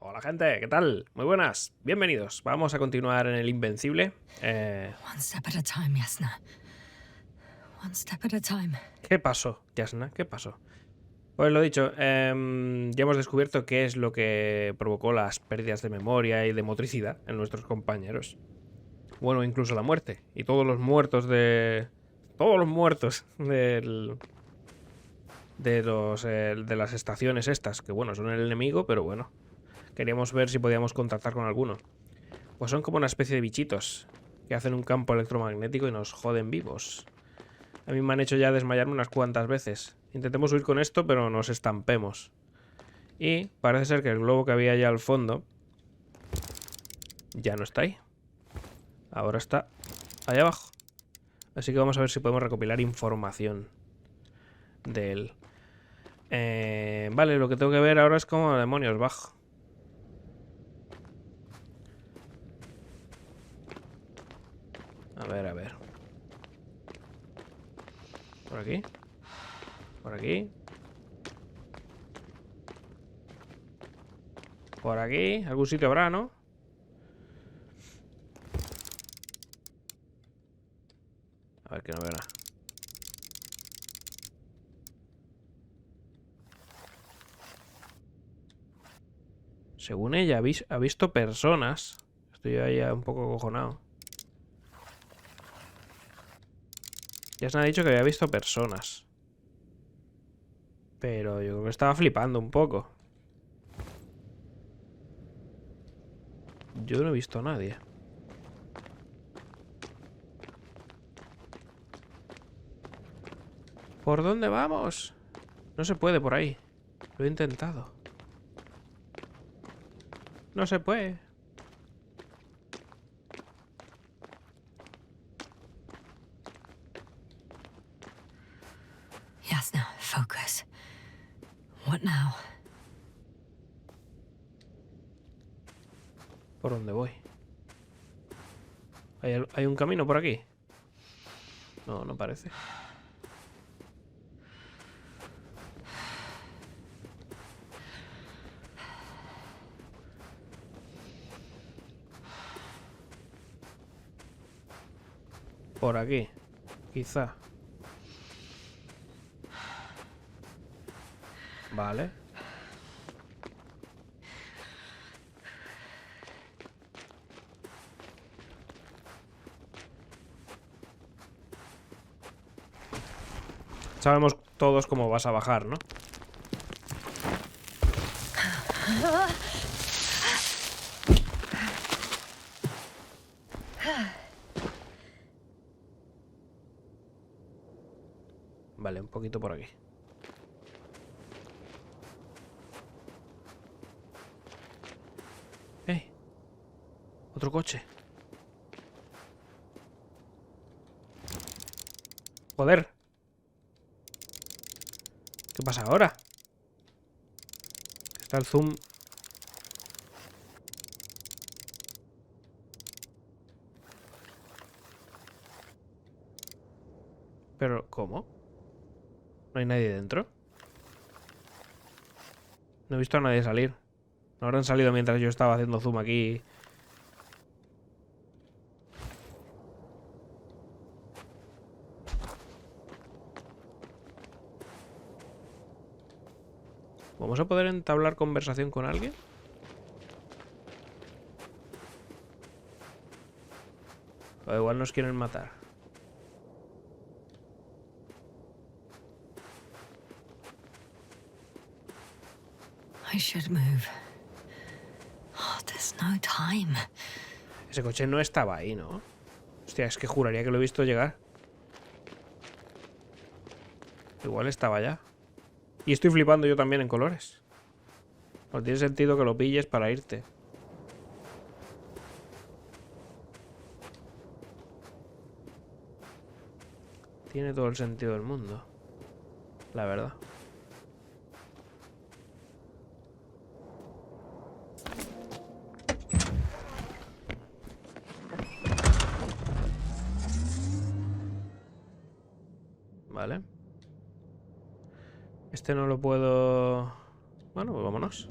Hola gente, ¿qué tal? Muy buenas, bienvenidos. Vamos a continuar en el Invencible. One step at a time, Yasna. One step at a time. ¿Qué pasó, Yasna? ¿Qué pasó? Pues lo dicho, ya hemos descubierto qué es lo que provocó las pérdidas de memoria y de motricidad en nuestros compañeros. Bueno, incluso la muerte. Y todos los muertos de... Todos los muertos de las estaciones estas, que bueno, son el enemigo, pero bueno. Queríamos ver si podíamos contactar con alguno. Pues son como una especie de bichitos que hacen un campo electromagnético y nos joden vivos. A mí me han hecho ya desmayarme unas cuantas veces. Intentemos huir con esto, pero nos estampemos. Y parece ser que el globo que había allá al fondo ya no está ahí. Ahora está allá abajo. Así que vamos a ver si podemos recopilar información de él. Vale, lo que tengo que ver ahora es cómo demonios bajo. A ver, a ver. Por aquí. Por aquí. Por aquí. Algún sitio habrá, ¿no? A ver, que no veo nada. Según ella, ha visto personas. Estoy ahí un poco acojonado. Ya se me ha dicho que había visto personas. Pero yo creo que estaba flipando un poco. Yo no he visto a nadie. ¿Por dónde vamos? No se puede por ahí. Lo he intentado. No se puede. Yasna, focus. What now? ¿Por dónde voy? ¿Hay un camino por aquí? No, no parece. Por aquí. Quizá. Vale. Sabemos todos cómo vas a bajar, ¿no? Vale, un poquito por aquí. ¡Eh! Otro coche. Joder. ¿Qué pasa ahora? Está el zoom. Pero, ¿cómo? ¿No hay nadie dentro? No he visto a nadie salir. No habrán salido mientras yo estaba haciendo zoom aquí. ¿Vamos a poder entablar conversación con alguien? O igual nos quieren matar. I should move. Oh, there's no time. Ese coche no estaba ahí, ¿no? Hostia, es que juraría que lo he visto llegar. Igual estaba allá. Y estoy flipando yo también en colores. No tiene sentido que lo pilles para irte. Tiene todo el sentido del mundo. La verdad. Vale. Este no lo puedo... Bueno, pues vámonos.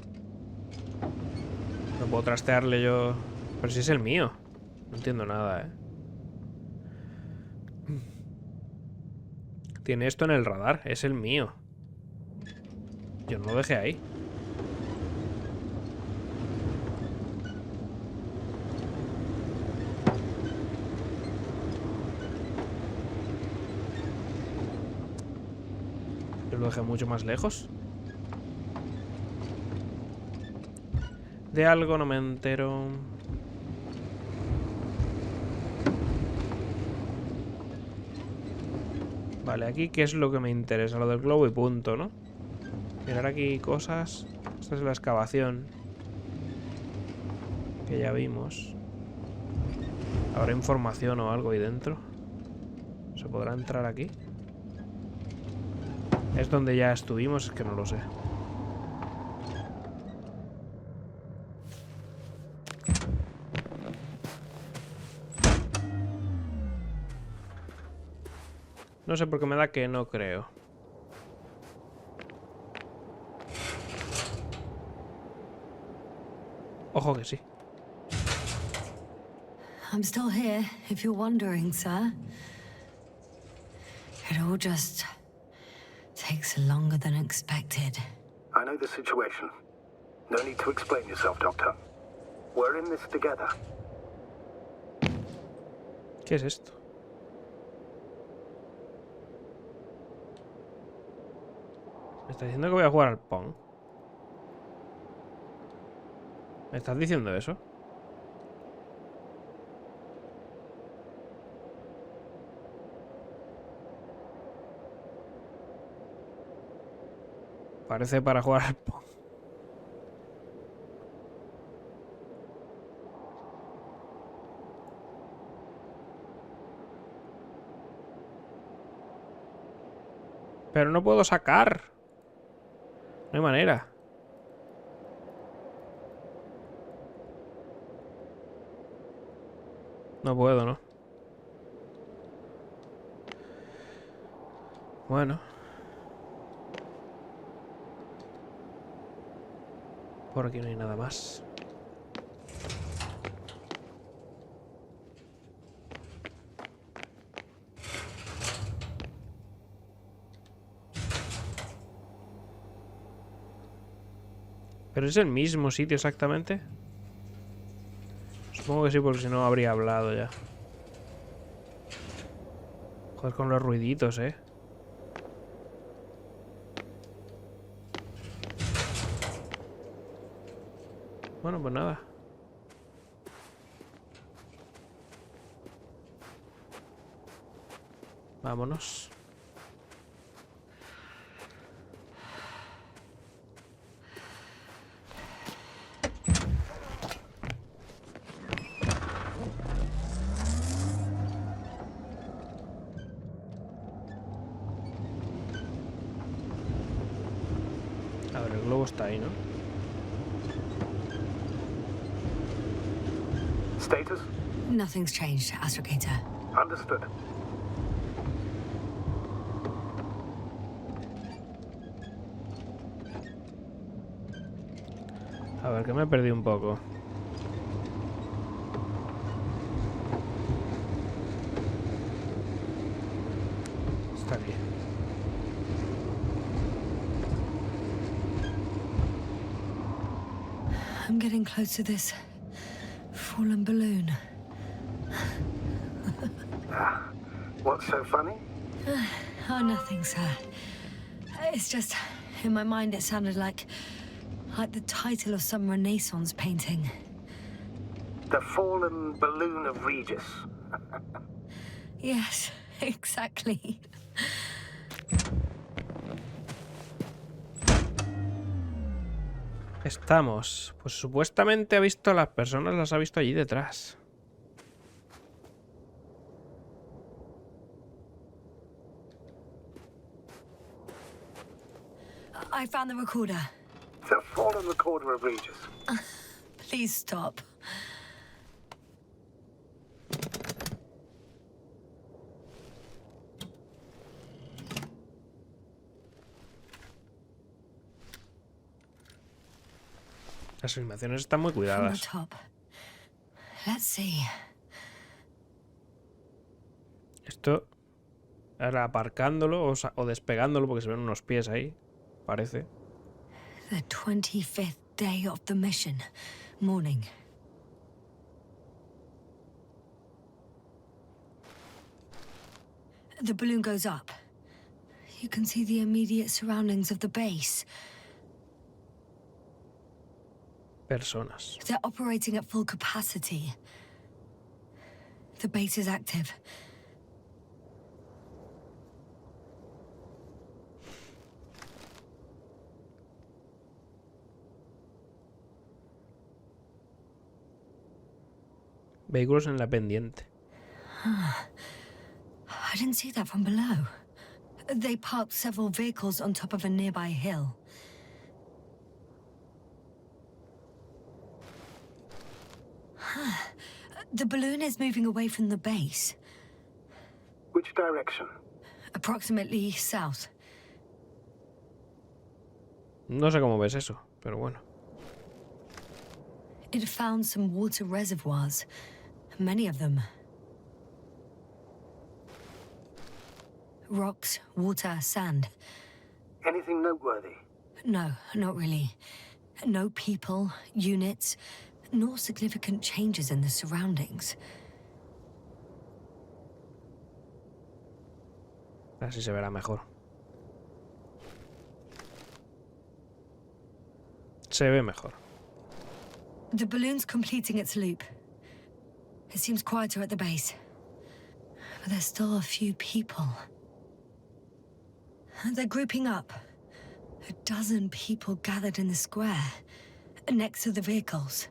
No puedo trastearle yo. Pero si es el mío. No entiendo nada, Tiene esto en el radar. Es el mío. Yo no lo dejé ahí. Yo lo dejé mucho más lejos. De algo no me entero. Vale, aquí qué es lo que me interesa. Lo del globo y punto, ¿no? Mirar aquí cosas. Esta es la excavación. Que ya vimos. ¿Habrá información o algo ahí dentro? ¿Se podrá entrar aquí? ¿Es donde ya estuvimos? Es que no lo sé. No sé por qué me da que no creo. Ojo que sí. I'm still here, if you're wondering, sir. It all just takes longer than expected. I know the situation. No need to explain yourself, Doctor. We're in this together. ¿Qué es esto? ¿Me estás diciendo que voy a jugar al Pong? ¿Me estás diciendo eso? Parece para jugar al Pong. Pero no puedo sacar. No hay manera. No puedo, ¿no? Bueno. Por aquí no hay nada más. ¿Pero es el mismo sitio exactamente? Supongo que sí, porque si no habría hablado ya. Joder, con los ruiditos, Bueno, pues nada. Vámonos. A ver, el globo está ahí, ¿no? Status? Nothing's changed, astrogator. Understood. A ver, que me he perdido un poco. Está aquí. I'm getting close to this fallen balloon. What's so funny? Oh, nothing, sir. It's just, in my mind it sounded like the title of some Renaissance painting. The fallen balloon of Regis. Yes, exactly. Estamos. Pues supuestamente ha visto a las personas, las ha visto allí detrás. I found the recorder. The fallen recorder of Regis. Please stop. Las animaciones están muy From the cuidadas. top. Let's see. Esto ahora aparcándolo o despegándolo porque se ven unos pies ahí, parece. The 25th day of the mission. Morning. The balloon goes up. You can see the immediate surroundings of the base. Personas. They're operating at full capacity. The base is active. Vehículos en la pendiente. I didn't see that from below. They parked several vehicles on top of a nearby hill. The balloon is moving away from the base, Which direction? approximately south. No sé cómo ves eso, pero bueno. It found some water reservoirs, many of them. Rocks, water, sand. Anything noteworthy? No, not really. No people, units, nor significant changes in the surroundings. Así se verá mejor. Se ve mejor. The balloon's completing its loop. It seems quieter at the base. But there's still a few people. They're grouping up. A dozen people gathered in the square, next to the vehicles.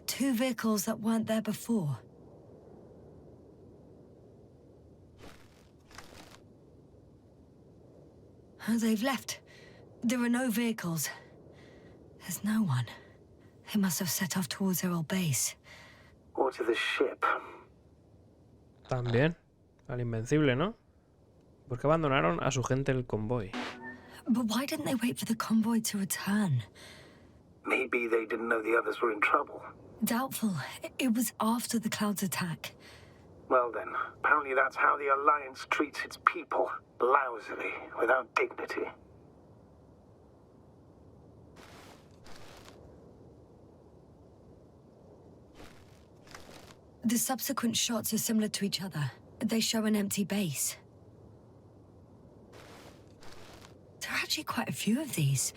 2 vehicles that weren't there before. They've left. There are no vehicles. There's no one. They must have set off towards their old base. Or to the ship? También. Al Invencible, ¿no? ¿Por qué abandonaron a su gente el convoy? But why didn't they wait for the convoy to return? Maybe they didn't know the others were in trouble. Doubtful. It was after the Cloud's attack. Well then, apparently that's how the Alliance treats its people. Lousily, without dignity. The subsequent shots are similar to each other. They show an empty base. There are actually quite a few of these.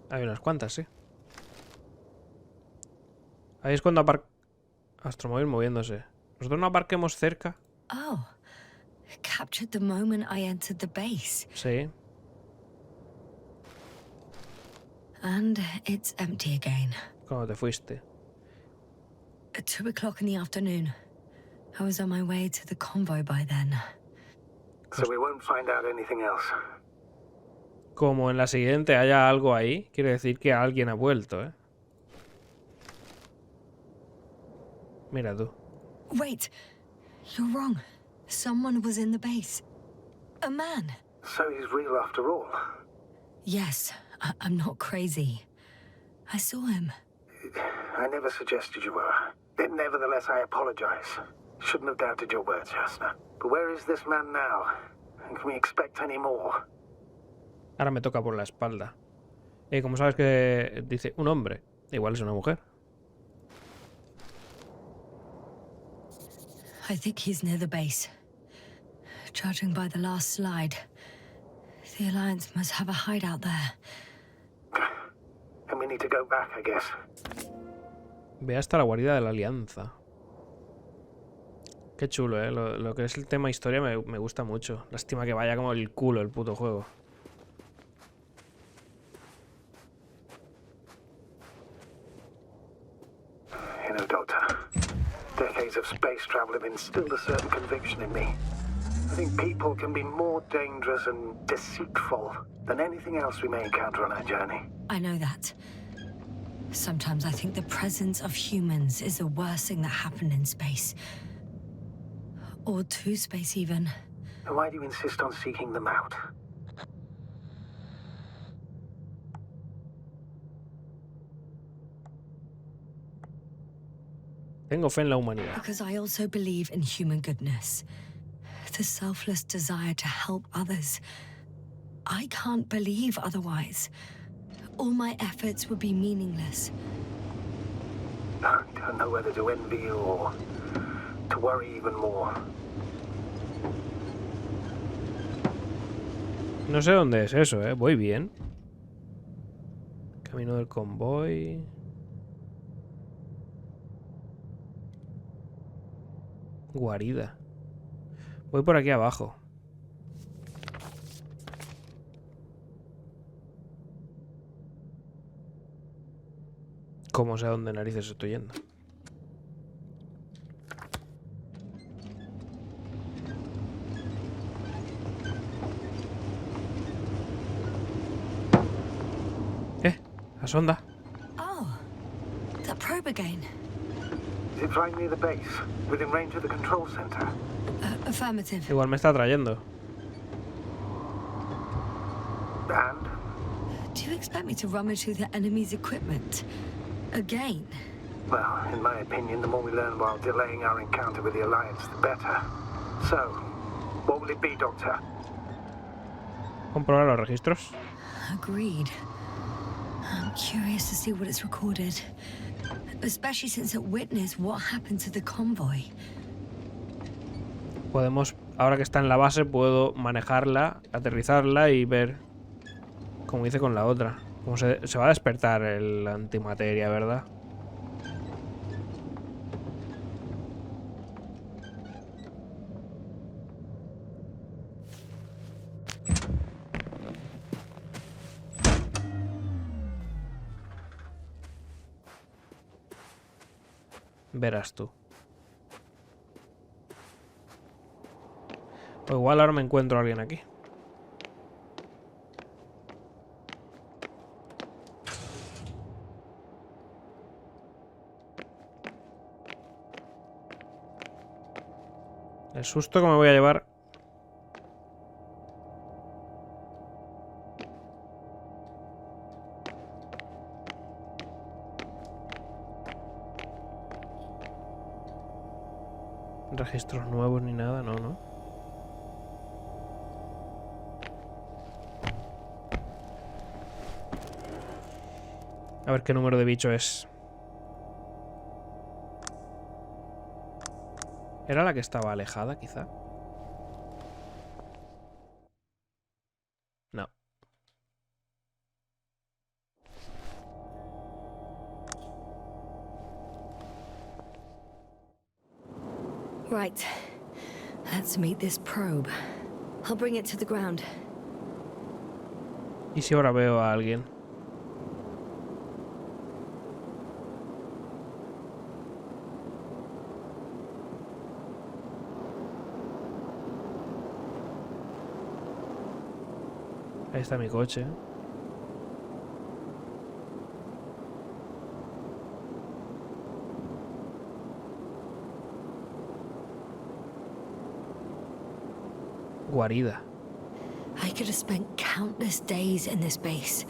Hay unas cuantas, sí. Ahí es cuando Astromóvil moviéndose. Nosotros no aparquemos cerca. Oh, it captured the moment I entered the base. Sí. And it's empty again. Cuando te fuiste. At 2 o'clock in the afternoon. I was on my way to the convoy by then. So we won't find out anything else. Como en la siguiente haya algo ahí, quiere decir que alguien ha vuelto, ¿eh? Mira tú. Wait, you're wrong. Someone was in the base. A man. So he's real after all. Yes, I'm not crazy. I saw him. I never suggested you were. Nevertheless, I apologize. Shouldn't have doubted your words, Yasna. But where is this man now? And can we expect any more? Ahora me toca por la espalda. ¿Cómo sabes que dice un hombre? Igual es una mujer. I think he's near the base. Judging by the last slide, the Alliance must have a hideout there. And we need to go back, I guess. Ve hasta la guarida de la Alianza. Qué chulo, ¿eh? Lo que es el tema historia me gusta mucho. Lástima que vaya como el culo el puto juego. You know, Doctor, decades of space travel have instilled a certain conviction in me. I think people can be more dangerous and deceitful than anything else we may encounter on our journey. I know that. Sometimes I think the presence of humans is the worst thing that happened in space. Or to space, even. And why do you insist on seeking them out? Tengo fe en la humanidad. Because I also believe in human goodness. The selfless desire to help others. I can't believe otherwise. All my efforts would be meaningless. I don't know whether to envy you or to worry even more. No sé dónde es eso, ¿eh? Voy bien. Camino del convoy. Guarida. Voy por aquí abajo. ¿Cómo sé a dónde narices estoy yendo? La sonda. Oh, that probe again. Is it right near the base, within range of the control center? Affirmative. Igual me está trayendo. And? Do you expect me to rummage through the enemy's equipment? Again? Well, in my opinion, the more we learn while delaying our encounter with the Alliance, the better. So, what will it be, Doctor? Comprobar los registros. Agreed. I'm curious to see what it's recorded. Especially since it witnessed what happened to the convoy. Podemos, ahora que está en la base, puedo manejarla, aterrizarla y ver como hice con la otra. Como se va a despertar el antimateria, ¿verdad? Verás tú. O igual ahora me encuentro a alguien aquí. El susto que me voy a llevar. Registros nuevos ni nada, no, no. A ver qué número de bicho es. ¿Era la que estaba alejada, quizá? No. Right. Let's meet this probe. I'll bring it to the ground. ¿Y si ahora veo a alguien? Ahí está mi coche. Guarida. I could have spent countless days in this base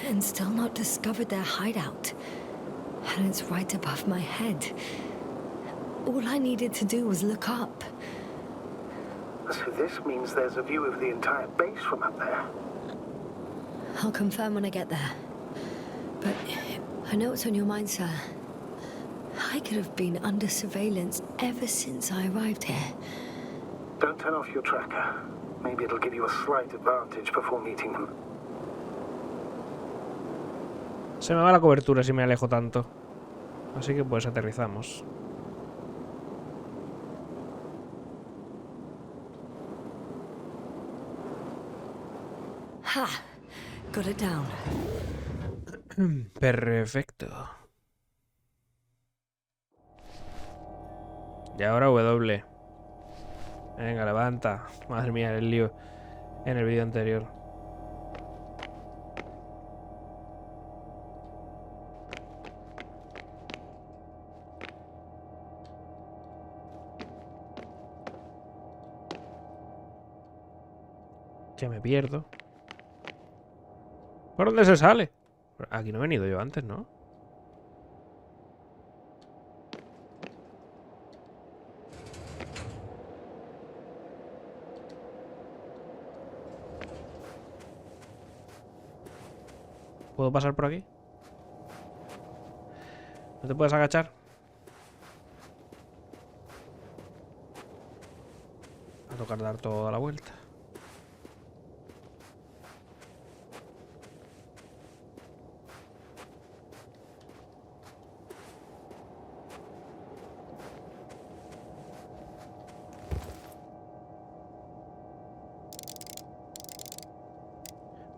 and still not discovered their hideout. And it's right above my head. All I needed to do was look up. So this means there's a view of the entire base from up there. I'll confirm when I get there. But I know what's on your mind, sir. I could have been under surveillance ever since I arrived here. Don't turn off your tracker. Maybe it'll give you a slight advantage before meeting them. Se me va la cobertura si me alejo tanto. Así que pues aterrizamos. Ha! Got it down. Perfecto. Y ahora W. Venga, levanta. Madre mía, el lío en el vídeo anterior. Ya me pierdo. ¿Por dónde se sale? Aquí no he venido yo antes, ¿no? ¿Puedo pasar por aquí? ¿No te puedes agachar? Va a tocar dar toda la vuelta.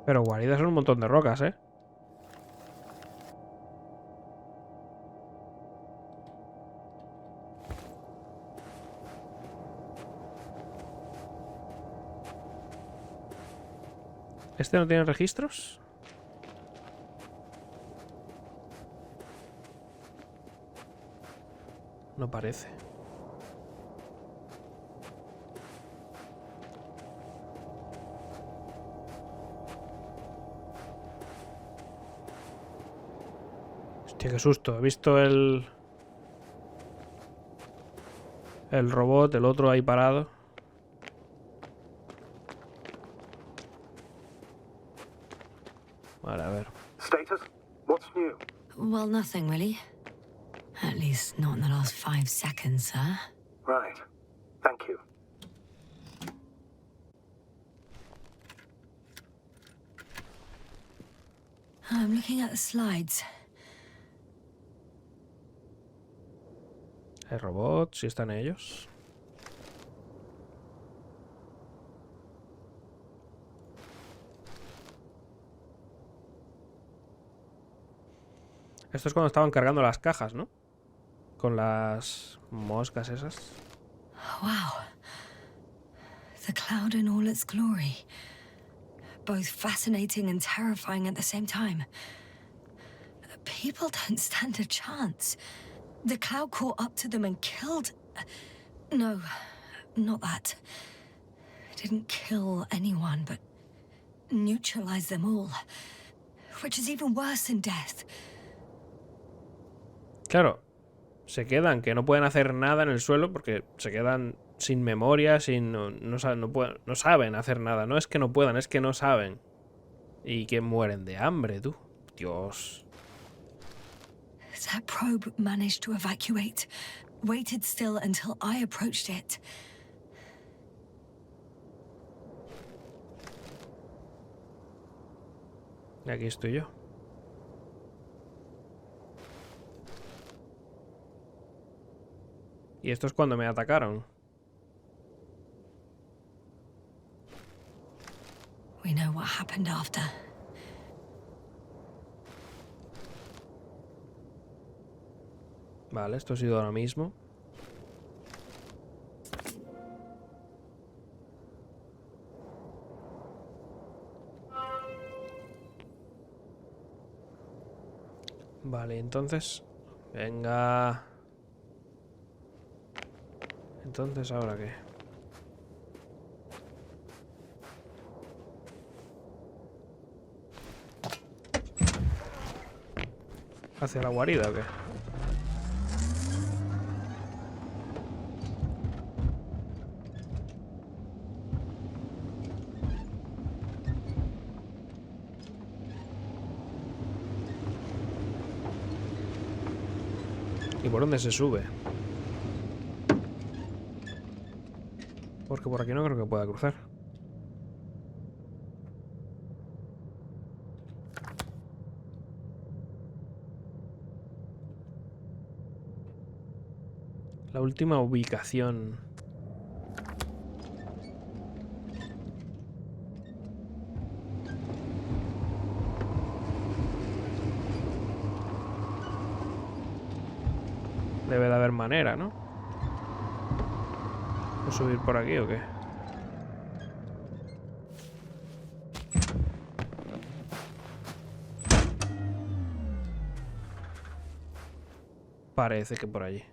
Pero guaridas son un montón de rocas, ¿eh? ¿Este no tiene registros? No parece. Hostia, qué susto. He visto el robot, el otro ahí parado. Vale, a ver. Status? What's new? Well, nothing really. At least not in the last 5 seconds, sir. Right. Thank you. I'm looking at the slides. El robot, si están ellos. Esto es cuando estaban cargando las cajas, ¿no? Con las moscas esas. Wow. The cloud in all its glory. Both fascinating and terrifying at the same time. People don't stand a chance. The cloud caught up to them and killed... No, not that. It didn't kill anyone, but neutralized them all. Which is even worse than death. Claro, se quedan, que no pueden hacer nada en el suelo porque se quedan sin memoria, sin no saben hacer nada. No es que no puedan, es que no saben. Y que mueren de hambre, tú. Dios. That probe managed to evacuate. Waited still until I approached it. Y aquí estoy yo. Y esto es cuando me atacaron. We know what happened after. Vale, esto ha sido ahora mismo. Vale, entonces... Venga... Entonces, ¿ahora qué? ¿Hacia la guarida o qué? ¿Y por dónde se sube? Porque por aquí no creo que pueda cruzar. La última ubicación. Debe de haber manera, ¿no? ¿O subir por aquí o qué? Parece que por allí.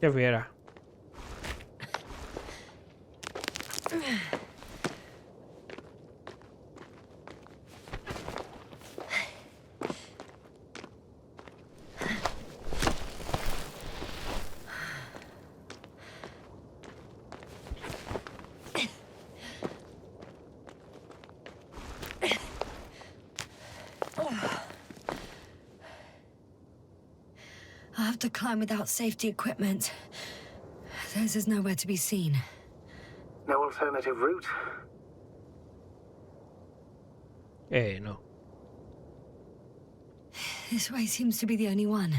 Qué fiera. have to climb without safety equipment. Theirs is nowhere to be seen. No alternative route? No. This way seems to be the only one.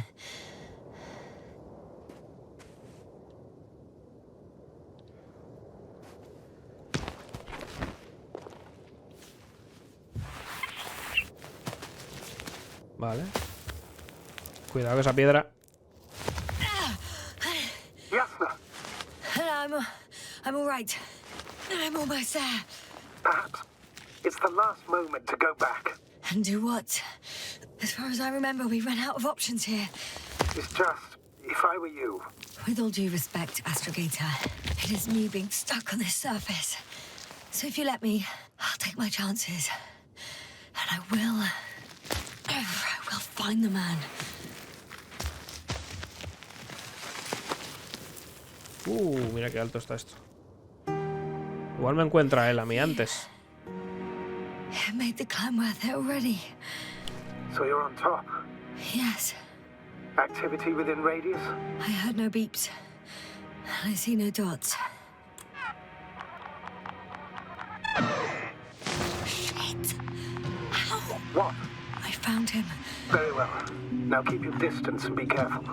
Vale. Cuidado con esa piedra. Yasna! I'm all right. I'm almost there. Perhaps it's the last moment to go back. And do what? As far as I remember, we ran out of options here. It's just, if I were you... With all due respect, Astrogator, it is me being stuck on this surface. So if you let me, I'll take my chances. And I will find the man. Mira qué alto está esto. Igual me encuentra él a mí antes. It made the climb worth it already. So you're on top? Yes. Activity within radius? I heard no beeps. I see no dots. Shit! Ow! What? I found him. Very well. Now keep your distance and be careful.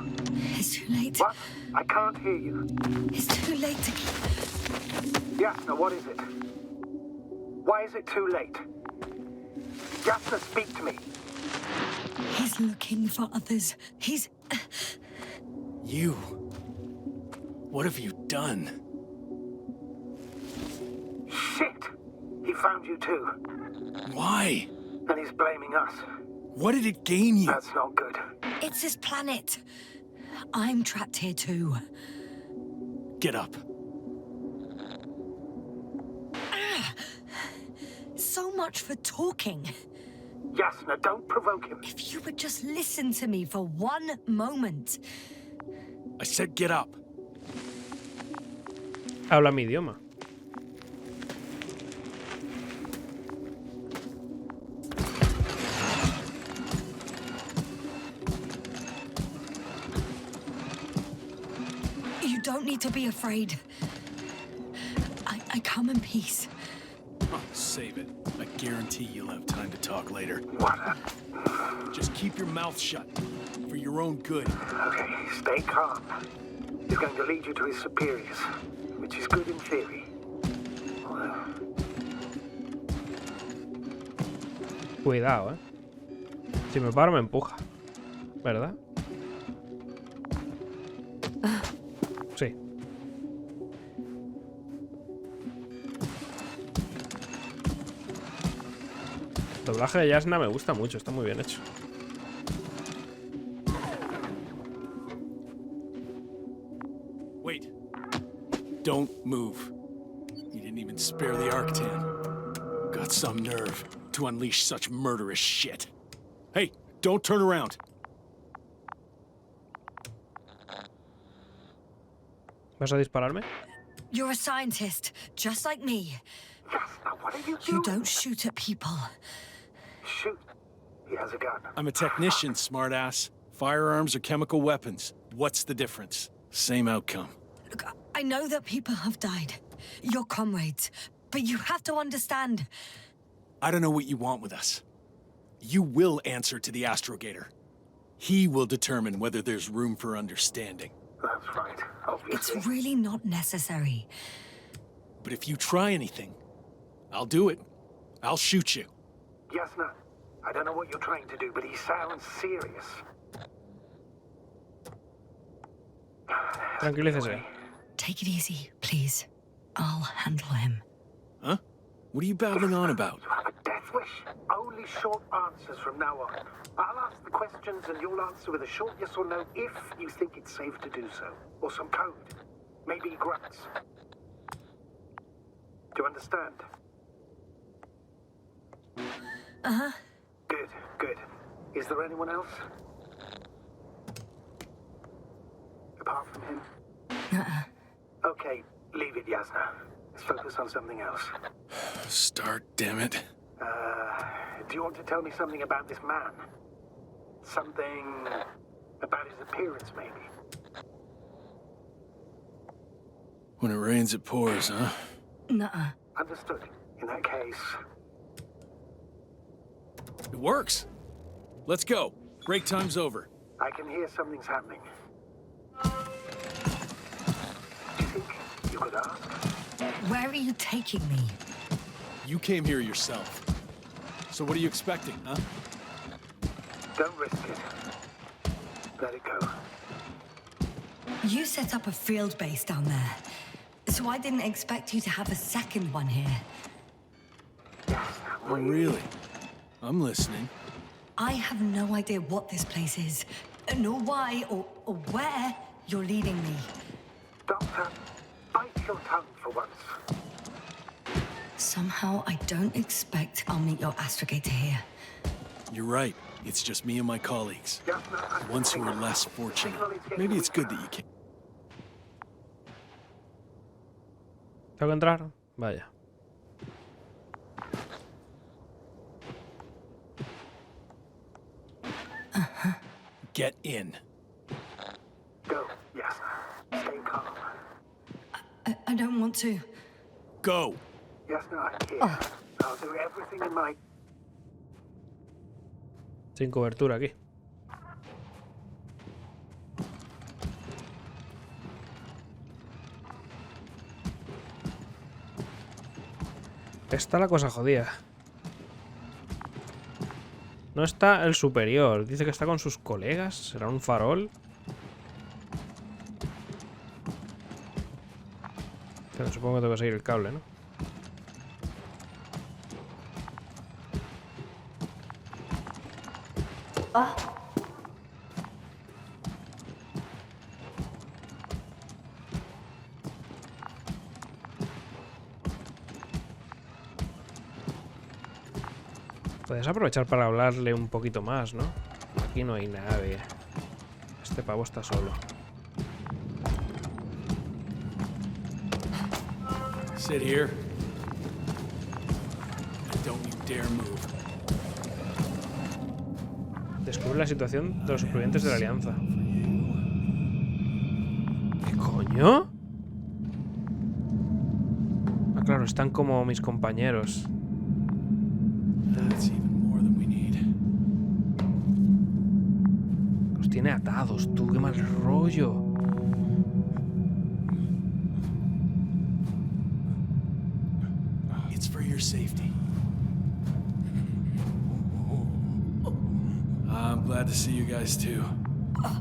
It's too late. What? I can't hear you. It's too late to keep... Yasna, what is it? Why is it too late? Yasna, speak to me. He's looking for others. He's... You? What have you done? Shit! He found you too. Why? And he's blaming us. What did it gain you? That's not good. It's his planet. I'm trapped here too. Get up. So much for talking. Yasna, don't provoke him. If you would just listen to me for one moment. I said get up. Habla mi idioma. You don't need to be afraid. I come in peace. Oh, save it. I guarantee you'll have time to talk later. What? Just keep your mouth shut. For your own good. Okay, stay calm. He's going to lead you to his superiors, which is good in theory. Cuidado, Si me paro me empuja. ¿Verdad? Sí. El doblaje de Yasna me gusta mucho, está muy bien hecho. Wait. Don't move. You didn't even spare the Arctan. Got some nerve to unleash such murderous shit. Hey, don't turn around. ¿Vas a dispararme? You're a scientist, just like me. Yasna, what are you You doing? don't shoot at people. Shoot. He has a gun. I'm a technician, smartass. Firearms are chemical weapons. What's the difference? Same outcome. Look, I know that people have died. Your comrades. But you have to understand. I don't know what you want with us. You will answer to the Astrogator. He will determine whether there's room for understanding. That's right, obviously. It's really not necessary. But if you try anything, I'll do it. I'll shoot you. Yasna, I don't know what you're trying to do, but he sounds serious. Tranquilícese. Take it easy, please. I'll handle him. Huh? What are you babbling on about? You have a death wish? Only short answers from now on. I'll ask the questions and you'll answer with a short yes or no if you think it's safe to do so. Or some code. Maybe grunts. Do you understand? Uh-huh. Good, good. Is there anyone else? Apart from him? Uh-uh. Okay, leave it, Yasna. Let's focus on something else. Start, damn it. Do you want to tell me something about this man? Something About his appearance, maybe. When it rains, it pours, huh? Nuh-uh. Understood. In that case, It works. Let's go. Break time's over. I can hear something's happening. Do you think you could ask? Where are you taking me? You came here yourself. So what are you expecting, huh? Don't risk it. Let it go. You set up a field base down there, so I didn't expect you to have a second one here. Yes, Oh, really? I'm listening. I have no idea what this place is, nor why or where you're leading me. Doctor, bite your tongue for once. Somehow I don't expect I'll meet your astrogator here. You're right. It's just me and my colleagues. Yasna, The ones who are less fortunate. Maybe it's good that you came. ¿Tengo que entrar? Vaya. Get in. Go, Yasna. Stay calm. I don't want to. Go. Yasna, I'm here. I'll do everything in my... Sin cobertura aquí. Está la cosa jodida. No está el superior. Dice que está con sus colegas. ¿Será un farol? Pero supongo que tengo que seguir el cable, ¿no? Puedes aprovechar para hablarle un poquito más, ¿no? Aquí no hay nadie. Este pavo está solo. Sit here. Don't you dare move. Descubre la situación de los supervivientes de la Alianza. ¿Qué coño? Ah, claro, están como mis compañeros. That's even more than we need. Los tiene atados, tú, qué mal rollo. It's for your safety. I'm glad to see you guys too.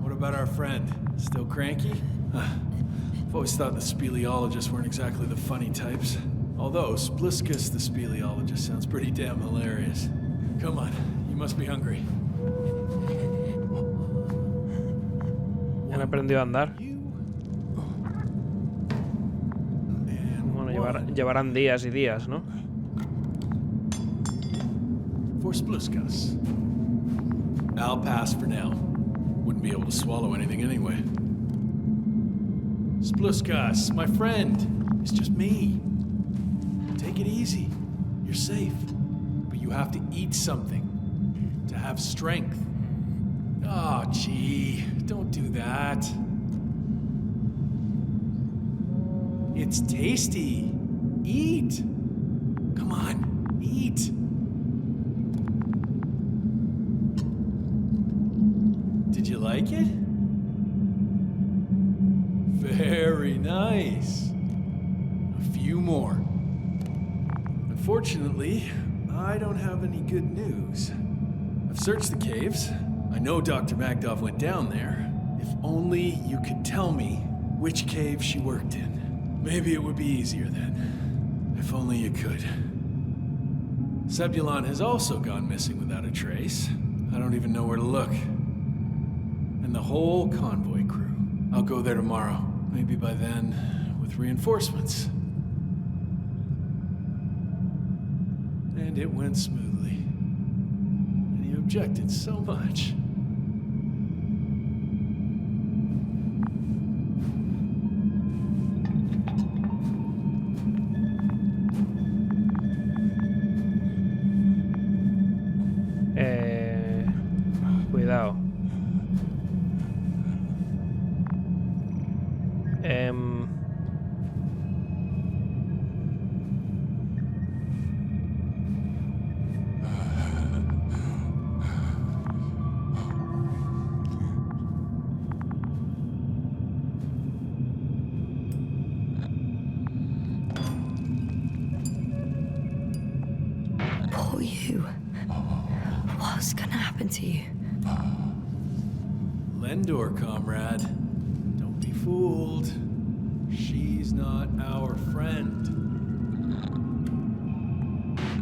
What about our friend? Still cranky? I've always thought the speleologists weren't exactly the funny types. Although Spliskus the speleologist sounds pretty damn hilarious. Come on, you must be hungry. Han aprendido a andar. Bueno, llevarán días y días, ¿no? For Spliskus. I'll pass for now. Wouldn't be able to swallow anything anyway. Spliskus, my friend. It's just me. Take it easy. You're safe. But you have to eat something to have strength. Oh, gee. Don't do that. It's tasty. Eat. Come on, eat. Did you like it? Very nice. A few more. Unfortunately, I don't have any good news. I've searched the caves. I know Dr. Magdov went down there. If only you could tell me which cave she worked in. Maybe it would be easier then. If only you could. Sebulon has also gone missing without a trace. I don't even know where to look. And the whole convoy crew. I'll go there tomorrow. Maybe by then, with reinforcements. And it went smoothly. And he objected so much. Cuidado. Poor you. What's gonna happen to you? Lendor, comrade. Don't be fooled. She's not our friend.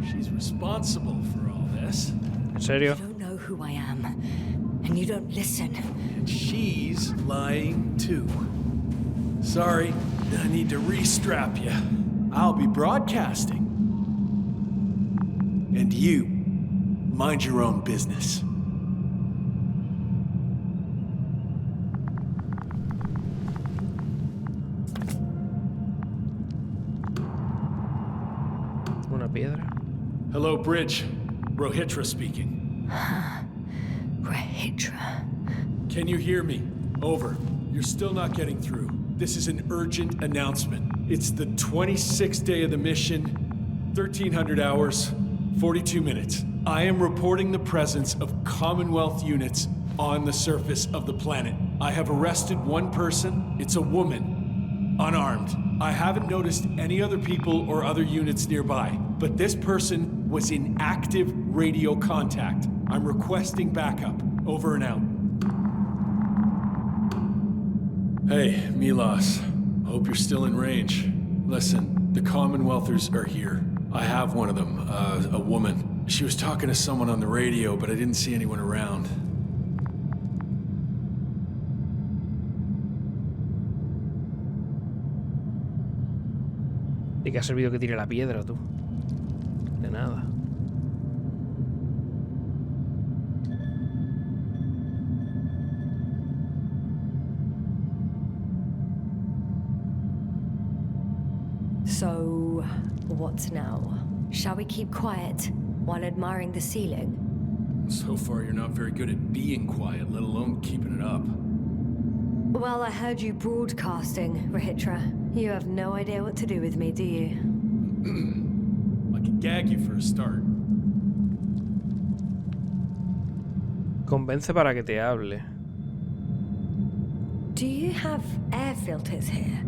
She's responsible for all this. ¿En serio? You don't know who I am, and you don't listen. And she's lying too. Sorry, I need to restrap you. I'll be broadcasting. And you, mind your own business. Una piedra. Hello, Bridge. Rohitra speaking. Regitra. Can you hear me? Over. You're still not getting through. This is an urgent announcement. It's the 26th day of the mission, 1300 hours, 42 minutes. I am reporting the presence of Commonwealth units on the surface of the planet. I have arrested one person. It's a woman, unarmed. I haven't noticed any other people or other units nearby, but this person was in active radio contact. I'm requesting backup. Over and out. Hey, Milos. Hope you're still in range. Listen, the Commonwealthers are here. I have one of them, a woman. She was talking to someone on the radio, but I didn't see anyone around. ¿De qué ha servido que tire la piedra, tú? De nada. So, what now? Shall we keep quiet while admiring the ceiling? So far, you're not very good at being quiet, let alone keeping it up. Well, I heard you broadcasting, Rahitra. You have no idea what to do with me, do you? I can gag you for a start. Convence para que te hable. Do you have air filters here?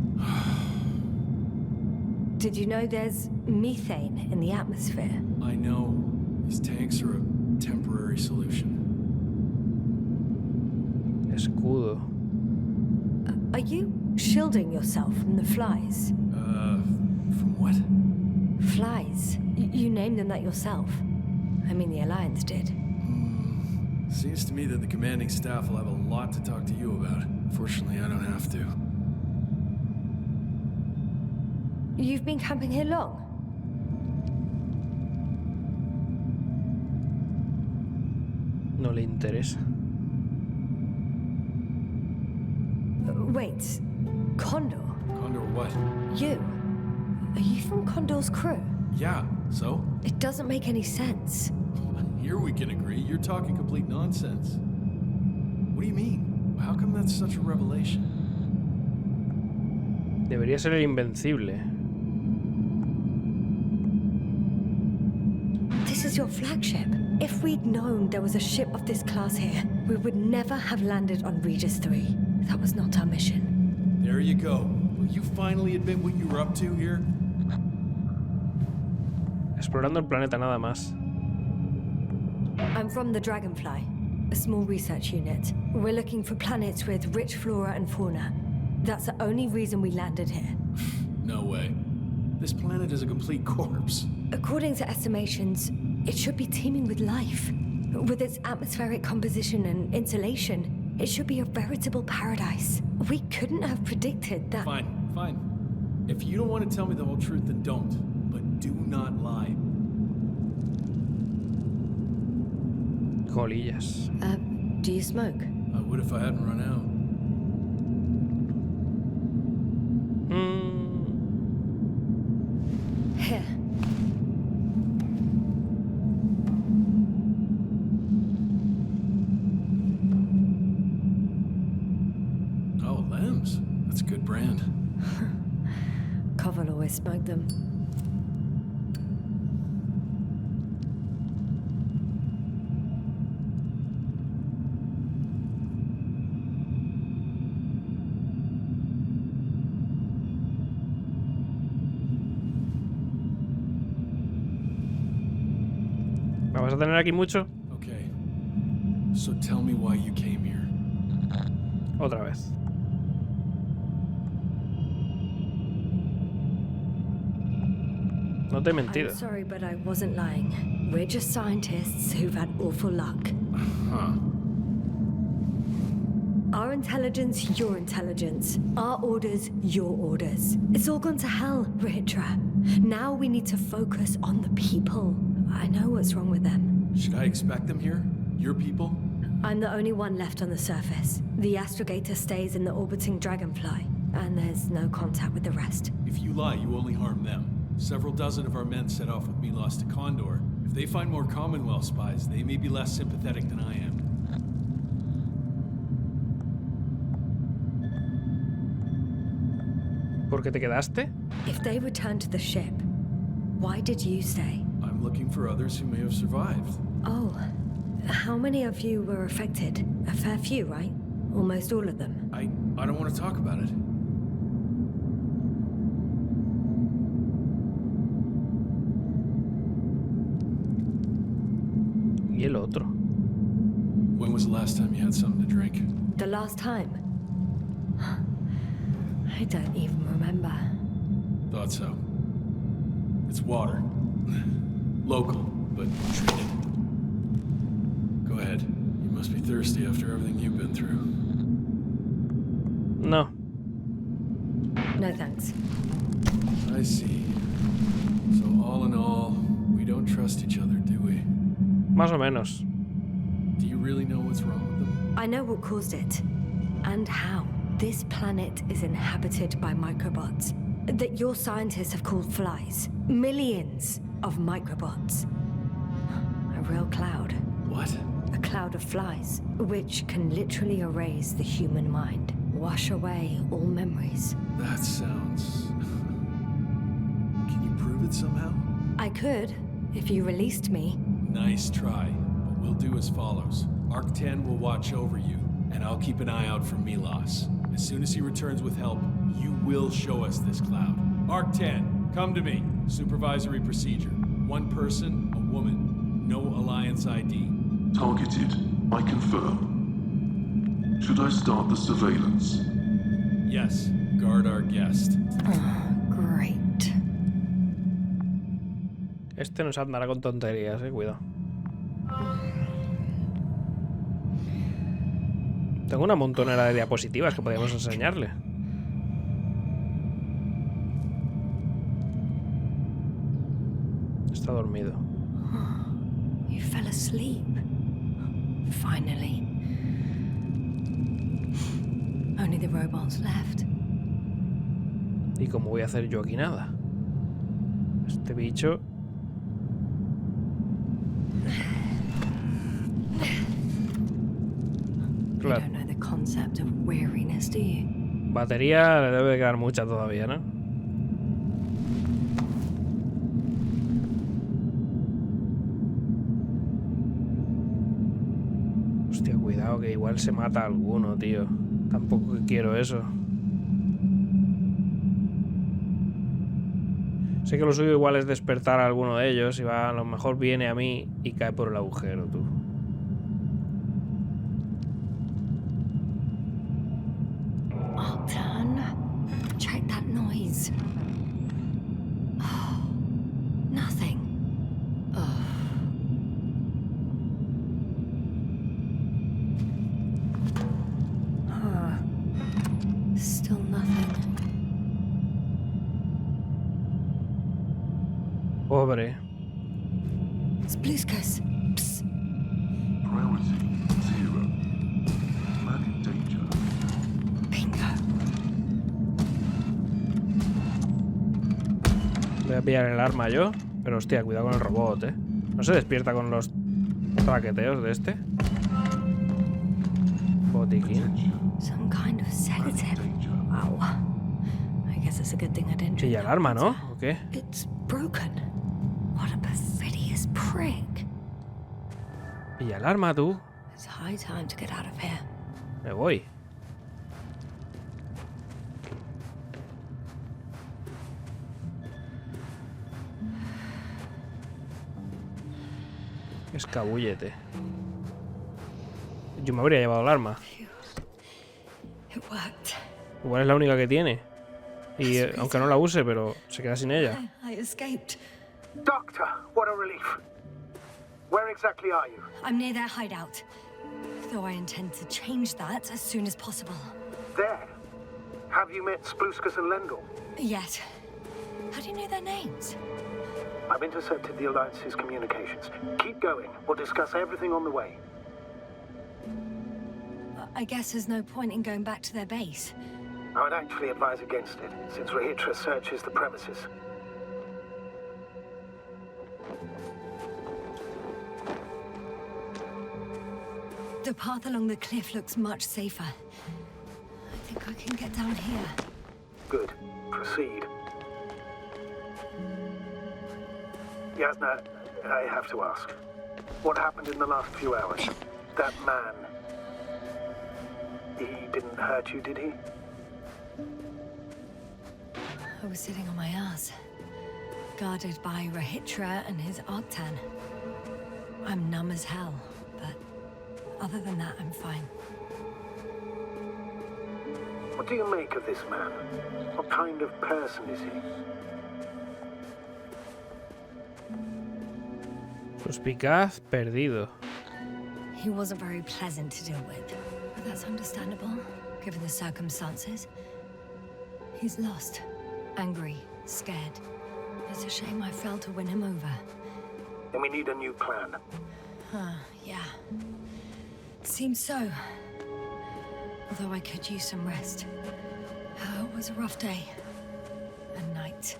Did you know there's methane in the atmosphere? I know. These tanks are a temporary solution. Escudo. Are you shielding yourself from the flies? From what? Flies. You named them that yourself. I mean, the Alliance did. Seems to me that the commanding staff will have a lot to talk to you about. Fortunately, I don't have to. You've been camping here long? No le interesa. Wait, Cóndor? Cóndor what? You? Are you from Cóndor's crew? Yeah, so? It doesn't make any sense. Here we can agree. You're talking complete nonsense. What do you mean? How come that's such a revelation? Debería ser el Invencible. This is your flagship. If we'd known there was a ship of this class here, we would never have landed on Regis III. That was not our mission. There you go. Will you finally admit what you were up to here? Explorando el planeta nada más. I'm from the Dragonfly, a small research unit. We're looking for planets with rich flora and fauna. That's the only reason we landed here. No way. This planet is a complete corpse. According to estimations, it should be teeming with life. With its atmospheric composition and insulation, it should be a veritable paradise. We couldn't have predicted that. Fine, fine. If you don't want to tell me the whole truth, then don't. But do not lie. Colillas. Do you smoke? I would if I hadn't run out. Here. Oh, limbs. That's a good brand. Koval always smoked them. ¿Vamos a tener aquí mucho? Okay. So tell me why you came here. Otra vez. No te he mentido. I'm sorry, but I wasn't lying. We're just scientists who've had awful luck. Huh. Our intelligence, your intelligence. Our orders, your orders. It's all gone to hell, Rihitra. Now we need to focus on the people. I know what's wrong with them. Should I expect them here? Your people? I'm the only one left on the surface. The astrogator stays in the orbiting dragonfly, and there's no contact with the rest. If you lie, you only harm them. Several dozen of our men set off with Milos to Cóndor. If they find more Commonwealth spies, they may be less sympathetic than I am. ¿Por qué te quedaste? If they return to the ship, why did you stay? I'm looking for others who may have survived. Oh, how many of you were affected? A fair few, right? Almost all of them. I don't want to talk about it. ¿Y el otro? When was the last time you had something to drink? The last time? I don't even remember. Thought so. It's water. Local, but treated. Go ahead. You must be thirsty after everything you've been through. No. No thanks. I see. So all in all, we don't trust each other, do we? Más o menos. Do you really know what's wrong with them? I know what caused it. And how. This planet is inhabited by microbots that your scientists have called flies. Millions of microbots. A real cloud. What? A cloud of flies, which can literally erase the human mind. Wash away all memories. That sounds... Can you prove it somehow? I could, if you released me. Nice try, but we'll do as follows. Arc 10 will watch over you, and I'll keep an eye out for Milos. As soon as he returns with help, you will show us this cloud. Arc 10, come to me. Supervisory procedure. One person, a woman. No Alliance ID. Targeted. I confirm. Should I start the surveillance? Yes, guard our guest. Great. Este nos andará con tonterías, cuidado. Tengo una montonera de diapositivas que podríamos enseñarle. Está dormido. You fell asleep. Finally. Only the robots left. ¿Y cómo voy a hacer yo aquí nada? Este bicho... Claro. You don't know the concept of weariness, do you? Batería le debe quedar mucha todavía, ¿no? Hostia, cuidado que igual se mata a alguno, tío. Tampoco quiero eso. Sé que lo suyo igual es despertar a alguno de ellos y va, a lo mejor viene a mí y cae por el agujero, tú. Check that noise. Oh, nothing. Oh. Still nothing. Pobre. Spluskas. Psst. Priority 0. Man in danger. Bingo. Voy a pillar el arma yo. Pero hostia, cuidado con el robot, ¿eh? ¿No se despierta con los traqueteos de este? Botiquín. Some kind of sedative. Wow. It's a good thing I didn't Sí, drink ya el that arma, ¿no? water. ¿O qué? It's broken. What a perfidious prick. Pilla el arma, tú. It's high time to get out of here. Me voy. Escabúllete. Yo me habría llevado el arma. It worked. Igual es la única que tiene. Y aunque no la use, pero se queda sin ella. I escaped. Doctor, what a relief. Where exactly are you? I'm near their hideout. Though I intend to change that as soon as possible. There. Have you met Spluskus and Lendl? Yet. How do you know their names? I've intercepted the Alliance's communications. Keep going. We'll discuss everything on the way. I guess there's no point in going back to their base. I would actually advise against it, since Regis searches the premises. The path along the cliff looks much safer. I think I can get down here. Good. Proceed. Yasna, I have to ask. What happened in the last few hours? That man... He didn't hurt you, did he? I was sitting on my ass, guarded by Regis and his Arctan. I'm numb as hell, but other than that, I'm fine. What do you make of this man? What kind of person is he? Perspicaz, perdido. He wasn't very pleasant to deal with, but that's understandable, given the circumstances. He's lost, angry, scared. It's a shame I failed to win him over. Then we need a new plan. Yeah. Seems so. Although I could use some rest. It was a rough day. A night.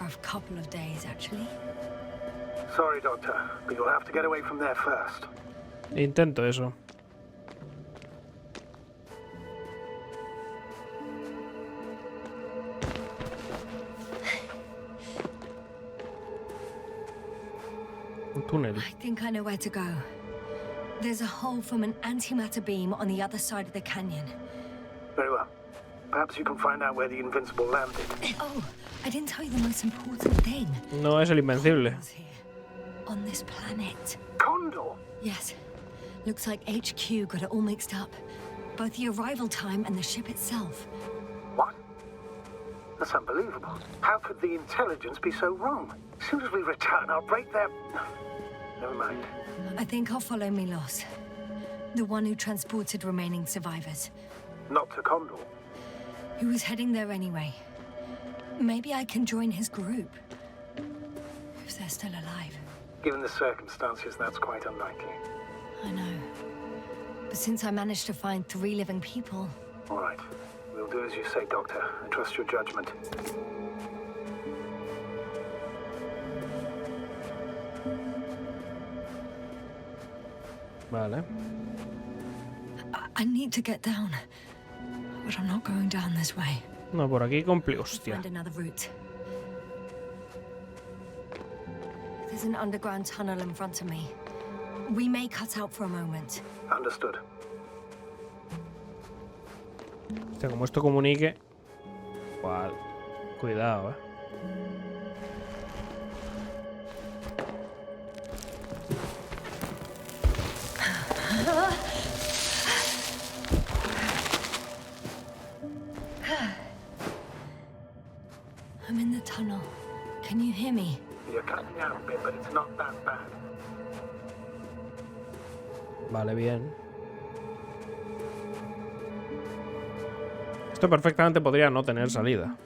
Rough couple of days, actually. Sorry, Doctor, but you'll have to get away from there first. Intento eso. Un túnel. I think I know where to go. There's a hole from an antimatter beam on the other side of the canyon. Very well. Perhaps you can find out where the Invincible landed. Oh, I didn't tell you the most important thing. No es el Invencible. Was here. On this planet. Cóndor! Yes. Looks like HQ got it all mixed up. Both the arrival time and the ship itself. What? That's unbelievable. How could the intelligence be so wrong? As soon as we return, I'll break their... Never mind. I think I'll follow Milos. The one who transported remaining survivors. Not to Cóndor. He was heading there anyway. Maybe I can join his group. If they're still alive. Given the circumstances, that's quite unlikely. I know. But since I managed to find 3 living people... All right. We'll do as you say, Doctor. I trust your judgment. Vale. I need to get down. But I'm not going down this way. No, por aquí hostia. Find another route. There's an underground tunnel in front of me. We may cut out for a moment. Understood. Hostia, como esto comunique... Guau. Cuidado, I'm in the tunnel. Can you hear me? You're cutting out a bit, but it's not that bad. Vale, bien. Esto perfectamente podría no tener salida.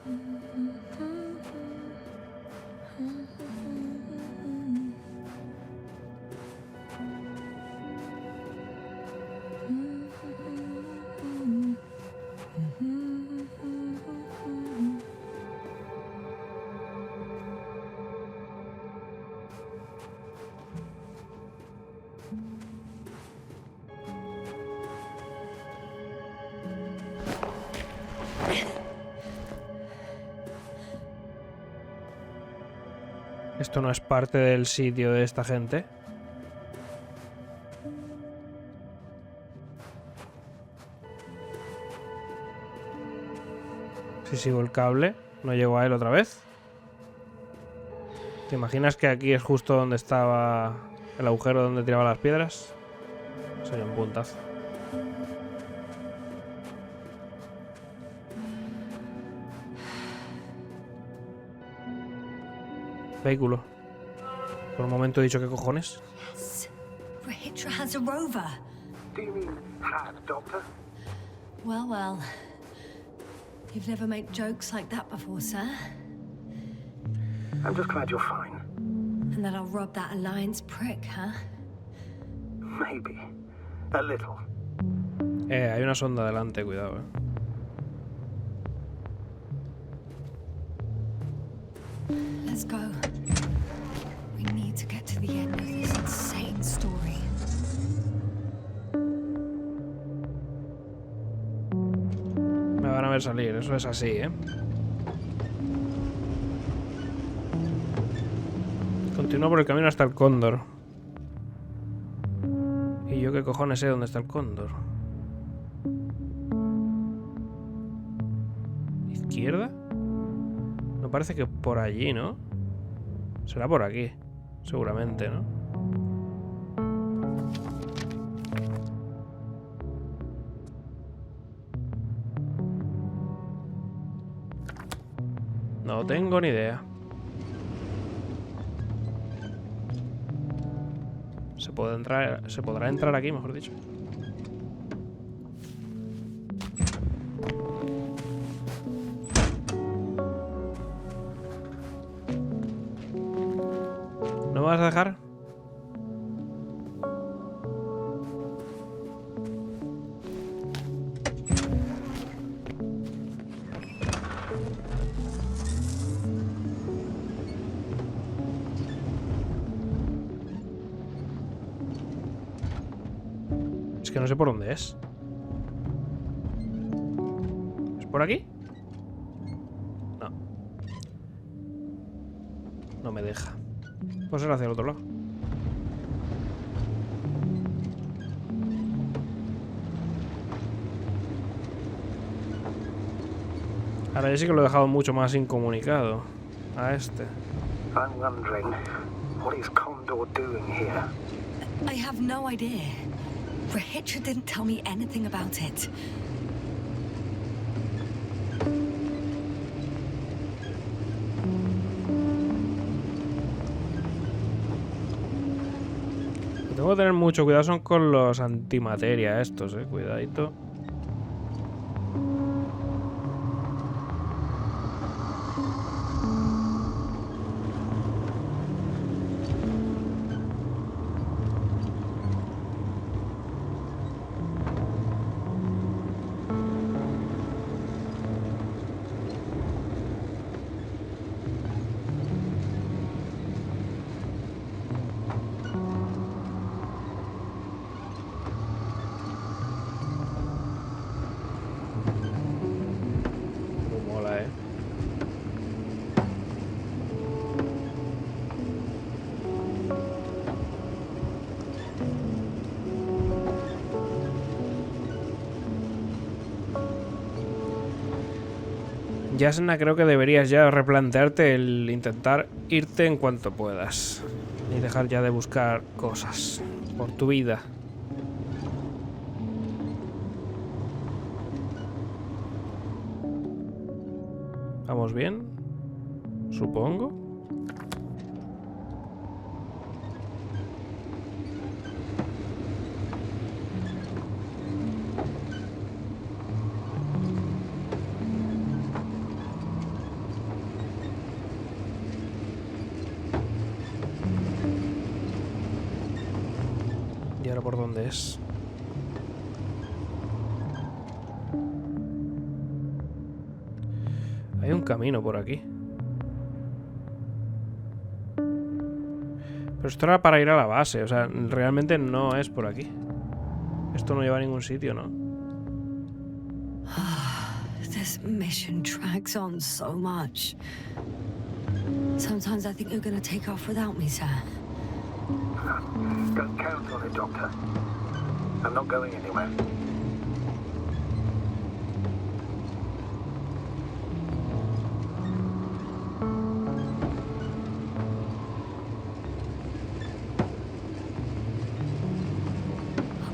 Esto no es parte del sitio de esta gente. Si sigo el cable, no llego a él otra vez. ¿Te imaginas que aquí es justo donde estaba el agujero donde tiraba las piedras? Sería un puntazo. Vehículo. Por un momento he dicho, ¿qué cojones? Yes. Regis has a rover. Do you mean had, Doctor? Well, well. You've never made jokes like that before, sir. I'm just glad you're fine. And that I'll rob that Alliance prick, huh? Maybe. A little. Hay una sonda delante, cuidado, Let's go. We need to get to the end of this insane story. Me van a ver salir, eso es así, Continúo por el camino hasta el Cóndor. ¿Y yo qué cojones sé dónde está el Cóndor? ¿Izquierda? No parece que por allí, ¿no? Será por aquí, seguramente, ¿no? No tengo ni idea. Se podrá entrar aquí, mejor dicho. ¿No me vas a dejar? Es que no sé por dónde es. ¿Es por aquí? No. No me deja. Pues era hacia el otro lado. Ahora ya sí que lo he dejado mucho más incomunicado a este. I'm wondering, what is Cóndor doing here? I have no idea. Regis didn't tell me anything about it. Tengo que tener mucho cuidado son con los antimateria estos, cuidadito. Yasna, creo que deberías ya replantearte el intentar irte en cuanto puedas. Y dejar ya de buscar cosas por tu vida. ¿Vamos bien? Supongo. ¿Y ahora por dónde es? Hay un camino por aquí. Pero esto era para ir a la base. O sea, realmente no es por aquí. Esto no lleva a ningún sitio, ¿no? This mission drags on so much. Sometimes I think you're gonna take off without me, sir. Don't count on it, Doctor. I'm not going anywhere.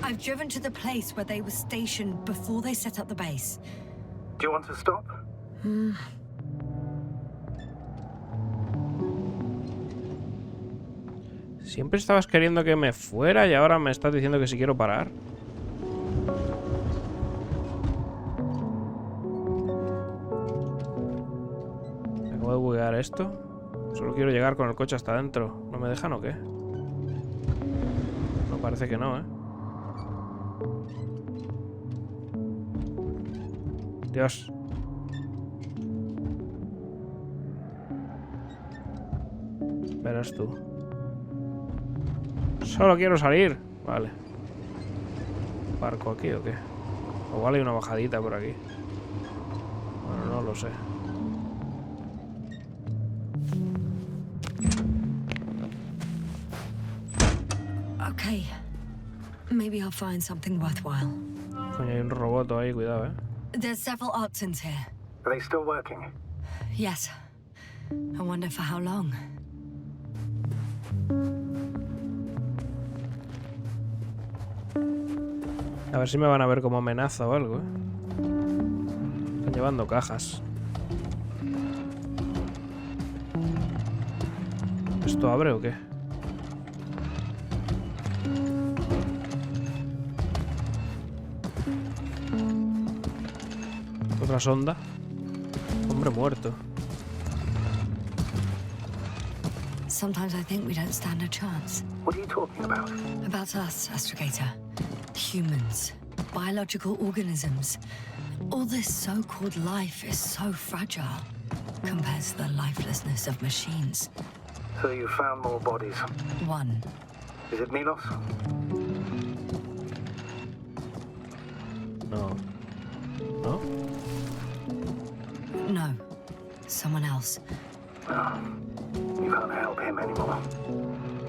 I've driven to the place where they were stationed before they set up the base. Do you want to stop? Siempre estabas queriendo que me fuera y ahora me estás diciendo que si quiero parar. Acabo de buguear esto. Solo quiero llegar con el coche hasta adentro. ¿No me dejan o qué? No, parece que no, ¿eh? Dios. Verás tú. Solo quiero salir. Vale. ¿Parco aquí o qué? O igual hay una bajadita por aquí. Bueno, no lo sé. Okay. Maybe I'll find something worthwhile. Coño, hay un robot ahí, cuidado, There's several options here. Are they still working? Yes. I wonder for how long. A ver si me van a ver como amenaza o algo, Están llevando cajas. ¿Esto abre o qué? Otra sonda. Hombre muerto. Sometimes I think we don't stand a chance. What are you talking about? About us, Astrogator. Humans. Biological organisms. All this so-called life is so fragile compared to the lifelessness of machines. So you found more bodies. One. Is it Milos? No. ¿No? No. Someone else. Oh, you can't help him anymore.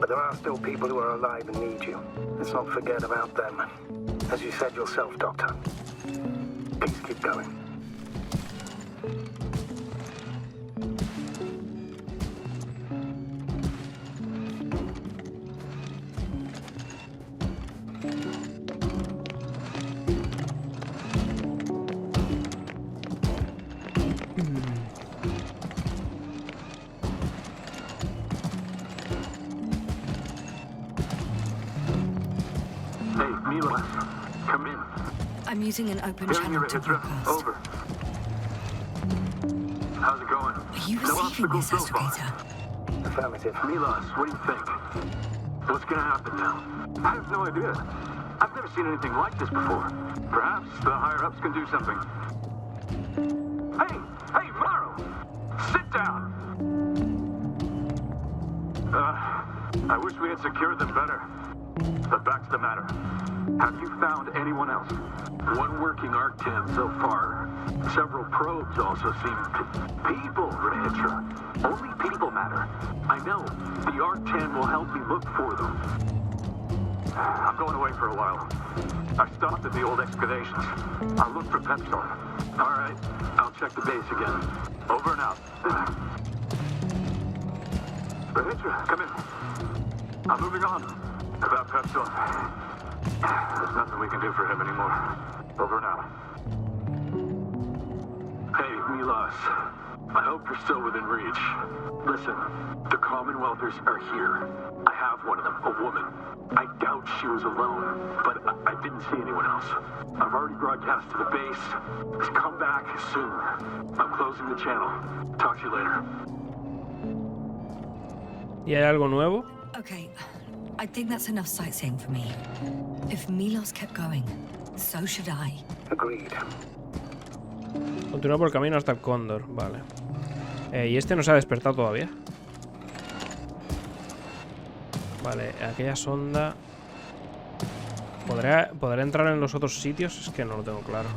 But there are still people who are alive and need you. Let's not forget about them. As you said yourself, Doctor. Please keep going. I'm using an open channel to broadcast. Over. How's it going? Are you receiving this, Astrogator? Affirmative. Milos, what do you think? What's gonna happen now? I have no idea. I've never seen anything like this before. Perhaps the higher-ups can do something. Hey, Morrow! Sit down! I wish we had secured them better. But back to the matter. Have you found anyone else? One working Arc-10 so far. Several probes also seem to... People, Regis. Only people matter. I know. The Arc-10 will help me look for them. I'm going away for a while. I stopped at the old excavations. I'll look for Pepsol. All right. I'll check the base again. Over and out. Regis, come in. I'm moving on. About Pepsol. There's nothing we can do for him anymore. Over and out. Hey, Milos. I hope you're still within reach. Listen, the Commonwealthers are here. I have one of them, a woman. I doubt she was alone, but I didn't see anyone else. I've already broadcast to the base. Just come back soon. I'm closing the channel. Talk to you later. ¿Y hay algo nuevo? Okay, I think that's enough sightseeing for me. If Milos kept going, so should I. Agreed. Continúa por el camino hasta el Cóndor. Vale. ¿Y este no se ha despertado todavía? Vale, aquella sonda... ¿Podré entrar en los otros sitios? Es que no lo tengo claro.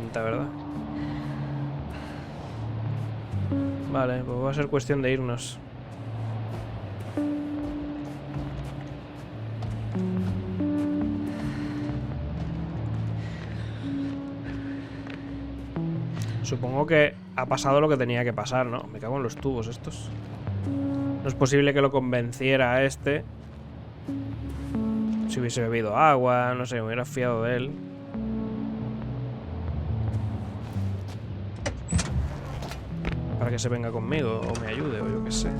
pinta, ¿verdad? Vale, pues va a ser cuestión de irnos. Supongo que ha pasado lo que tenía que pasar, ¿no? Me cago en los tubos estos. No es posible que lo convenciera a este. Si hubiese bebido agua, no sé, me hubiera fiado de él. Para que se venga conmigo o me ayude o yo qué sé.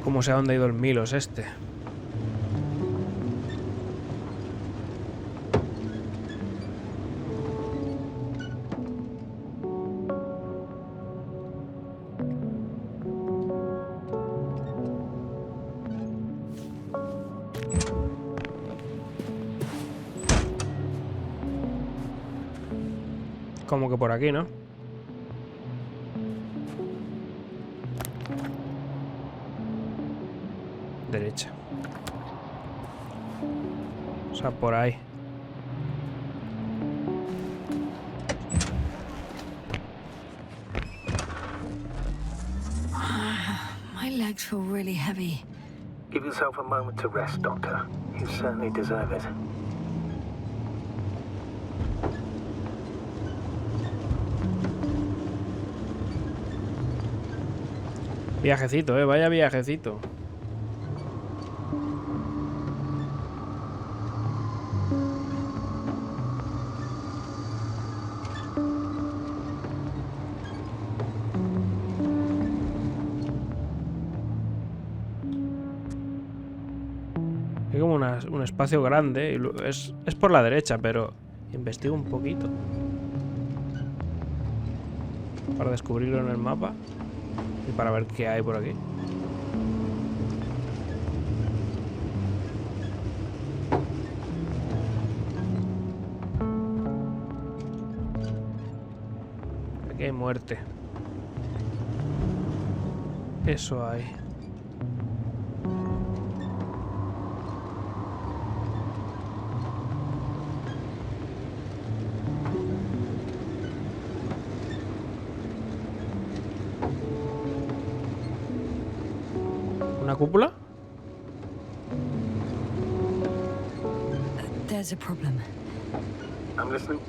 ¿Cómo sé a dónde ha ido el Milos este? Como que por aquí, ¿no? Derecha. O sea, por ahí. My legs feel really heavy. Give yourself a moment to rest, Doctor. You certainly deserve it. Viajecito, vaya viajecito. Hay como un espacio grande. Y es por la derecha, pero investigo un poquito. Para descubrirlo en el mapa. Y para ver qué hay por aquí. Aquí hay muerte. Eso hay. ¿Una cúpula? There's a problem. I'm listening.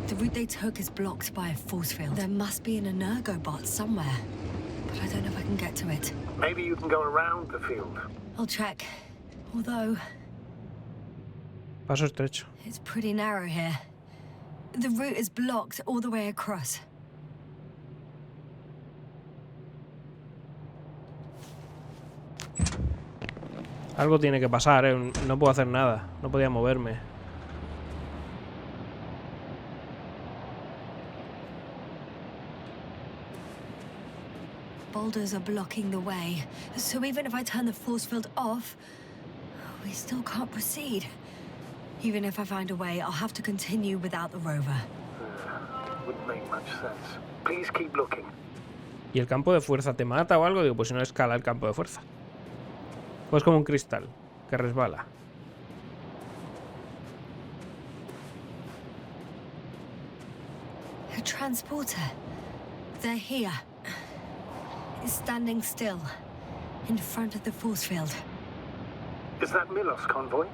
The route they took is blocked by a force field. There must be an energobot somewhere, but I don't know if I can get to it. Maybe you can go around the field. I'll check. Although, Paso estrecho. it's pretty narrow here. The route is blocked all the way across. Algo tiene que pasar, ¿eh? No puedo hacer nada. No podía moverme. Boulders are blocking the way, so even if I turn the force field off, we still can't proceed. Even if I find a way, I'll have to continue without the rover. Wouldn't make much sense. Please keep looking. ¿Y el campo de fuerza te mata o algo? Digo, pues si no escala el campo de fuerza. Pues como un cristal que resbala. A transporter. They're here. It's standing still, in front of the force field. Is that Milos convoy?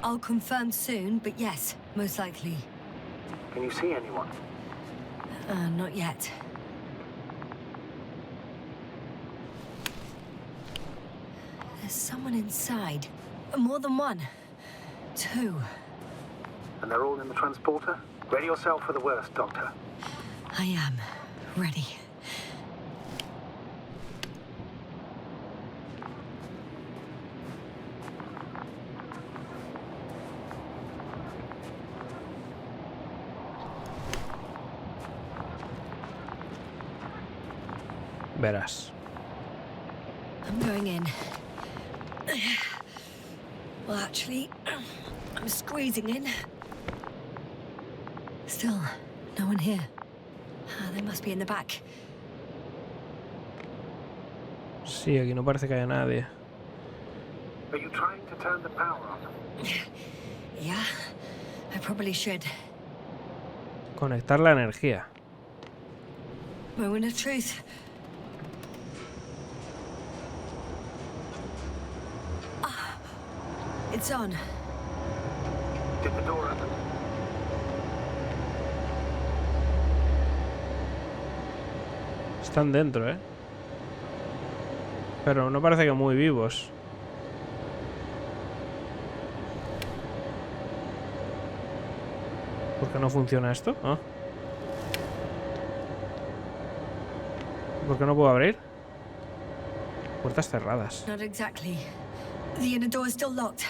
I'll confirm soon, but yes, most likely. Can you see anyone? Not yet. There's someone inside. More than one. Two. And they're all in the transporter? Ready yourself for the worst, Doctor. I am. Ready. Verás. I'm going in. Well, actually, I'm squeezing in. Still, no one here. They must be in the back. Sí, aquí no parece que haya nadie. Are you trying to turn the power on? Yeah, I probably should. Conectar la energía. Moment of truth. Ah, it's on. Did the door open? Están dentro, ¿eh? Pero no parece que muy vivos. ¿Por qué no funciona esto? ¿Ah? ¿Por qué no puedo abrir? Puertas cerradas. Not exactly. The inner door is still locked,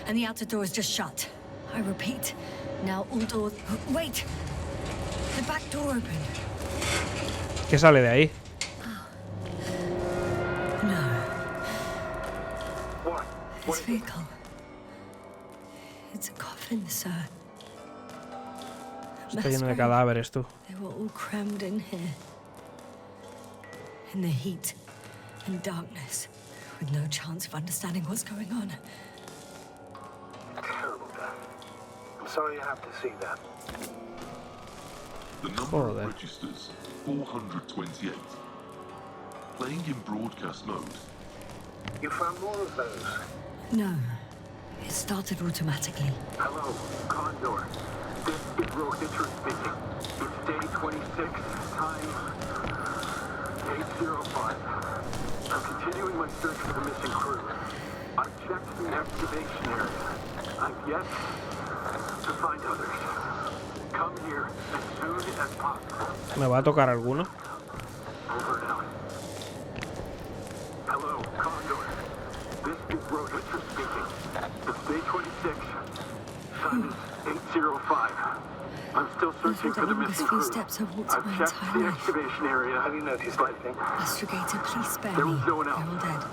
and the outer door is just shut. I repeat, now all doors... Wait! The back door opened. ¿Qué sale de ahí? No. What? This vehicle. It's a coffin, sir. Está lleno de cadáveres, tú. They were all crammed in here. In the heat and darkness, with no chance of understanding what's going on. Terrible death. I'm sorry you have to see that. The number of registers, 428. Playing in broadcast mode. You found more of those? No. It started automatically. Hello, Cóndor. This is Regis speaking. It's day 26, time 8:05. I'm continuing my search for the missing crew. I've checked the excavation area. I've yet to find others. Come here as soon as possible. ¿Me va a tocar alguno? Over and out. Hello, Cóndor. This is Regis speaking. It's day 26. Time is 8:05. I'm still searching for the missing crew. Steps I've walked I've my checked entire the life. excavation area. Have you noticed anything? Astrogator, please spare There me. was no one They're else. all dead.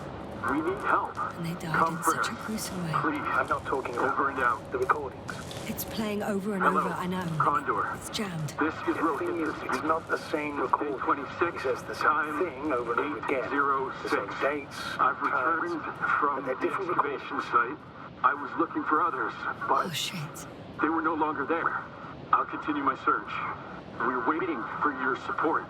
We need help. And they died Come in such a first. gruesome way. Please. I'm not talking about Over and out. the recordings. It's playing over and Hello, over, I know. Cóndor. It's jammed. This is The thing is, Regis. it's not the same recording. 26, He says the same time thing over and over again. 8:06. The same dates, I've times, returned from but they're the different excavation recordings. site. I was looking for others, but Oh, shit. they were no longer there. I'll continue my search. We're waiting for your support.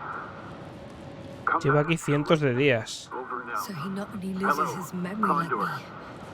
Come Lleva back. aquí cientos de días. Over and out. So he not only loses Hello, his memory like Cóndor. me,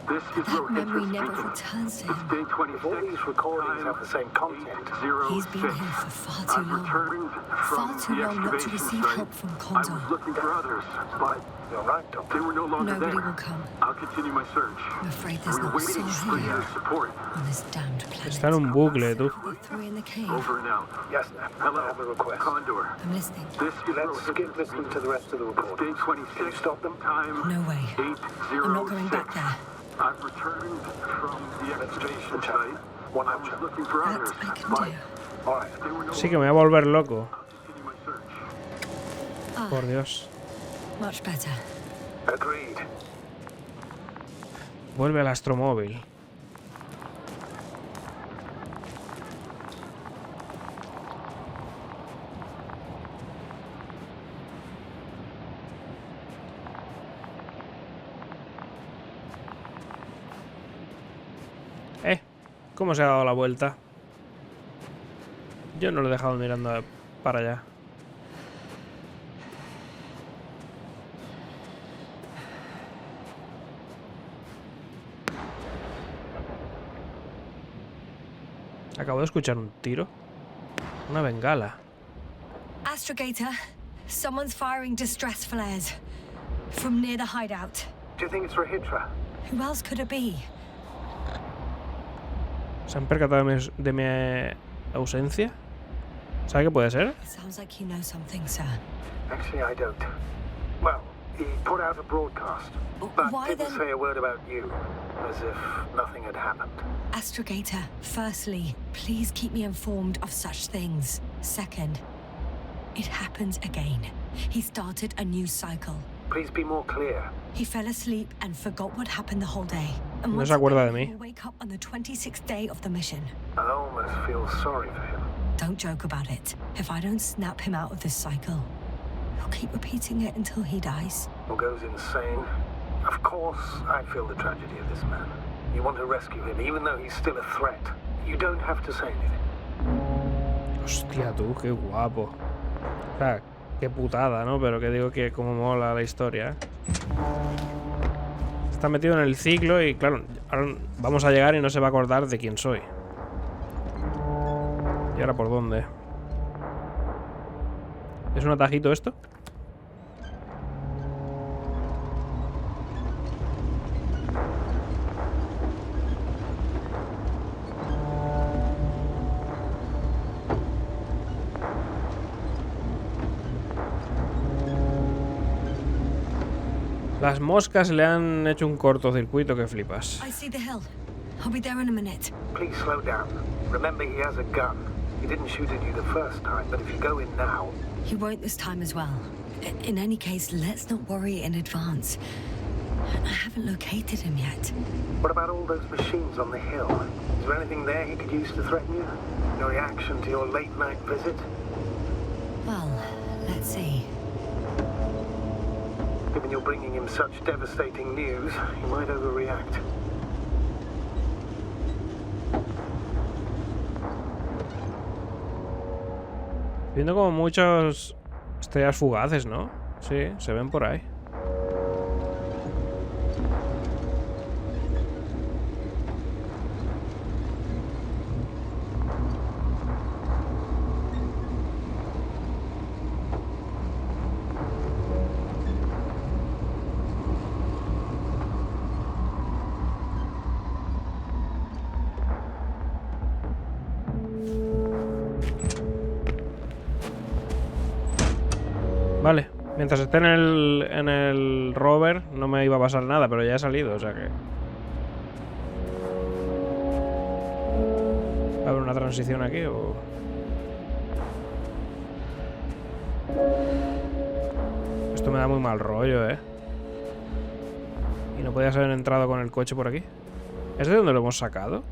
This is that memory Regis never speaking. returns to It's him. day 26. If all these recordings have the same content, 8:06. He's been here for far too I've long. returned Far from too the long not to excavation receive site. help from I Cóndor. was looking for others, but you're right, Doctor. they were no longer Nobody there. will come. I'll continue my search. I'm afraid there's We're not a waiting soul for here your support. on this damned Está en planet. un bucle, tú. The three in the cave. Over and out. Yasna, Hello, I have a request. Cóndor. I'm listening. This is Let's skip listening to the rest of the Day recordings. Can you 26. stop them? Time No way. 8:06. I'm not going back there. I've returned from the Let's finish excavation the chat. site. One I up, was chat. looking for That others, I can but do. All right. they were no Sí, que me voy a volver loco. I'll continue my search. Por Dios. Much better. Agreed. Vuelve al astromóvil. ¿Cómo se ha dado la vuelta? Yo no lo he dejado mirando para allá. Acabo de escuchar un tiro. Una bengala. Astrogator, someone's firing distress flares from near the hideout. Do you think it's Regis? Who else could it be? ¿Se han percatado de mi ausencia? ¿Sabe qué puede ser? It sounds like you know something, sir. Actually, I don't. Well, he put out a broadcast, but Why didn't then- say a word about you, as if nothing had happened. Astrogator, firstly, please keep me informed of such things. Second, it happens again. He started a new cycle. Please be more clear. He fell asleep and forgot what happened the whole day. And No once se acuerda de again, mí. he'll wake up on the 26th day of the mission. I almost feel sorry for him. Don't joke about it. If I don't snap him out of this cycle, he'll keep repeating it until he dies. or goes insane, of course I feel the tragedy of this man. You want to rescue him, even though he's still a threat. You don't have to say anything. Hostia, tú, qué guapo. O sea, qué putada, ¿no? Pero que digo que como mola la historia. Está metido en el ciclo y, claro, ahora vamos a llegar y no se va a acordar de quién soy. ¿Y ahora por dónde? ¿Es un atajito esto? Las moscas le han hecho un cortocircuito que flipas. I see the hill. I'll be there in a minute. Please slow down. Remember, he has a gun. He didn't shoot at you the first time, but if you go in now... He won't this time as well. In any case, let's not worry in advance. I haven't located him yet. What about all those machines on the hill? Is there anything there he could use to threaten you? No reaction to your late-night visit? Well, let's see. Given you're bringing him such devastating news, he might overreact. Viendo como muchos estrellas fugaces, ¿no? Sí, se ven por ahí. Vale, mientras esté en el rover no me iba a pasar nada, pero ya he salido, o sea que... ¿Va a haber una transición aquí o...? Esto me da muy mal rollo, ¿eh? Y no podías haber entrado con el coche por aquí. ¿Es de donde lo hemos sacado?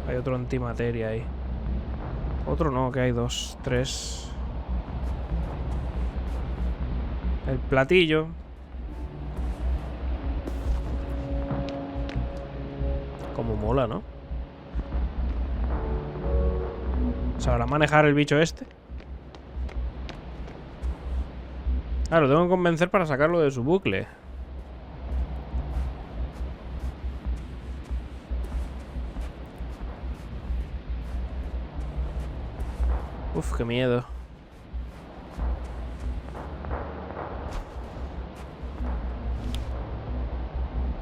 Hay otro antimateria ahí. Otro no, que hay dos, tres. El platillo. Como mola, ¿no? ¿Sabrá manejar el bicho este? Ah, lo tengo que convencer para sacarlo de su bucle. Uf, qué miedo.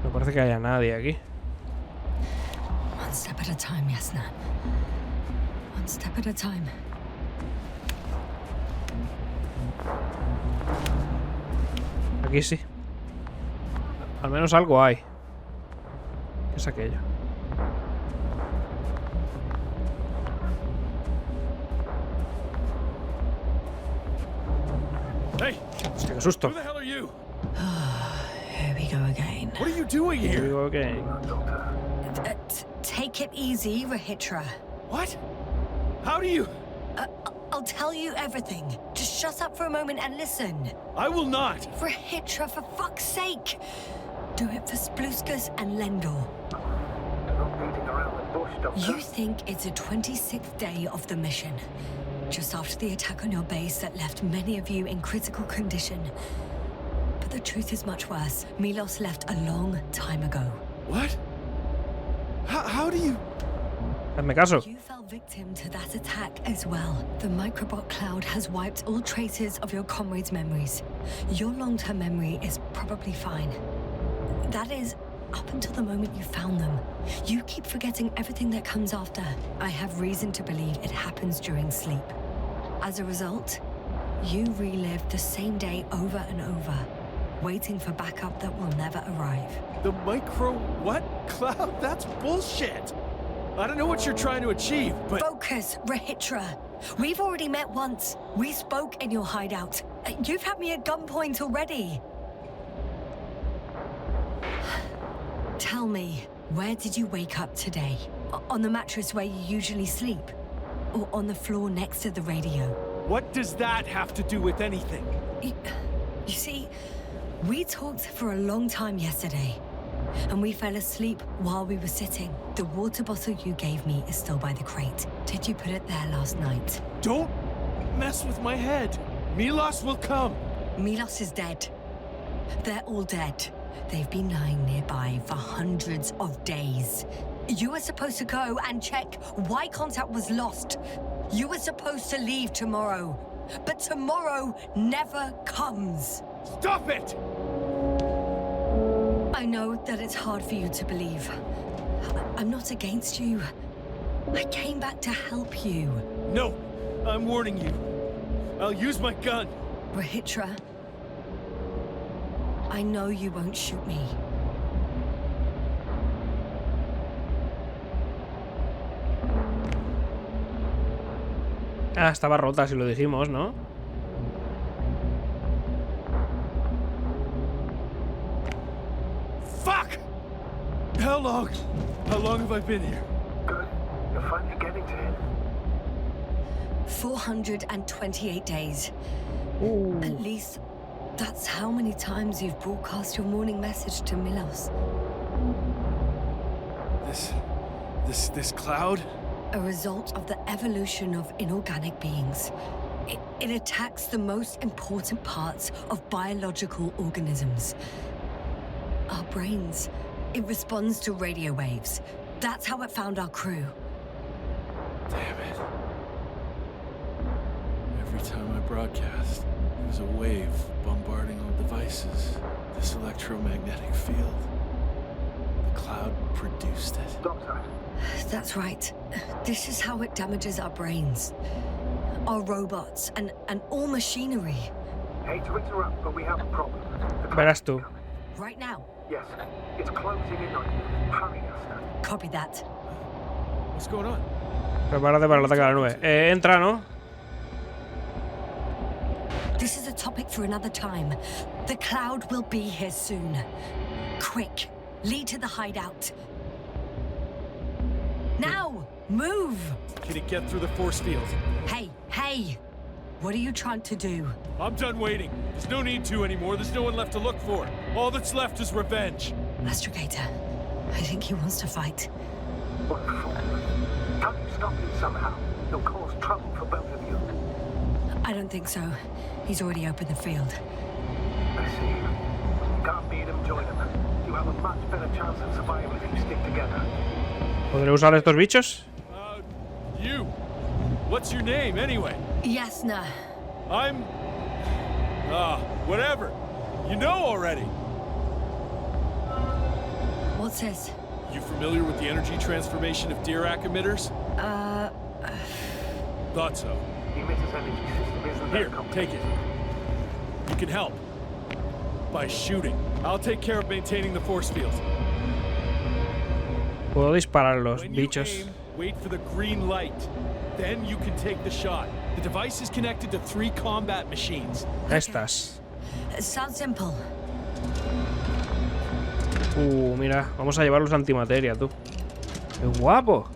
No parece que haya nadie aquí. One step at a time, Yasna. One step at a time. Aquí sí. Al menos algo hay. ¿Qué es aquello? Hey, Hostia, qué susto. who the hell are you? Here we go again. What are you doing Here we here? go again. Take it easy, Rahitra. What? How do you... I'll tell you everything. Just shut up for a moment and listen. I will not. Rahitra, for fuck's sake! Do it for Spluskas and Lendor. You're not beating around the bush, Doctor. You think it's the 26th day of the mission. Just after the attack on your base that left many of you in critical condition. But the truth is much worse. Milos left a long time ago. What? How do you... Hazme caso. You fell victim to that attack as well. The microbot cloud has wiped all traces of your comrades' memories. Your long-term memory is probably fine. That is, up until the moment you found them. You keep forgetting everything that comes after. I have reason to believe it happens during sleep. As a result, you relive the same day over and over, waiting for backup that will never arrive. The micro... what? Cloud? That's bullshit! I don't know what you're trying to achieve, but... Focus, Rahitra. We've already met once. We spoke in your hideout. You've had me at gunpoint already. Tell me, where did you wake up today? On the mattress where you usually sleep? Or on the floor next to the radio? What does that have to do with anything? You see, we talked for a long time yesterday, and we fell asleep while we were sitting. The water bottle you gave me is still by the crate. Did you put it there last night? Don't mess with my head. Milos will come. Milos is dead. They're all dead. They've been lying nearby for hundreds of days. You were supposed to go and check why contact was lost. You were supposed to leave tomorrow. But tomorrow never comes. Stop it! I know that it's hard for you to believe. I'm not against you. I came back to help you. No, I'm warning you. I'll use my gun. Rahitra, I know you won't shoot me. Ah, estaba rota, si lo dijimos, ¿no? Fuck! How long have I been here? Good. You're finally getting to it. 428 days. At least that's how many times you've broadcast your morning message to Milos. This cloud? A result of the evolution of inorganic beings. It attacks the most important parts of biological organisms. Our brains. It responds to radio waves. That's how it found our crew. Damn it. Every time I broadcast, there was a wave bombarding all devices. This electromagnetic field. The cloud produced it. Doctor, That's right. This is how it damages our brains. Our robots and all machinery. hate to interrupt, but we have a problem. The Verás tú. cloud is coming. Right now. Yes, it's closing in on you. Hurry, Yasna. Copy that. What's going on? Prepárate para el ataque a la nube. Entra, ¿no? This is a topic for another time. The cloud will be here soon. Quick, lead to the hideout. Now, move! Can it get through the force field? Hey! What are you trying to do? I'm done waiting. There's no need to anymore. There's no one left to look for. All that's left is revenge. Astrogator, I think he wants to fight. What a fool. Can't you stop him somehow? He'll cause trouble for both of you. I don't think so. He's already opened the field. I see. You can't beat him, join him. You have a much better chance of survival if you stick together. ¿Podré usar estos bichos? You. What's your name, anyway? Yasna. I'm... whatever. You know already. What's this? You familiar with the energy transformation of Dirac emitters? Thought so. The emitter's energy system isn't Here, that complex. take it. You can help. By shooting. I'll take care of maintaining the force field. Puedo disparar los When you bichos. aim, wait for the green light. Then you can take the shot. The device is connected to 3 combat machines. Estas. Sounds simple. Mira, vamos a llevar los antimateria, tú. ¡Qué guapo!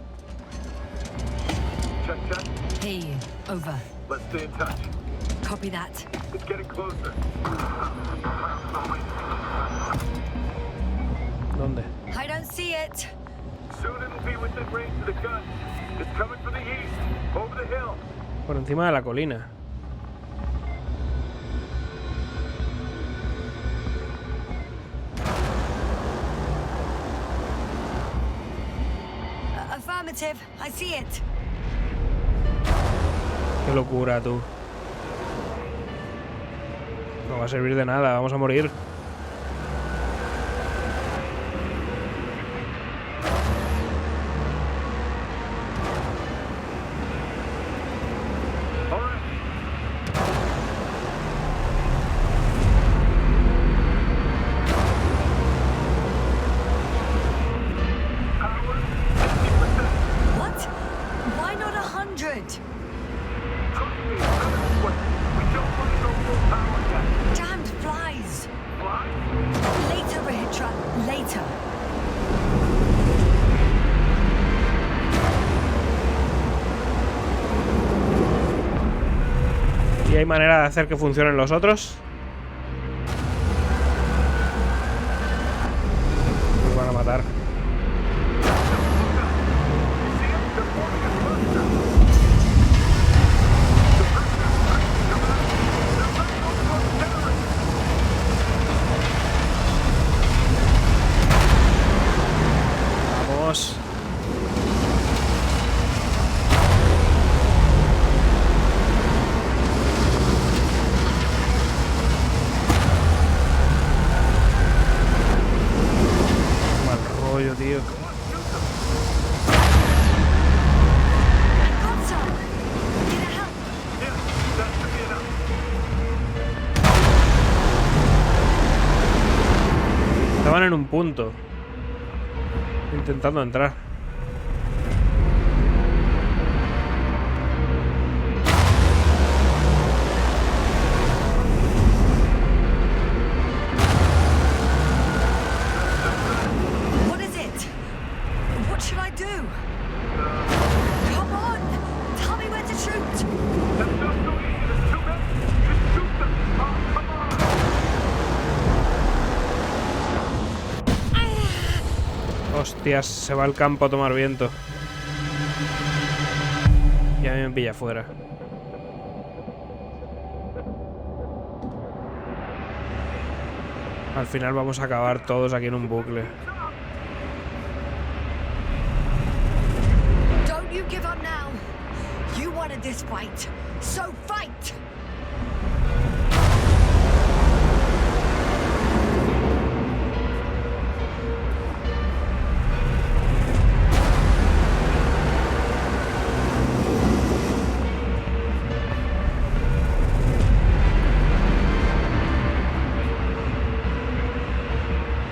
Check. Hey, over. Let's stay in touch. Copy that. It's getting closer. ¿Dónde? I don't see it. Soon it'll be within range of the gun. It's coming from the east, over the hill. Por encima de la colina. Affirmative. I see it. Qué locura, tú. No va a servir de nada, vamos a morir. What? Why not 100? We don't want to go full power yet. Damned flies. hay manera de hacer que funcionen los otros? Nos van a matar. Vamos. Tío. Estaban en un punto intentando entrar. Hostias, se va al campo a tomar viento. Y a mí me pilla afuera. Al final vamos a acabar todos aquí en un bucle. Don't you give up now. You wanted this fight, so fight.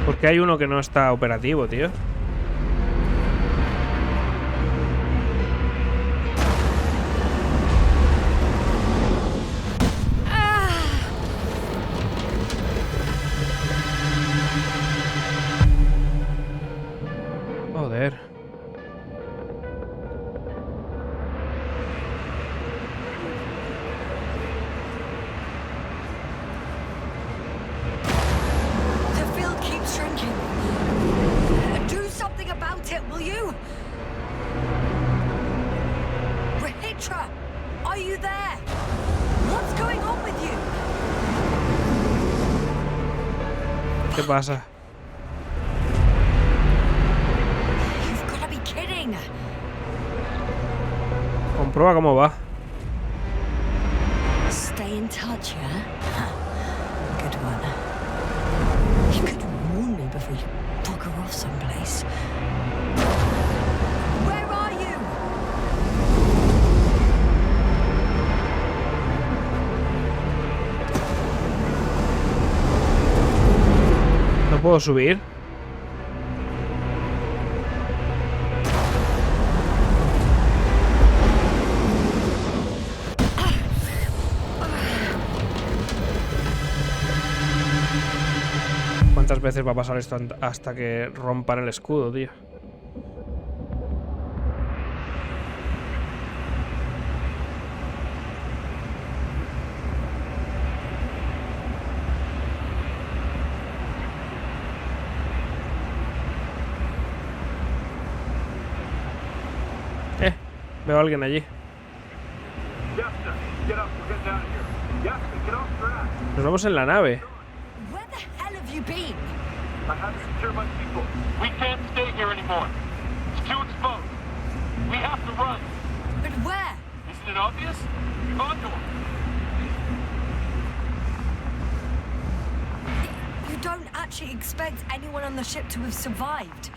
¿Por qué hay uno que no está operativo, tío? Joder. ¿Qué pasa? Comprueba cómo va. Stay in touch, yeah? Good one. You could warn me before you bugger off someplace. Where are you? ¿No puedo subir? ¿Cuántas veces va a pasar esto hasta que rompan el escudo, tío? Veo a alguien allí. Nos vamos en la nave. I have to secure my people. We can't stay here anymore. It's too exposed. We have to run. But where? Isn't it obvious? Cóndor. You don't actually expect anyone on the ship to have survived,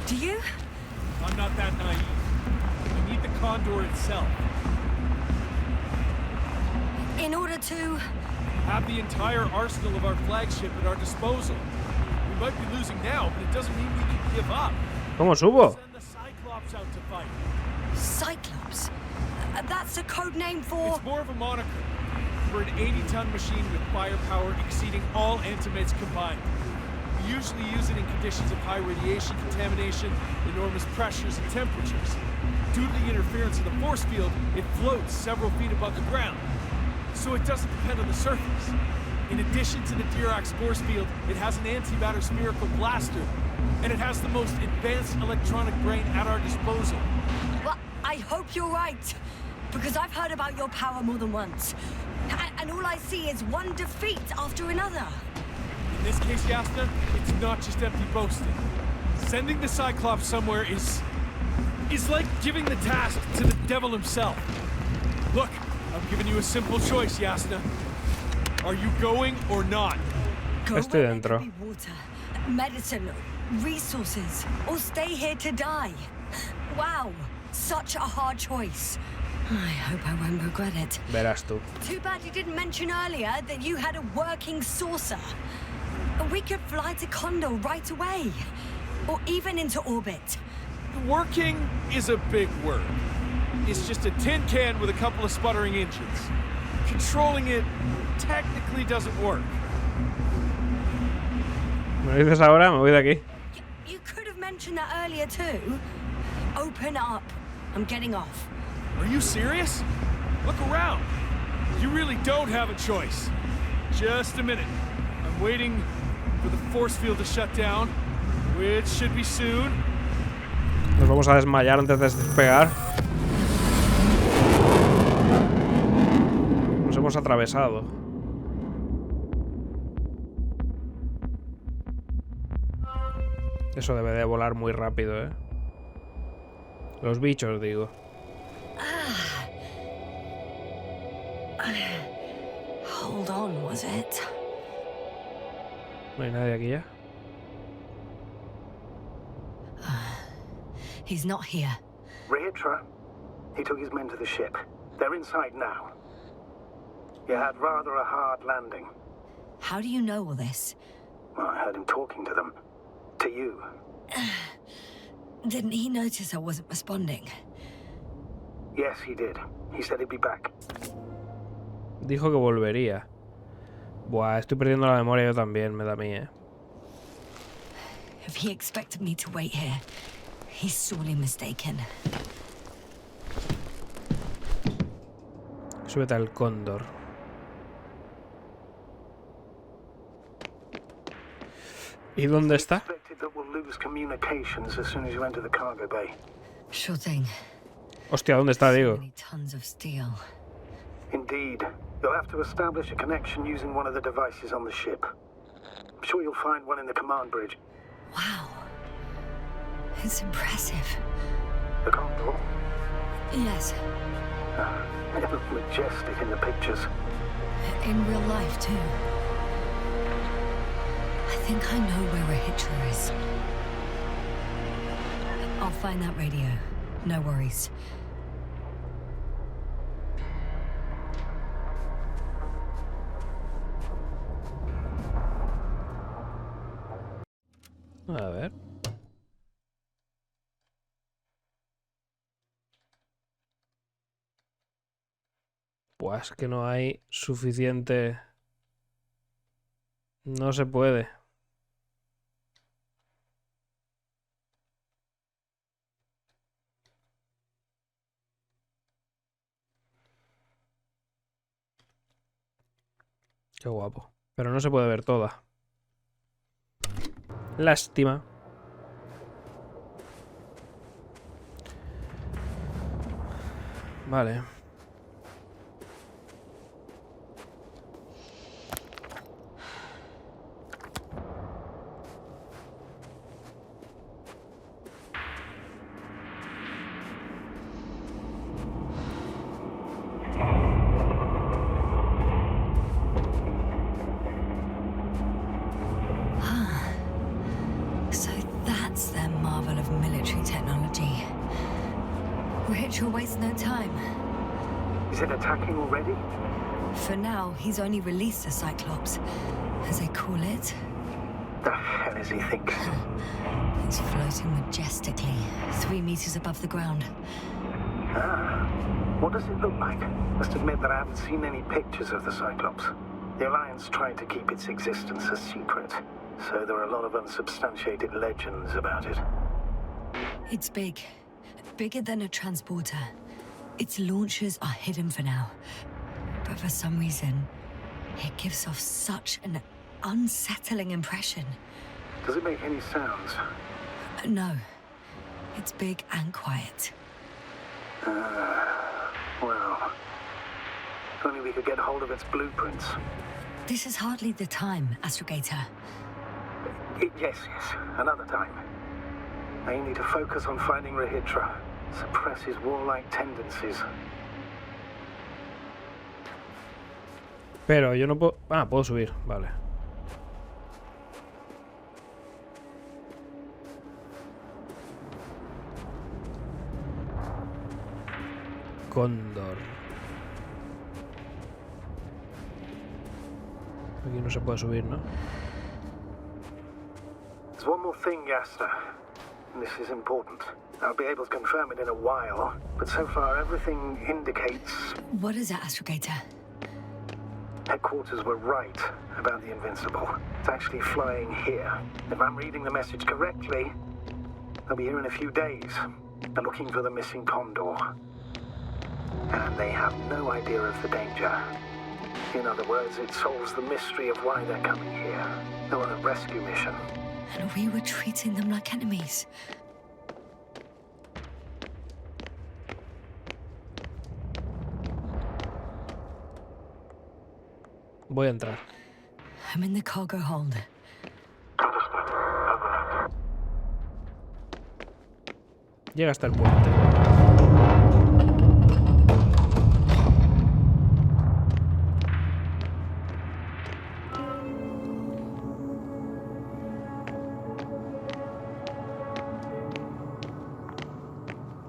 do you? I'm not that naive. We need the Cóndor itself. In order to... have the entire arsenal of our flagship at our disposal. We might be losing now, but it doesn't mean we can give up. ¿Cómo subo? Send the Cyclops out to fight. Cyclops? That's a code name for... It's more of a moniker for an 80-ton machine with firepower exceeding all Antimates combined. We usually use it in conditions of high radiation contamination, enormous pressures and temperatures. Due to the interference of the force field, it floats several feet above the ground. so it doesn't depend on the surface. In addition to the Dirac force field, it has an antimatter spherical blaster, and it has the most advanced electronic brain at our disposal. Well, I hope you're right, because I've heard about your power more than once. And all I see is one defeat after another. In this case, Yasna, it's not just empty boasting. Sending the Cyclops somewhere is like giving the task to the devil himself. Look, I'm giving you a simple choice, Yasna. Are you going or not? Go Estoy where dentro. there could be water, medicine, resources, or stay here to die. Wow, such a hard choice. I hope I won't regret it. Verás tú. Too bad you didn't mention earlier that you had a working saucer. We could fly to Cóndor right away, or even into orbit. Working is a big word. It's just a tin can with a couple of sputtering engines. Controlling it technically doesn't work. ¿Me lo dices ahora? Me voy de aquí. You could have mentioned that earlier too. Open up. I'm getting off. Are you serious? Look around. You really don't have a choice. Just a minute. I'm waiting for the force field to shut down, which should be soon. Nos vamos a desmayar antes de despegar. Nos hemos atravesado. Eso debe de volar muy rápido, ¿eh? Los bichos, digo. Hold on, was it? No hay nadie aquí ya. He's not here. Regis? He took his men to the ship. They're inside now. You had rather a hard landing. How do you know all this? Well, I heard him talking to them. To you. Didn't he notice I wasn't responding? Yes, he did. He said he'd be back. Dijo que volvería. Buah, estoy perdiendo la memoria yo también, me da a mí, ¿eh? If he expected me to wait here, he's sorely mistaken. Súbete al Cóndor. ¿Y dónde está? Expected that we'll lose communications as soon as you enter the cargo bay. Sure thing. Hostia, ¿dónde está, So digo? many tons of steel. Indeed. You'll have to establish a connection using one of the devices on the ship. I'm sure you'll find one in the command bridge. Wow. It's impressive. The Cóndor? Yes, It looked majestic in the pictures. in real life too. I think I know where a hitcher is. I'll find that radio. No worries. A ver. Pues que no hay suficiente. No se puede. Qué guapo. Pero no se puede ver toda. Lástima. Vale. So that's their marvel of military technology. Rich will waste no time. Is it attacking already? For now, he's only released a Cyclops, as they call it. The hell is he thinking? It's floating majestically, 3 meters above the ground. Ah, what does it look like? Must admit that I haven't seen any pictures of the Cyclops. The Alliance tried to keep its existence a secret, so there are a lot of unsubstantiated legends about it. It's big. Bigger than a transporter. Its launchers are hidden for now. but for some reason, it gives off such an unsettling impression. Does it make any sounds? No, it's big and quiet. Well, if only we could get hold of its blueprints. This is hardly the time, Astrogator. Yes, another time. I need to focus on finding Rahitra, suppress his warlike tendencies. Pero yo no puedo... Ah, puedo subir, vale. Cóndor. Aquí no se puede subir, ¿no? There's one more thing, Yasna. This is important. I'll be able to confirm it in a while, but so far everything indicates... What is it, Astrogator? Headquarters were right about the Invincible. It's actually flying here. If I'm reading the message correctly, they'll be here in a few days. They're looking for the missing Cóndor. And they have no idea of the danger. In other words, it solves the mystery of why they're coming here. They're on a rescue mission. And we were treating them like enemies. Voy a entrar. I'm in the cargo hold. Understood. Over. Llega hasta el puente.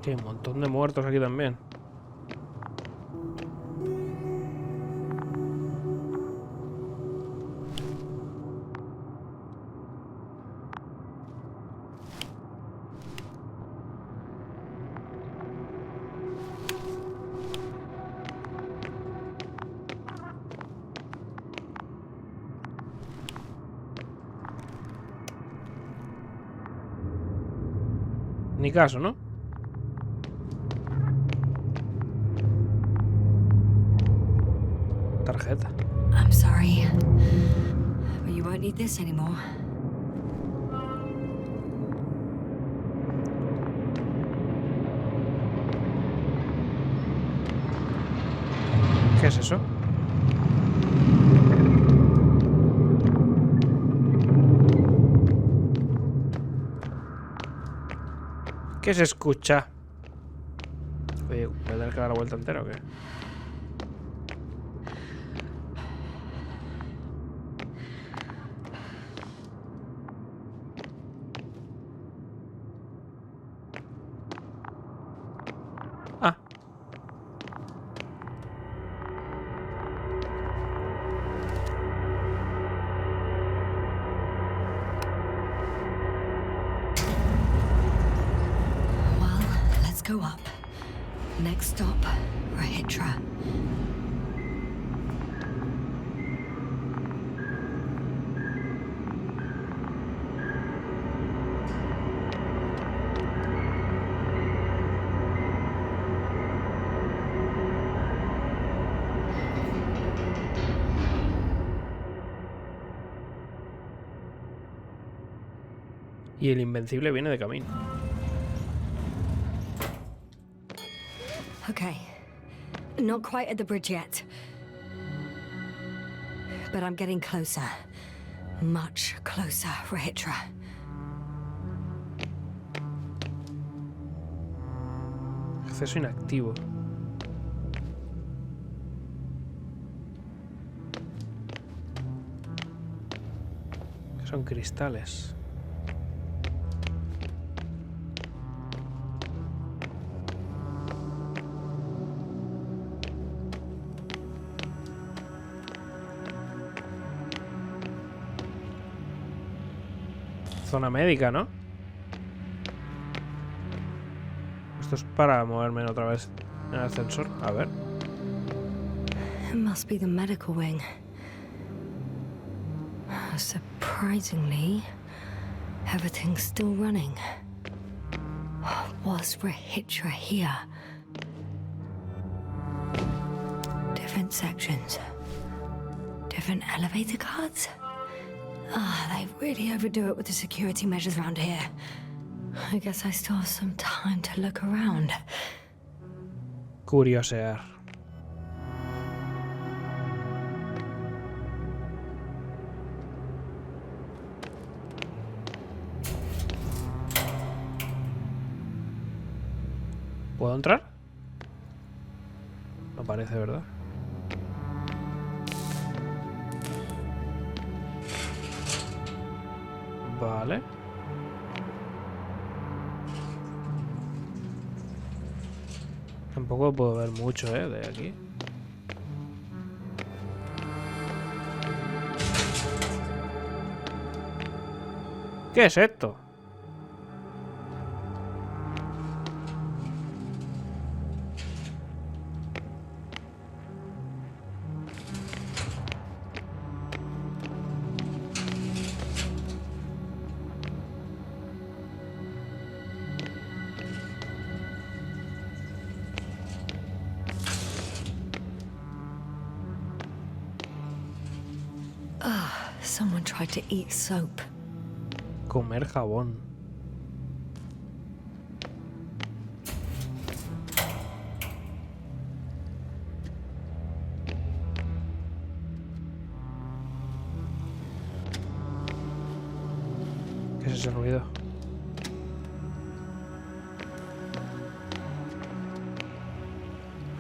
Hay un montón de muertos aquí también. Ni caso, ¿no? Tarjeta. I'm sorry, but you won't need this anymore. ¿Qué es eso? ¿Qué se escucha? Oye, ¿voy a tener que dar la vuelta entera o qué? Ah. Go up. Next stop, Rahitra. Y el Invencible viene de camino. Okay, not quite at the bridge yet. But I'm getting closer. Much closer, Rahitra. Acceso inactivo. Son cristales. Zona médica, ¿no? Esto es para moverme otra vez en el ascensor. A ver. It must be the medical wing. Surprisingly, everything's still running. Was Rahitra here? Different sections. Different elevator cards. They really overdo it with the security measures around here. I guess I still have some time to look around. Curiosear. ¿Puedo entrar? No parece, ¿verdad? Vale. Tampoco puedo ver mucho, de aquí. ¿Qué es esto? Someone tried to eat soap. Comer jabón. ¿Qué es ese ruido?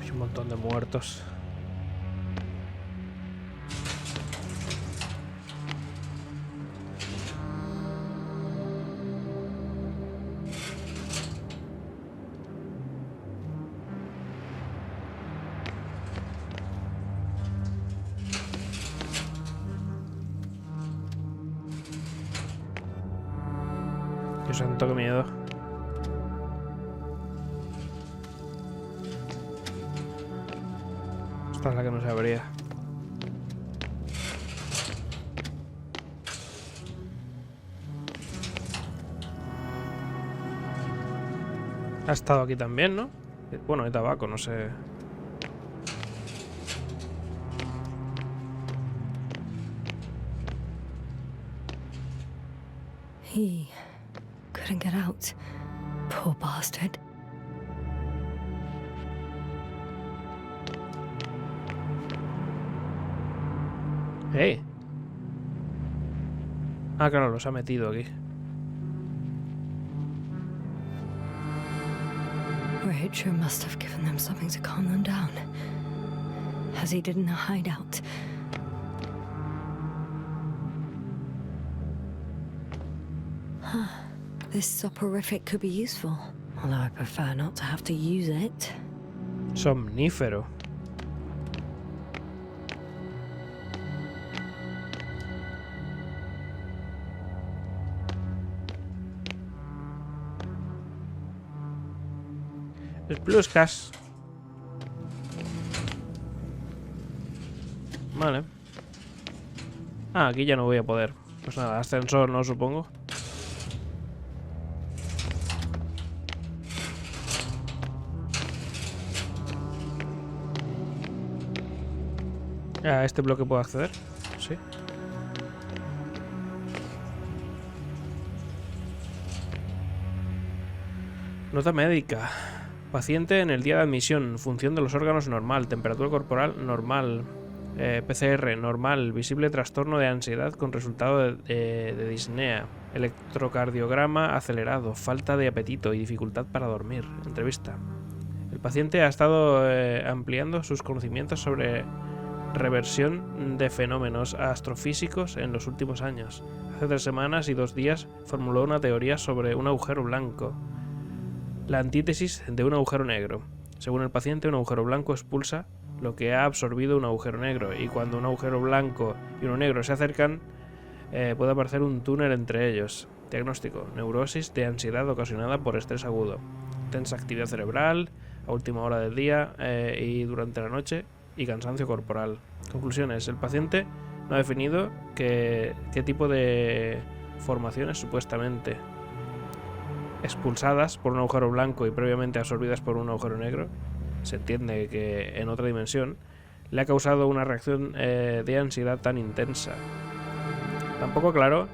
Hay un montón de muertos. Dios santo, qué miedo. Esta es la que no se abría. Ha estado aquí también, ¿no? Bueno, hay tabaco, no sé. He couldn't get out. Poor bastard. ¡Hey! Ah, claro, los ha metido aquí. Richard must have given them something to calm them down, as he did in a hideout. This soporific could be useful, although I prefer not to have to use it. Somnífero. El buscas. Vale. Ah, aquí ya no voy a poder. Pues nada, ascensor, ¿no? Supongo. ¿A este bloque puedo acceder? Sí. Nota médica. Paciente en el día de admisión. Función de los órganos normal. Temperatura corporal normal. PCR normal. Visible trastorno de ansiedad con resultado de disnea. Electrocardiograma acelerado. Falta de apetito y dificultad para dormir. Entrevista. El paciente ha estado ampliando sus conocimientos sobre reversión de fenómenos astrofísicos en los últimos años. Hace 3 semanas y 2 días formuló una teoría sobre un agujero blanco. La antítesis de un agujero negro. Según el paciente, un agujero blanco expulsa lo que ha absorbido un agujero negro, y cuando un agujero blanco y uno negro se acercan, puede aparecer un túnel entre ellos. Diagnóstico: neurosis de ansiedad ocasionada por estrés agudo. Tensa actividad cerebral a última hora del día y durante la noche, y cansancio corporal. Conclusiones: el paciente no ha definido qué tipo de formaciones supuestamente expulsadas por un agujero blanco y previamente absorbidas por un agujero negro, se entiende que en otra dimensión, le ha causado una reacción de ansiedad tan intensa. Tampoco claro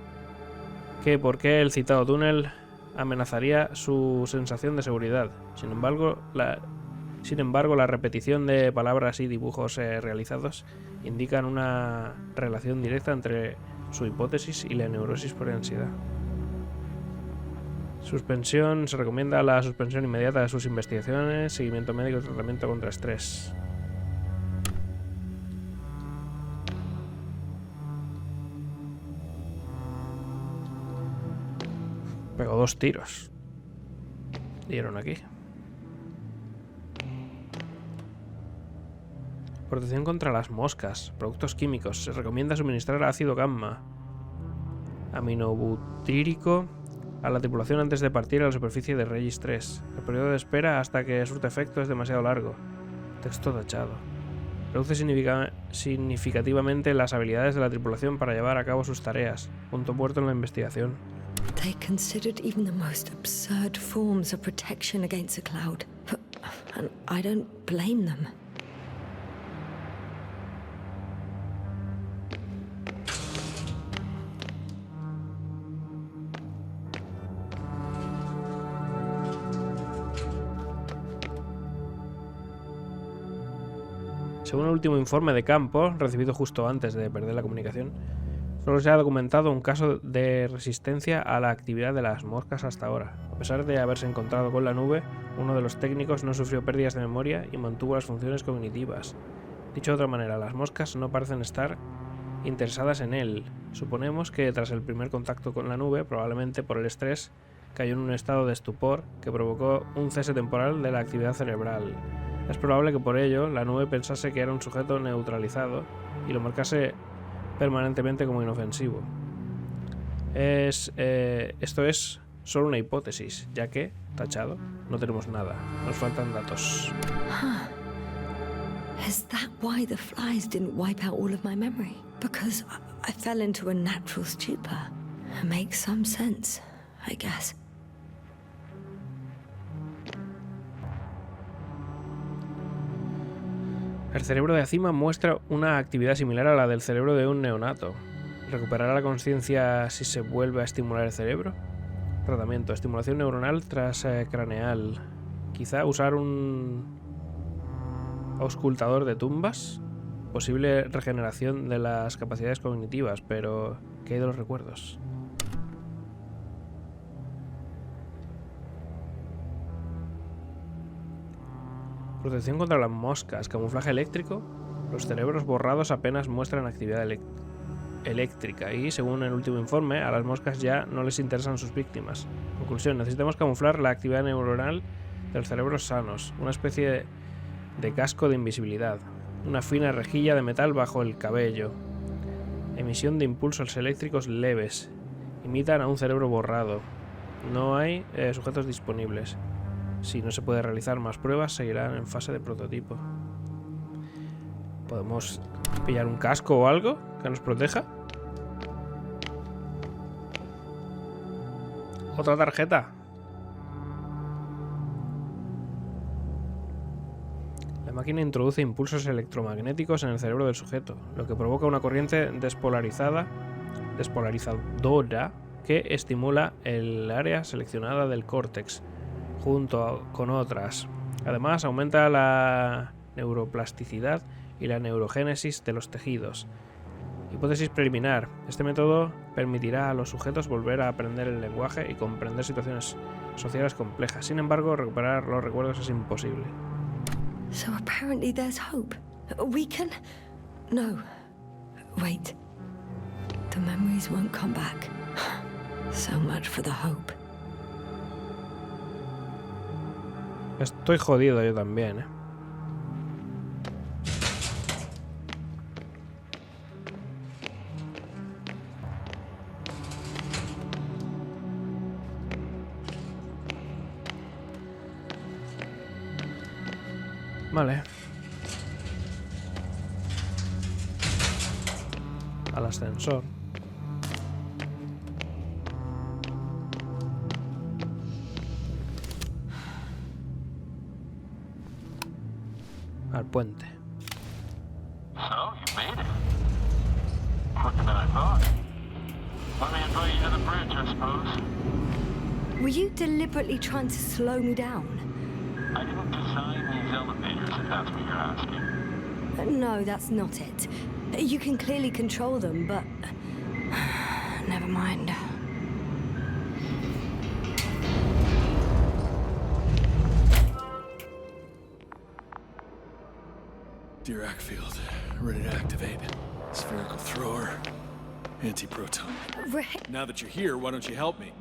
que por qué el citado túnel amenazaría su sensación de seguridad. Sin embargo, la repetición de palabras y dibujos realizados indican una relación directa entre su hipótesis y la neurosis por ansiedad. Suspensión. Se recomienda la suspensión inmediata de sus investigaciones, seguimiento médico y tratamiento contra estrés. Pegó 2 tiros. Dieron aquí. Protección contra las moscas. Productos químicos. Se recomienda suministrar ácido gamma aminobutírico a la tripulación antes de partir a la superficie de Regis III. El periodo de espera hasta que surte efecto es demasiado largo. Texto tachado. Reduce significativamente las habilidades de la tripulación para llevar a cabo sus tareas. Punto muerto en la investigación. They considered even the most absurd forms of protection against a cloud. And I don't blame them. Según el último informe de campo, recibido justo antes de perder la comunicación, solo se ha documentado un caso de resistencia a la actividad de las moscas hasta ahora. A pesar de haberse encontrado con la nube, uno de los técnicos no sufrió pérdidas de memoria y mantuvo las funciones cognitivas. Dicho de otra manera, las moscas no parecen estar interesadas en él. Suponemos que tras el primer contacto con la nube, probablemente por el estrés, cayó en un estado de estupor que provocó un cese temporal de la actividad cerebral. Es probable que por ello la nube pensase que era un sujeto neutralizado y lo marcase permanentemente como inofensivo. Esto es solo una hipótesis, ya que, tachado, no tenemos nada. Nos faltan datos. Is that why the flies didn't wipe out all of my memory? Because I fell into a natural stupor. It makes some sense, I guess. El cerebro de Acima muestra una actividad similar a la del cerebro de un neonato. ¿Recuperará la conciencia si se vuelve a estimular el cerebro? Tratamiento. Estimulación neuronal transcraneal. Quizá usar un auscultador de tumbas. Posible regeneración de las capacidades cognitivas, pero ¿qué hay de los recuerdos? Protección contra las moscas. Camuflaje eléctrico. Los cerebros borrados apenas muestran actividad eléctrica y, según el último informe, a las moscas ya no les interesan sus víctimas. Conclusión. Necesitamos camuflar la actividad neuronal de los cerebros sanos. Una especie de casco de invisibilidad. Una fina rejilla de metal bajo el cabello. Emisión de impulsos eléctricos leves. Imitan a un cerebro borrado. No hay sujetos disponibles. Si no se puede realizar más pruebas, seguirán en fase de prototipo. ¿Podemos pillar un casco o algo que nos proteja? Otra tarjeta. La máquina introduce impulsos electromagnéticos en el cerebro del sujeto, lo que provoca una corriente despolarizadora que estimula el área seleccionada del córtex junto con otras. Además, aumenta la neuroplasticidad y la neurogénesis de los tejidos. Hipótesis preliminar. Este método permitirá a los sujetos volver a aprender el lenguaje y comprender situaciones sociales complejas. Sin embargo, recuperar los recuerdos es imposible. So apparently there's hope. We can... No. Wait. The memories won't come back. So much for the hope. Estoy jodido yo también, ¿eh? Vale. Al ascensor. Al puente. you deliberately trying to slow me down? I didn't design these elevators, if that's what you're asking. No, that's not it. You can clearly control them, but... Never mind. Dirac field, ready to activate. Spherical thrower, anti-proton. Now that you're here, why don't you help me?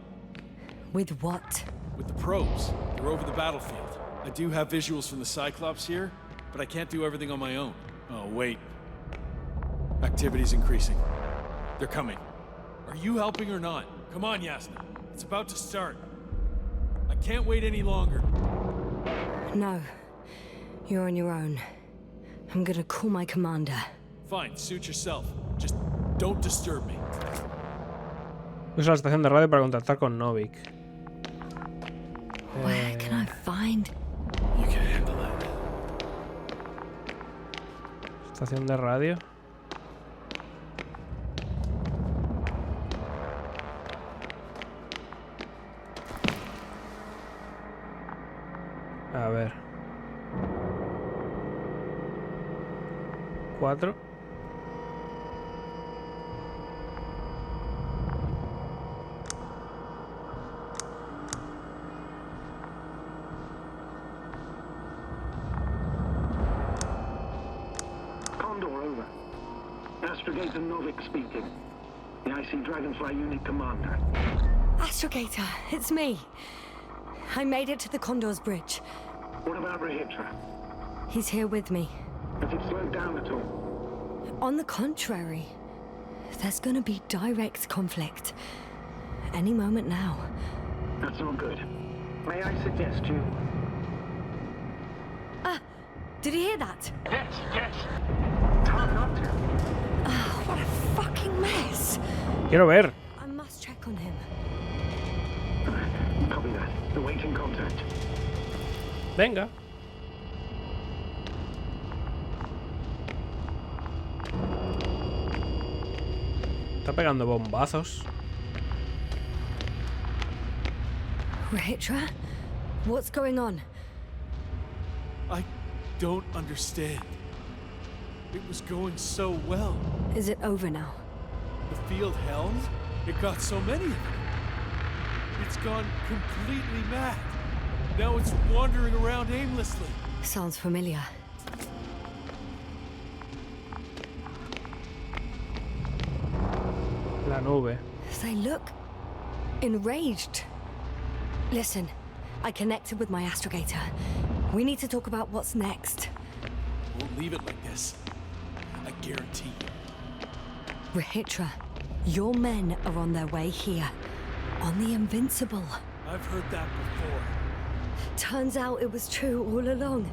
With what? With the probes. They're over the battlefield. I do have visuals from the Cyclops here, but I can't do everything on my own. Oh, wait. Activity's increasing. They're coming. Are you helping or not? Come on, Yasna. It's about to start. I can't wait any longer. No. You're on your own. I'm gonna call my commander. Fine, suit yourself. Just don't disturb me. Usa la estación de radio para contactar con Novik. Where can I find... You can handle it. Estación de radio. A ver. 4. Cóndor, over. Astrogator Novik speaking. The IC Dragonfly Unit Commander. Astrogator, it's me. I made it to the Cóndor's bridge. What about Regis? He's here with me. Has it slowed down at all? On the contrary, there's gonna be direct conflict. Any moment now. That's not good. May I suggest you... Did you hear that? Yes, yes. It's hard not to. What a fucking mess. Quiero ver. I must check on him. Copy that. Awaiting contact. Venga. Está pegando bombazos. Rahitra? What's going on? I don't understand. It was going so well. Is it over now? The field held? It got so many of them. It's gone completely mad. Now it's wandering around aimlessly. Sounds familiar. La nube. They look enraged. Listen, I connected with my astrogator. We need to talk about what's next. Won't leave it like this. I guarantee you. Rahitra, your men are on their way here. On the Invincible. I've heard that before. Turns out it was true all along.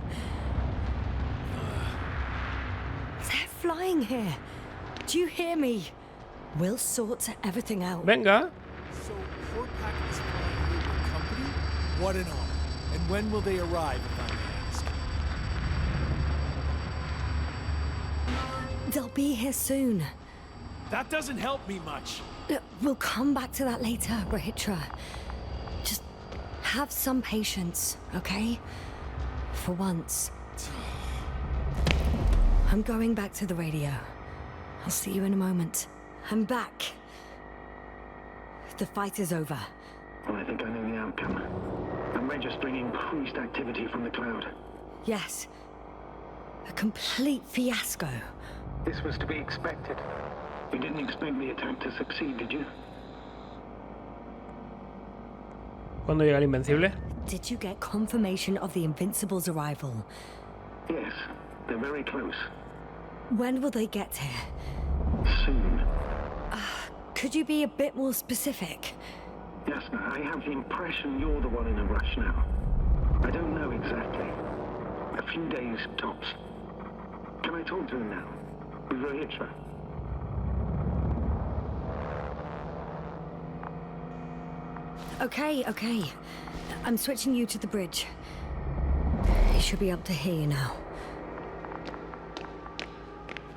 They're flying here. Do you hear me? We'll sort everything out. Venga. So, Portpack is flying here with company? What an honor. And when will they arrive, if I may ask? They'll be here soon. That doesn't help me much. Look, we'll come back to that later, Rahitra. Just have some patience, okay? For once. I'm going back to the radio. I'll see you in a moment. I'm back. The fight is over. Well, I think I know the outcome. I'm registering increased activity from the cloud. Yes. A complete fiasco. This was to be expected. You didn't expect the attack to succeed, did you? ¿Cuándo llega el Invencible? Did you get confirmation of the Invincible's arrival? Yes, they're very close. When will they get here? Soon. Could you be a bit more specific? Yasna, I have the impression you're the one in a rush now. I don't know exactly. A few days tops. Can I talk to him now? With Rahitra? Okay. I'm switching you to the bridge. He should be up to hear you now.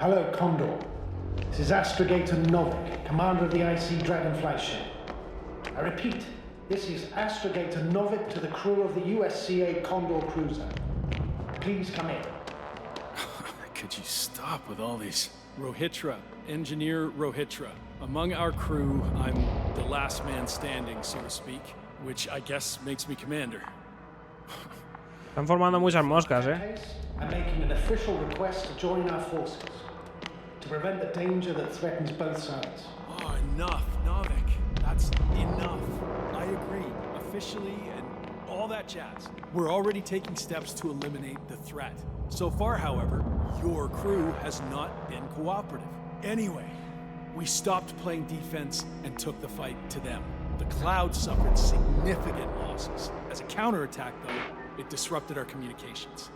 Hello, Cóndor. This is Astrogator Novik, commander of the IC Dragonfly ship. I repeat, This is astrogator Novik to the crew of the USCA Cóndor cruiser. Please come in. Could you stop with all these? Rohitra, engineer Rohitra. Among our crew, I'm the last man standing, so to speak, which I guess makes me commander. Están formando muchas moscas, I'm making an official request to join our forces to prevent the danger that threatens both sides. Oh, enough, Novik. That's enough. I agree, officially and all that jazz. We're already taking steps to eliminate the threat. So far, however, your crew has not been cooperative. Anyway, we stopped playing defense and took the fight to them. The Cloud suffered significant losses. As a counterattack, though, it disrupted our communications.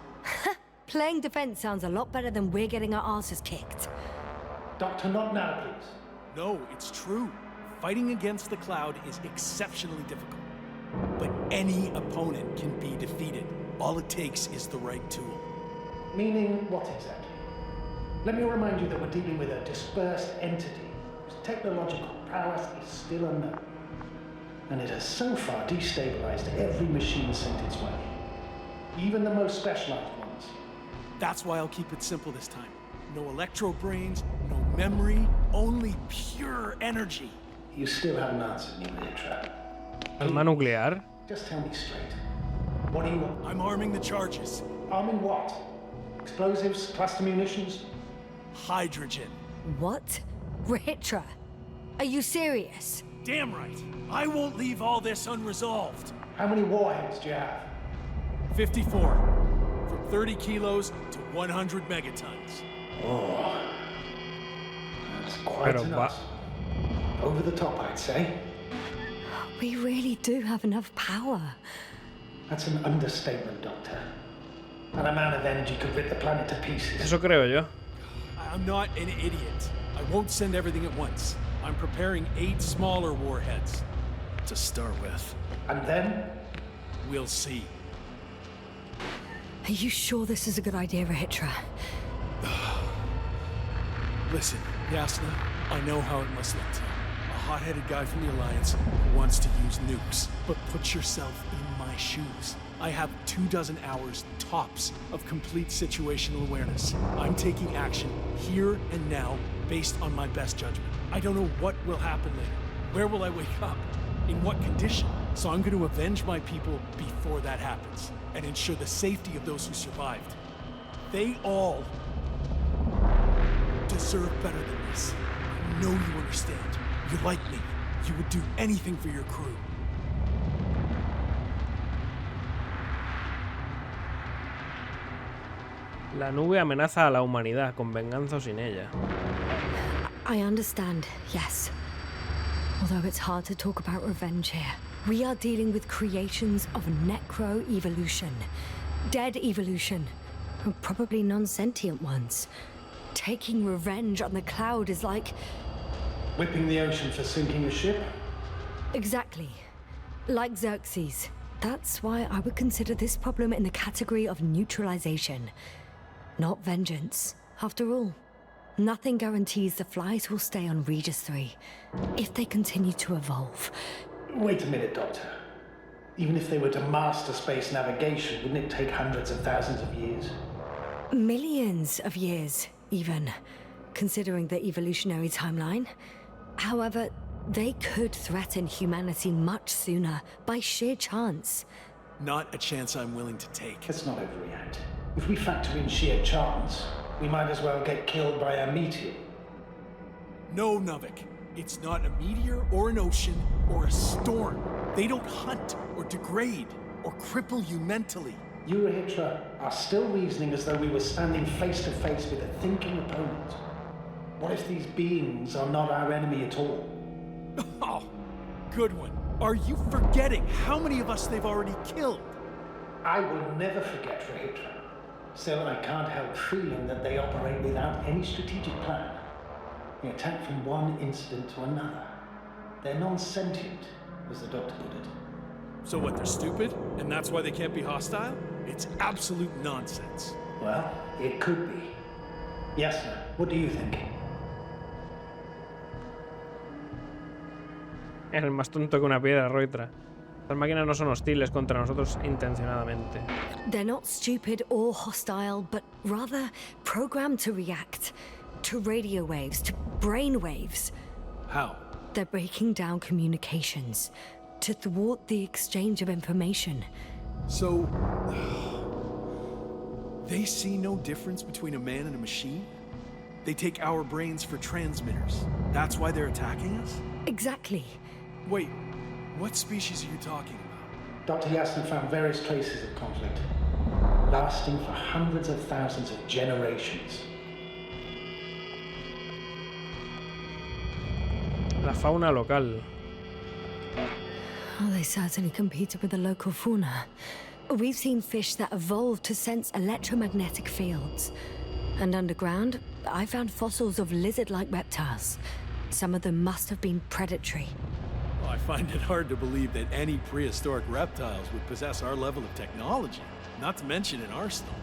Playing defense sounds a lot better than we're getting our asses kicked. Doctor, not now, please. No, it's true. Fighting against the Cloud is exceptionally difficult. But any opponent can be defeated. All it takes is the right tool. Meaning what exactly? Let me remind you that we're dealing with a dispersed entity whose technological prowess is still unknown. And it has so far destabilized every machine sent its way. Even the most specialized ones. That's why I'll keep it simple this time. No electro brains, no memory, only pure energy. You still haven't answered me, Mitra. Arma nuclear. Just tell me straight. What do you want? I'm arming the charges. Arming what? Explosives, cluster munitions? Hydrogen. What? Rohitra? Are you serious? Damn right. I won't leave all this unresolved. How many warheads do you have? 54. From 30 kilos to 100 megatons. Oh. That's quite enough. Over the top, I'd say. We really do have enough power. That's an understatement, Doctor. An amount of energy could rip the planet to pieces. Eso creo yo. I'm not an idiot. I won't send everything at once. I'm preparing 8 smaller warheads to start with. And then? We'll see. Are you sure this is a good idea, Rohitra? Listen, Yasna, I know how it must look to you. A hot-headed guy from the Alliance who wants to use nukes. But put yourself in my shoes. I have 24 hours tops of complete situational awareness. I'm taking action here and now based on my best judgment. I don't know what will happen later. Where will I wake up? In what condition? So I'm going to avenge my people before that happens and ensure the safety of those who survived. They all deserve better than this. I know you understand. You're like me. You would do anything for your crew. La nube amenaza a la humanidad, con venganza o sin ella. I understand, yes. Although it's hard to talk about revenge here. We are dealing with creations of necro-evolution. Dead evolution. And probably non-sentient ones. Taking revenge on the Cloud is like... Whipping the ocean for sinking a ship? Exactly. Like Xerxes. That's why I would consider this problem in the category of neutralization. Not vengeance. After all, nothing guarantees the flies will stay on Regis III if they continue to evolve. Wait a minute, Doctor. Even if they were to master space navigation, wouldn't it take hundreds of thousands of years? Millions of years, even, considering the evolutionary timeline. However, they could threaten humanity much sooner, by sheer chance. Not a chance I'm willing to take. Let's not overreact. If we factor in sheer chance, we might as well get killed by a meteor. No, Novik. It's not a meteor or an ocean or a storm. They don't hunt or degrade or cripple you mentally. You, Rohitra, are still reasoning as though we were standing face to face with a thinking opponent. What if these beings are not our enemy at all? Oh, good one. Are you forgetting how many of us they've already killed? I will never forget, Regis. Still, I can't help feeling that they operate without any strategic plan. They attack from one incident to another. They're non-sentient, as the doctor put it. So what, they're stupid? And that's why they can't be hostile? It's absolute nonsense. Well, it could be. Yasna, what do you think? Es el más tonto que una piedra, Roitra. Las máquinas no son hostiles contra nosotros intencionadamente. They're not stupid or hostile, but rather programmed to react to radio waves, to brain waves. How? They're breaking down communications to thwart the exchange of information. So... they see no difference between a man and a machine? They take our brains for transmitters. That's why they're attacking us? Exactly. Wait, what species are you talking about? Dr. Yasna found various traces of conflict, lasting for hundreds of thousands of generations. La fauna local. Oh, they certainly competed with the local fauna. We've seen fish that evolved to sense electromagnetic fields. And underground, I found fossils of lizard-like reptiles. Some of them must have been predatory. Well, I find it hard to believe that any prehistoric reptiles would possess our level of technology, not to mention an arsenal.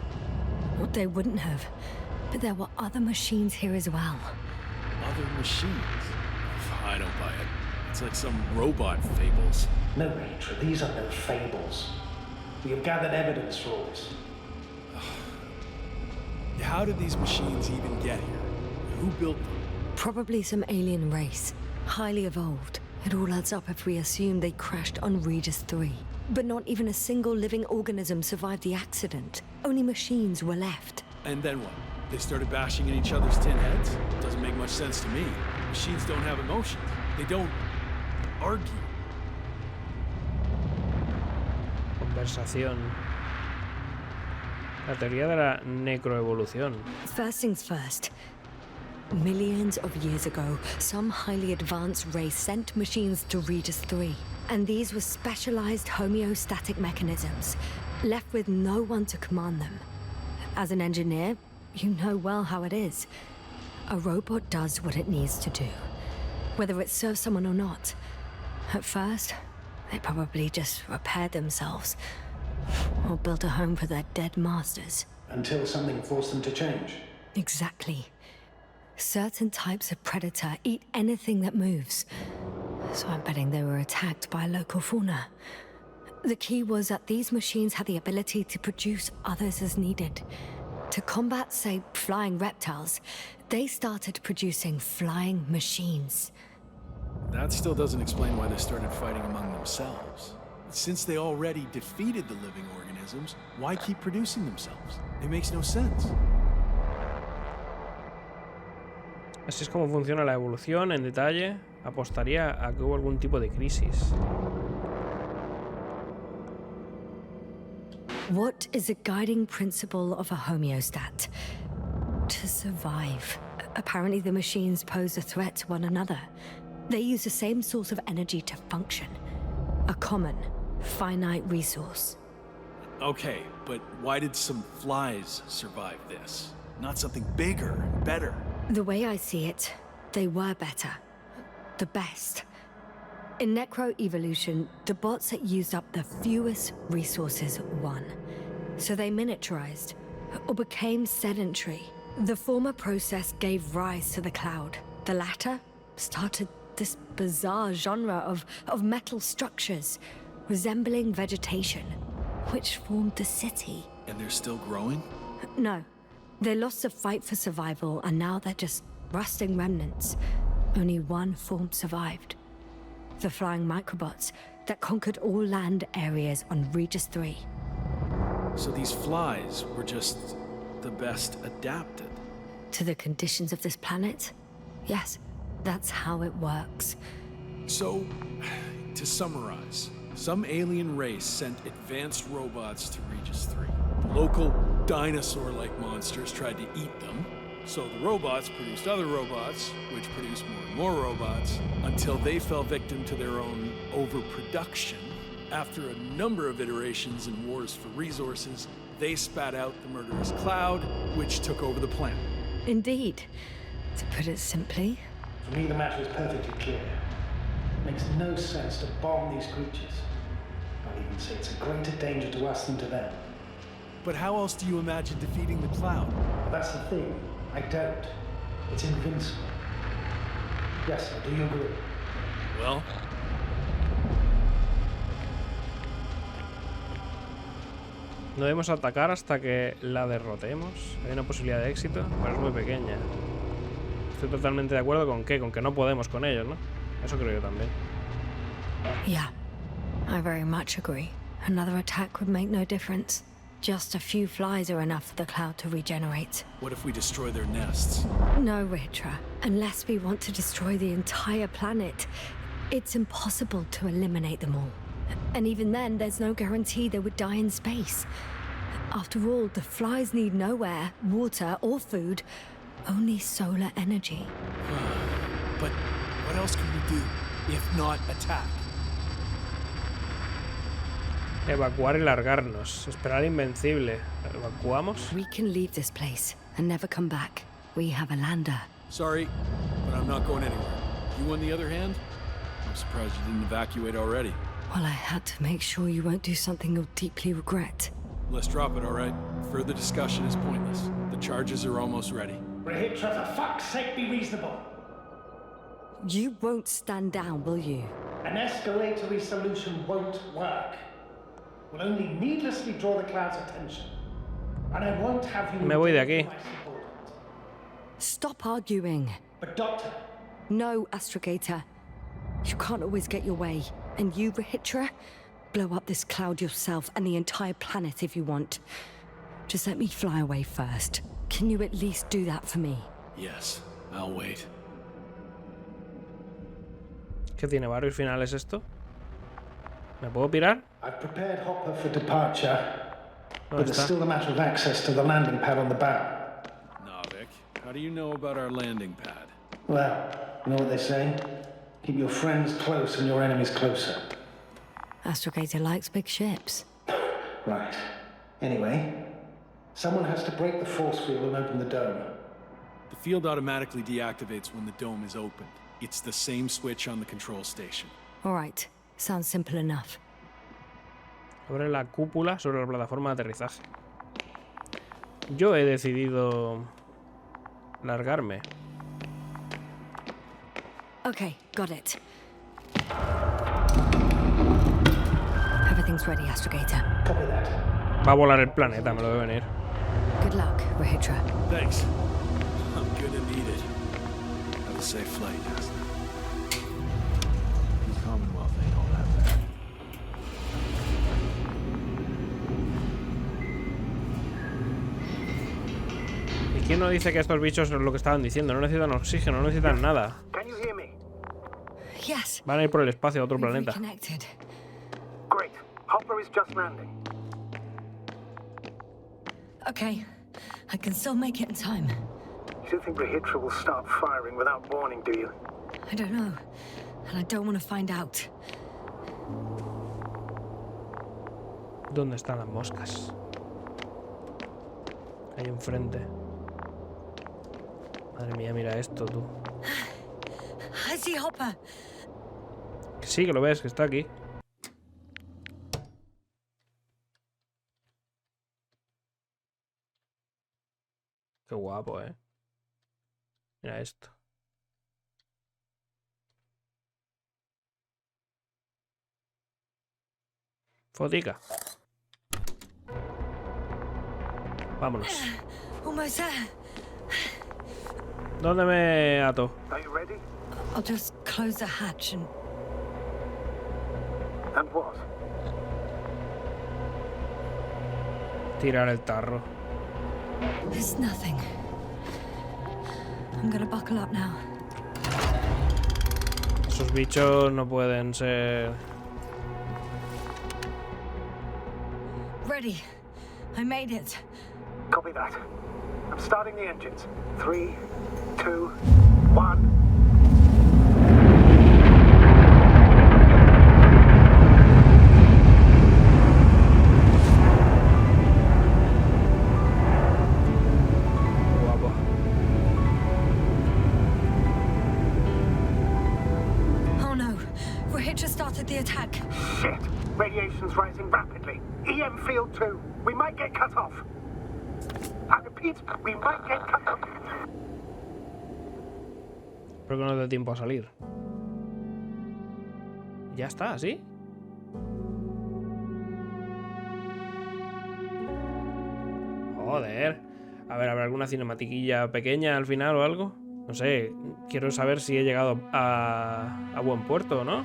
Well, they wouldn't have. But there were other machines here as well. Other machines? I don't buy it. It's like some robot fables. No, Rachel, these are no fables. We have gathered evidence for all this. How did these machines even get here? Who built them? Probably some alien race, highly evolved. It all adds up if we assume they crashed on Regis III. But not even a single living organism survived the accident. Only machines were left. And then what? They started bashing in each other's tin heads? Doesn't make much sense to me. Machines don't have emotions. They don't argue. Conversación. La teoría de la necroevolución. First things first. Millions of years ago, some highly advanced race sent machines to Regis III. And these were specialized homeostatic mechanisms, left with no one to command them. As an engineer, you know well how it is. A robot does what it needs to do, whether it serves someone or not. At first, they probably just repaired themselves, or built a home for their dead masters. Until something forced them to change. Exactly. Certain types of predator eat anything that moves. So I'm betting they were attacked by local fauna. The key was that these machines had the ability to produce others as needed. To combat, say, flying reptiles, they started producing flying machines. That still doesn't explain why they started fighting among themselves. Since they already defeated the living organisms, why keep producing themselves? It makes no sense. Así es como funciona la evolución en detalle. Apostaría a que hubo algún tipo de crisis. What is the guiding principle of a homeostat? To survive. Apparently the machines pose a threat to one another. They use the same source of energy to function. A common, finite resource. Okay, but why did some flies survive this? Not something bigger, better. The way I see it, they were better. The best. In necroevolution, the bots that used up the fewest resources won. So they miniaturized, or became sedentary. The former process gave rise to the cloud. The latter started this bizarre genre of metal structures, resembling vegetation, which formed the city. And they're still growing? No. They lost the fight for survival, and now they're just rusting remnants. Only one form survived. The flying microbots that conquered all land areas on Regis III. So these flies were just the best adapted? To the conditions of this planet? Yes, that's how it works. So, to summarize, some alien race sent advanced robots to Regis III. Local dinosaur-like monsters tried to eat them, so the robots produced other robots, which produced more and more robots, until they fell victim to their own overproduction. After a number of iterations and wars for resources, they spat out the murderous cloud, which took over the planet. Indeed. To put it simply... For me, the matter is perfectly clear. It makes no sense to bomb these creatures. I'll even say it's a greater danger to us than to them. But how else do you imagine defeating the cloud? That's the thing. I don't. It's invincible. Yes, sir, do you agree? Well, No debemos atacar hasta que la derrotemos. Hay una posibilidad de éxito, pero es muy pequeña. Estoy totalmente de acuerdo con que no podemos con ellos, ¿no? Eso creo yo también. Yeah, I very much agree. Another attack would make no difference. Just a few flies are enough for the cloud to regenerate. What if we destroy their nests? No, Ritra. Unless we want to destroy the entire planet, it's impossible to eliminate them all. And even then, there's no guarantee they would die in space. After all, the flies need no air, water, or food, only solar energy. But what else can we do if not attack? Evacuar y largarnos. Esperar Invencible. ¿Evacuamos? We can leave this place and never come back. We have a lander. Sorry, but I'm not going anywhere. You on the other hand? I'm surprised you didn't evacuate already. Well, I had to make sure you won't do something you'll deeply regret. Let's drop it, all right? Further discussion is pointless. The charges are almost ready. Regis, for fuck's sake, be reasonable. You won't stand down, will you? An escalatory solution won't work. Will only needlessly draw the cloud's attention. And I won't have you... Me voy de aquí. Stop arguing. But Doctor... No, Astrogator. You can't always get your way. And you, Rahitra, blow up this cloud yourself and the entire planet if you want. Just let me fly away first. Can you at least do that for me? Yes, I'll wait. ¿Qué tiene varios finales esto? ¿Me puedo pirar? I've prepared Hopper for departure, but there's está? still a matter of access to the landing pad on the bow. Navik, how do you know about our landing pad? Well, you know what they say? Keep your friends close and your enemies closer. Astrogator likes big ships. Right. Anyway, someone has to break the force field and open the dome. The field automatically deactivates when the dome is opened. It's the same switch on the control station. All right. Sounds simple enough. Abre la cúpula sobre la plataforma de aterrizaje. Yo he decidido largarme. Okay, got it. Everything's ready, Astrogator. Copy that. Va a volar el planeta, me lo debe venir. Good luck, Rahitra. Thanks. I'm gonna need it. Have a safe flight, Yasna. The Commonwealth ain't all that bad. ¿Y quién nos dice que estos bichos es lo que estaban diciendo? No necesitan oxígeno, no necesitan nada. Can you hear me? Yes. Van a ir por el espacio a otro planeta. Reconnected. Great. Hopper is just landing. Okay. I can still make it in time. You don't think Rahitra will start firing without warning, do you? I don't know. And I don't want to find out. ¿Dónde están las moscas? Ahí enfrente. Madre mía, mira esto, tú. I see Hopper. Que sí, que lo ves, que está aquí. Qué guapo, ¿eh? Mira esto. Fotica. Vámonos. Almost there. ¿Dónde me ato? Are you ready? I'll just close the hatch and... And what? Tirar el tarro. It's nothing. I'm gonna buckle up now. Esos bichos no pueden ser... Ready. I made it. Copy that. I'm starting the engines. 3, 2, 1. Guapo. Oh no. Rahitra started the attack. Shit. Radiation's rising rapidly. EM field 2. We might get cut off. I repeat, we might get cut off. Espero que no dé tiempo a salir. Ya está, ¿sí? Joder. A ver, ¿habrá alguna cinematiquilla pequeña al final o algo? No sé, quiero saber si he llegado a buen puerto o no.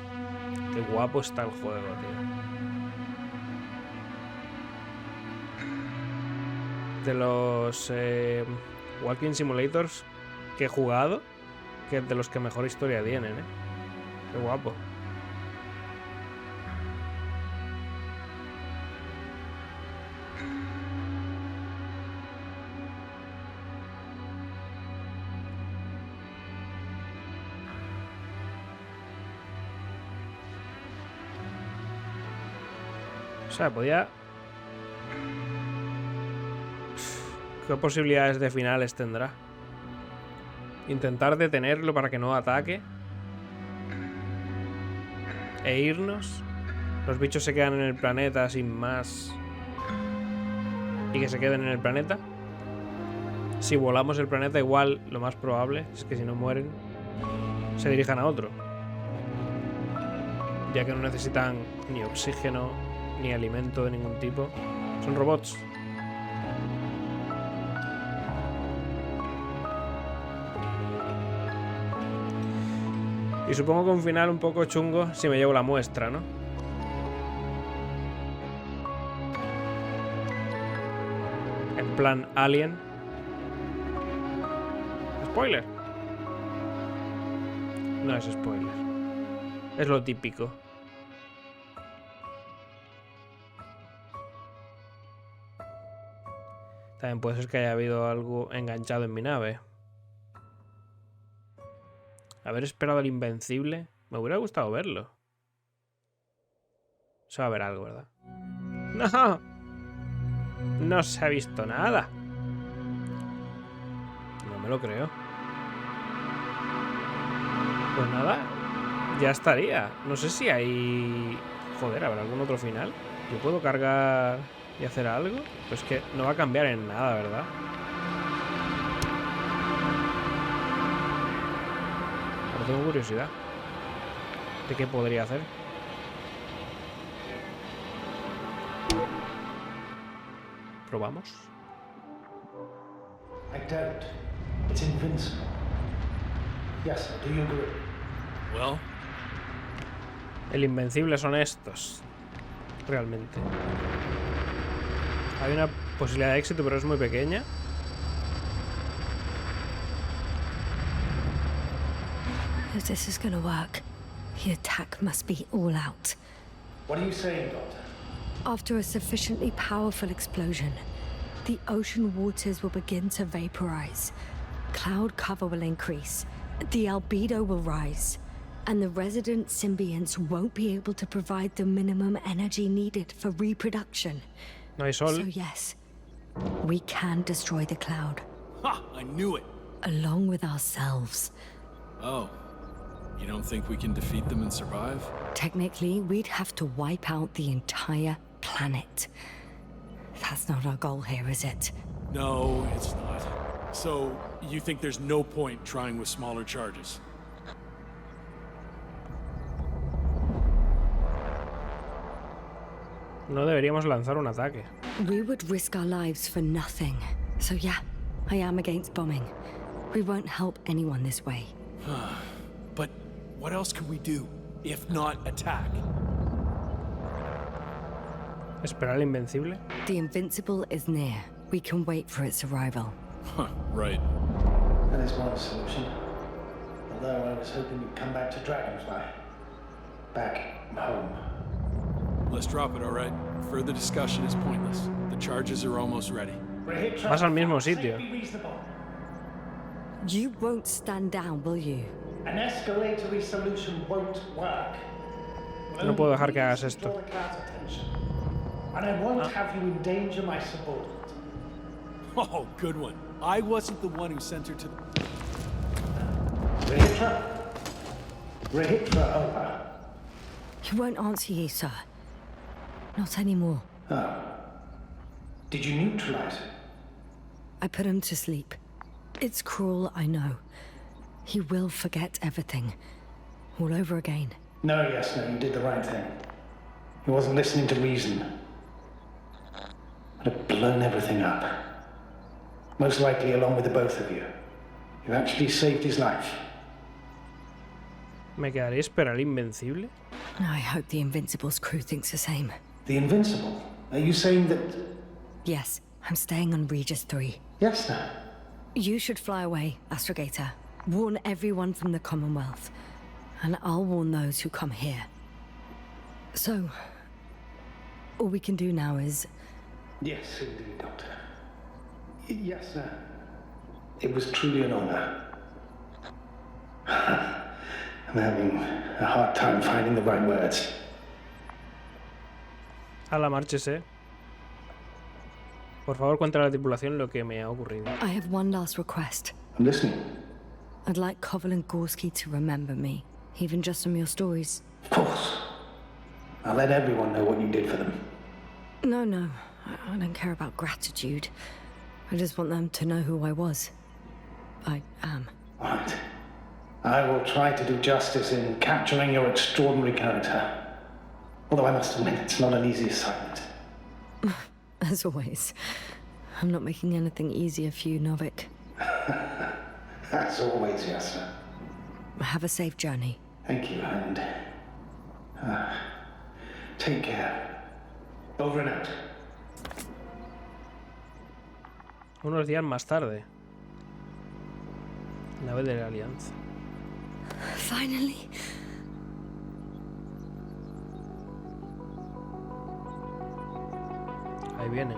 Qué guapo está el juego, tío. De los Walking Simulators que he jugado, que es de los que mejor historia tienen, ¿eh? Qué guapo. O sea, podía... ¿Qué posibilidades de finales tendrá? Intentar detenerlo para que no ataque. E irnos. Los bichos se quedan en el planeta sin más. Y que se queden en el planeta. Si volamos el planeta, igual lo más probable es que si no mueren, se dirijan a otro. Ya que no necesitan ni oxígeno, ni alimento de ningún tipo. Son robots. Y supongo que un final un poco chungo si me llevo la muestra, ¿no? En plan Alien. ¿Spoiler? No es spoiler. Es lo típico. También puede ser que haya habido algo enganchado en mi nave. Haber esperado al Invencible. Me hubiera gustado verlo. Se va a ver algo, ¿verdad? ¡No! No se ha visto nada. No me lo creo. Pues nada. Ya estaría. No sé si hay... Joder, ¿habrá algún otro final? ¿Yo puedo cargar y hacer algo? Pues que no va a cambiar en nada, ¿verdad? Tengo curiosidad de qué podría hacer. ¿Probamos? I doubt. It's invincible. Yes, do you agree? Well, El Invencible son estos. Realmente. Hay una posibilidad de éxito, pero es muy pequeña. If this is gonna work, the attack must be all out. What are you saying, Doctor? After a sufficiently powerful explosion, the ocean waters will begin to vaporize. Cloud cover will increase, the albedo will rise, and the resident symbionts won't be able to provide the minimum energy needed for reproduction. No hay sol. So yes, we can destroy the cloud, ha! I knew it. along with ourselves. Oh, you don't think we can defeat them and survive? Technically, we'd have to wipe out the entire planet. That's not our goal here, is it? No, it's not. So, you think there's no point trying with smaller charges? No deberíamos lanzar un ataque. We would risk our lives for nothing. So yeah, I am against bombing. We won't help anyone this way. But what else could we do, if not attack? ¿Esperar al Invencible? The Invincible is near. We can wait for its arrival. Huh, right. That is one solution. Although I was hoping you'd come back to Dragonfly. Back home. Let's drop it, all right? Further discussion is pointless. The charges are almost ready. Vas al mismo sitio. You won't stand down, will you? An escalatory solution won't work. No puedo dejar que hagas esto. Draw the crowd's attention. And I won't have you endanger my subordinate. Oh, good one. I wasn't the one who sent her to the... Rahitra over. He won't answer you, sir. Not anymore. Oh. Did you neutralize it? I put him to sleep. It's cruel, I know. He will forget everything. All over again. No, Yasna, you did the right thing. He wasn't listening to reason. I'd have blown everything up. Most likely along with the both of you. You actually saved his life. ¿Me quedaré a esperar al Invencible? I hope the Invincible's crew thinks the same. The Invincible? Are you saying that... Yes, I'm staying on Regis III. Yasna? You should fly away, Astrogator. Warn everyone from the Commonwealth. And I'll warn those who come here. So, all we can do now is... Yes, indeed, Doctor. Yasna, it was truly an honor. I'm having a hard time finding the right words. Ala, márchese. Por favor, cuéntale a la tripulación lo que me ha ocurrido. I have one last request. I'm listening. I'd like Koval and Gorski to remember me, even just from your stories. Of course. I'll let everyone know what you did for them. No. I don't care about gratitude. I just want them to know who I was. I am. All right. I will try to do justice in capturing your extraordinary character. Although I must admit, it's not an easy assignment. As always. I'm not making anything easier for you, Novik. As always, Yasna. Have a safe journey. Thank you, and... take care. Over and out. Unos días más tarde. Nave de la Alianza. Finally. Ahí vienen.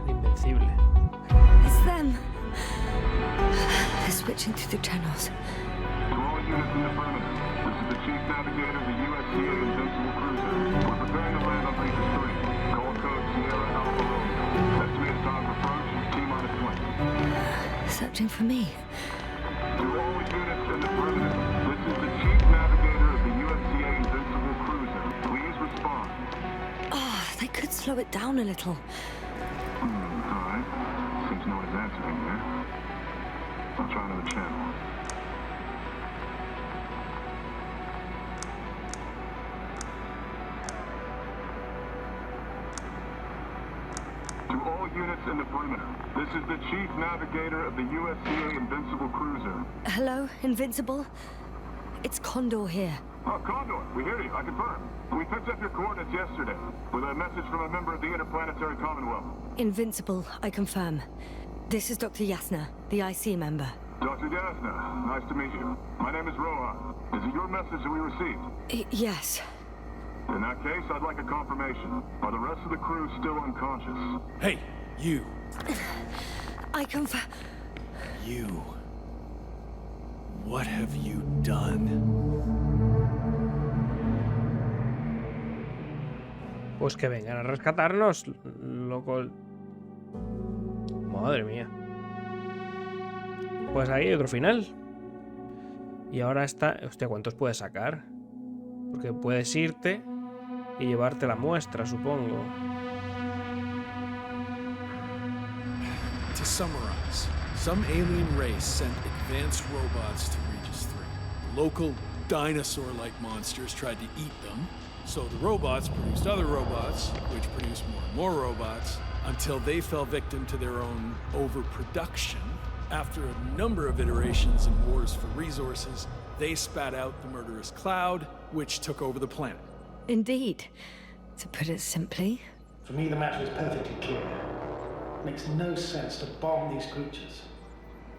El Invencible. It's them. They're switching through the channels. To all units in the perimeter, this is the Chief Navigator of the USDA Invincible Cruiser. We're preparing to land on Regis III. Call code Sierra Alpha Romeo. Estimated time of approach, T-minus 20. Searching for me. To all units in the perimeter, this is the Chief Navigator of the USDA Invincible Cruiser. Please respond. Oh, they could slow it down a little. Alright. Seems no one is answering there. I'll try another channel. To all units in the perimeter, this is the Chief Navigator of the USDA Invincible Cruiser. Hello, Invincible? It's Cóndor here. Oh, Cóndor, we hear you, I confirm. We picked up your coordinates yesterday with a message from a member of the Interplanetary Commonwealth. Invincible, I confirm. This is Dr. Yasna, the IC member. Dr. Yasna, nice to meet you. My name is Rohan. Is it your message that we received? Yes. In that case, I'd like a confirmation. Are the rest of the crew still unconscious? Hey, you. I confirm. You. What have you done? Pues que vengan a rescatarnos, loco. Madre mía. Pues ahí hay otro final. Y ahora está... Hostia, ¿cuántos puedes sacar? Porque puedes irte y llevarte la muestra, supongo. To summarize, some alien race sent advanced robots to Regis III. Local dinosaur-like monsters tried to eat them, so the robots produced other robots, which produced more and more robots, until they fell victim to their own overproduction. After a number of iterations and wars for resources, they spat out the murderous cloud, which took over the planet. Indeed. To put it simply. For me, the matter is perfectly clear. It makes no sense to bomb these creatures.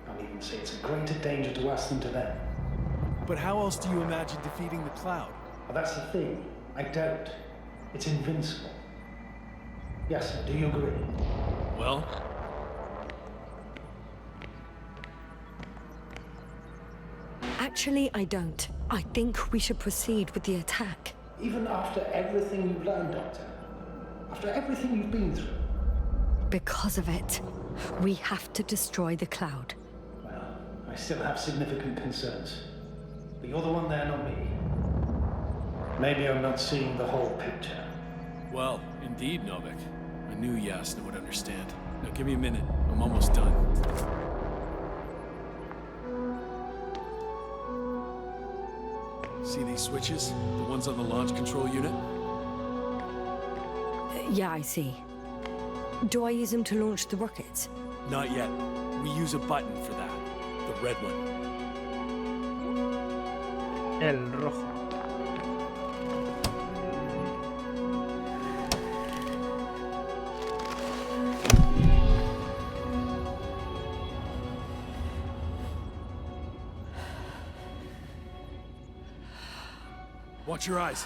I'll even say it's a greater danger to us than to them. But how else do you imagine defeating the cloud? Well, that's the thing. I don't. It's invincible. Yes, sir, do you agree? Well, Actually, I don't. I think we should proceed with the attack. Even after everything you've learned, Doctor? After everything you've been through? Because of it, we have to destroy the cloud. Well, I still have significant concerns. But you're the one there, not me. Maybe I'm not seeing the whole picture. well, indeed, Novik. I knew Yasna would understand. Now give me a minute. I'm almost done. See these switches? The ones on the launch control unit? Yeah, I see. Do I use them to launch the rockets? Not yet. We use a button for that. The red one. El rojo. Watch your eyes.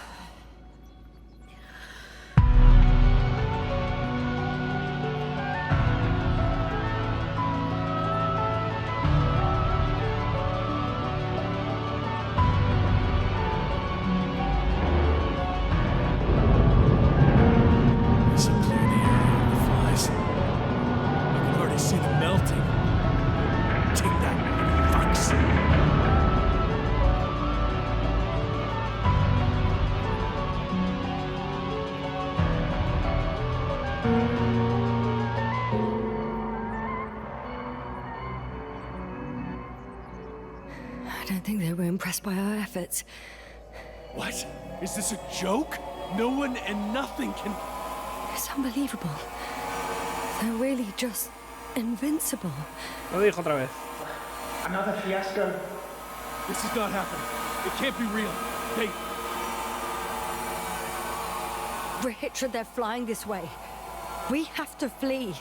I don't think they were impressed by our efforts. What? Is this a joke? No one and nothing can... It's unbelievable. They're really just invincible. Lo dijo otra vez. Another fiasco. This is not happening. It can't be real. They... Regis, they're flying this way. We have to flee.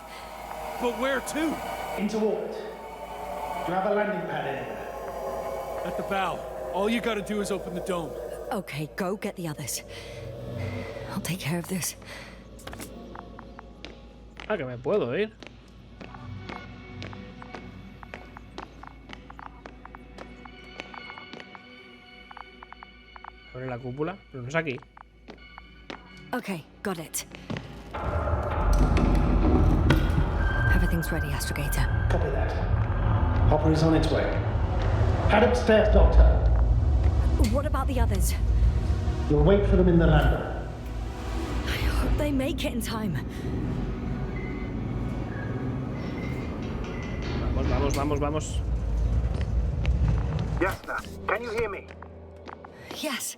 But where to? Into orbit. Do you have a landing pad anywhere? At the bow. All you gotta do is open the dome. Okay, go get the others. I'll take care of this. Ah, que me puedo ir. Abre la cúpula, pero no es aquí. Okay, got it. Everything's ready, astrogator. Copy that. Hopper is on its way. Head upstairs, Doctor. What about the others? You'll wait for them in the lander. I hope they make it in time. Vamos, vamos, vamos. Yasna, can you hear me? Yes,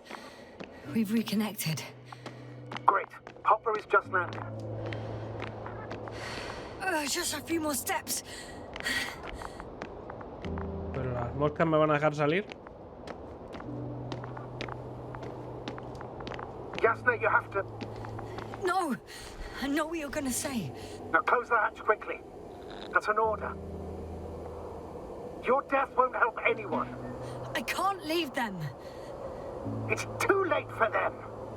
we've reconnected. Great. Hopper is just landing. Just a few more steps. Pero las moscas me van a dejar salir. Yasna, you have to... No! I know what you're gonna say. Now close the hatch quickly. That's an order. Your death won't help anyone. I can't leave them. It's too late for them.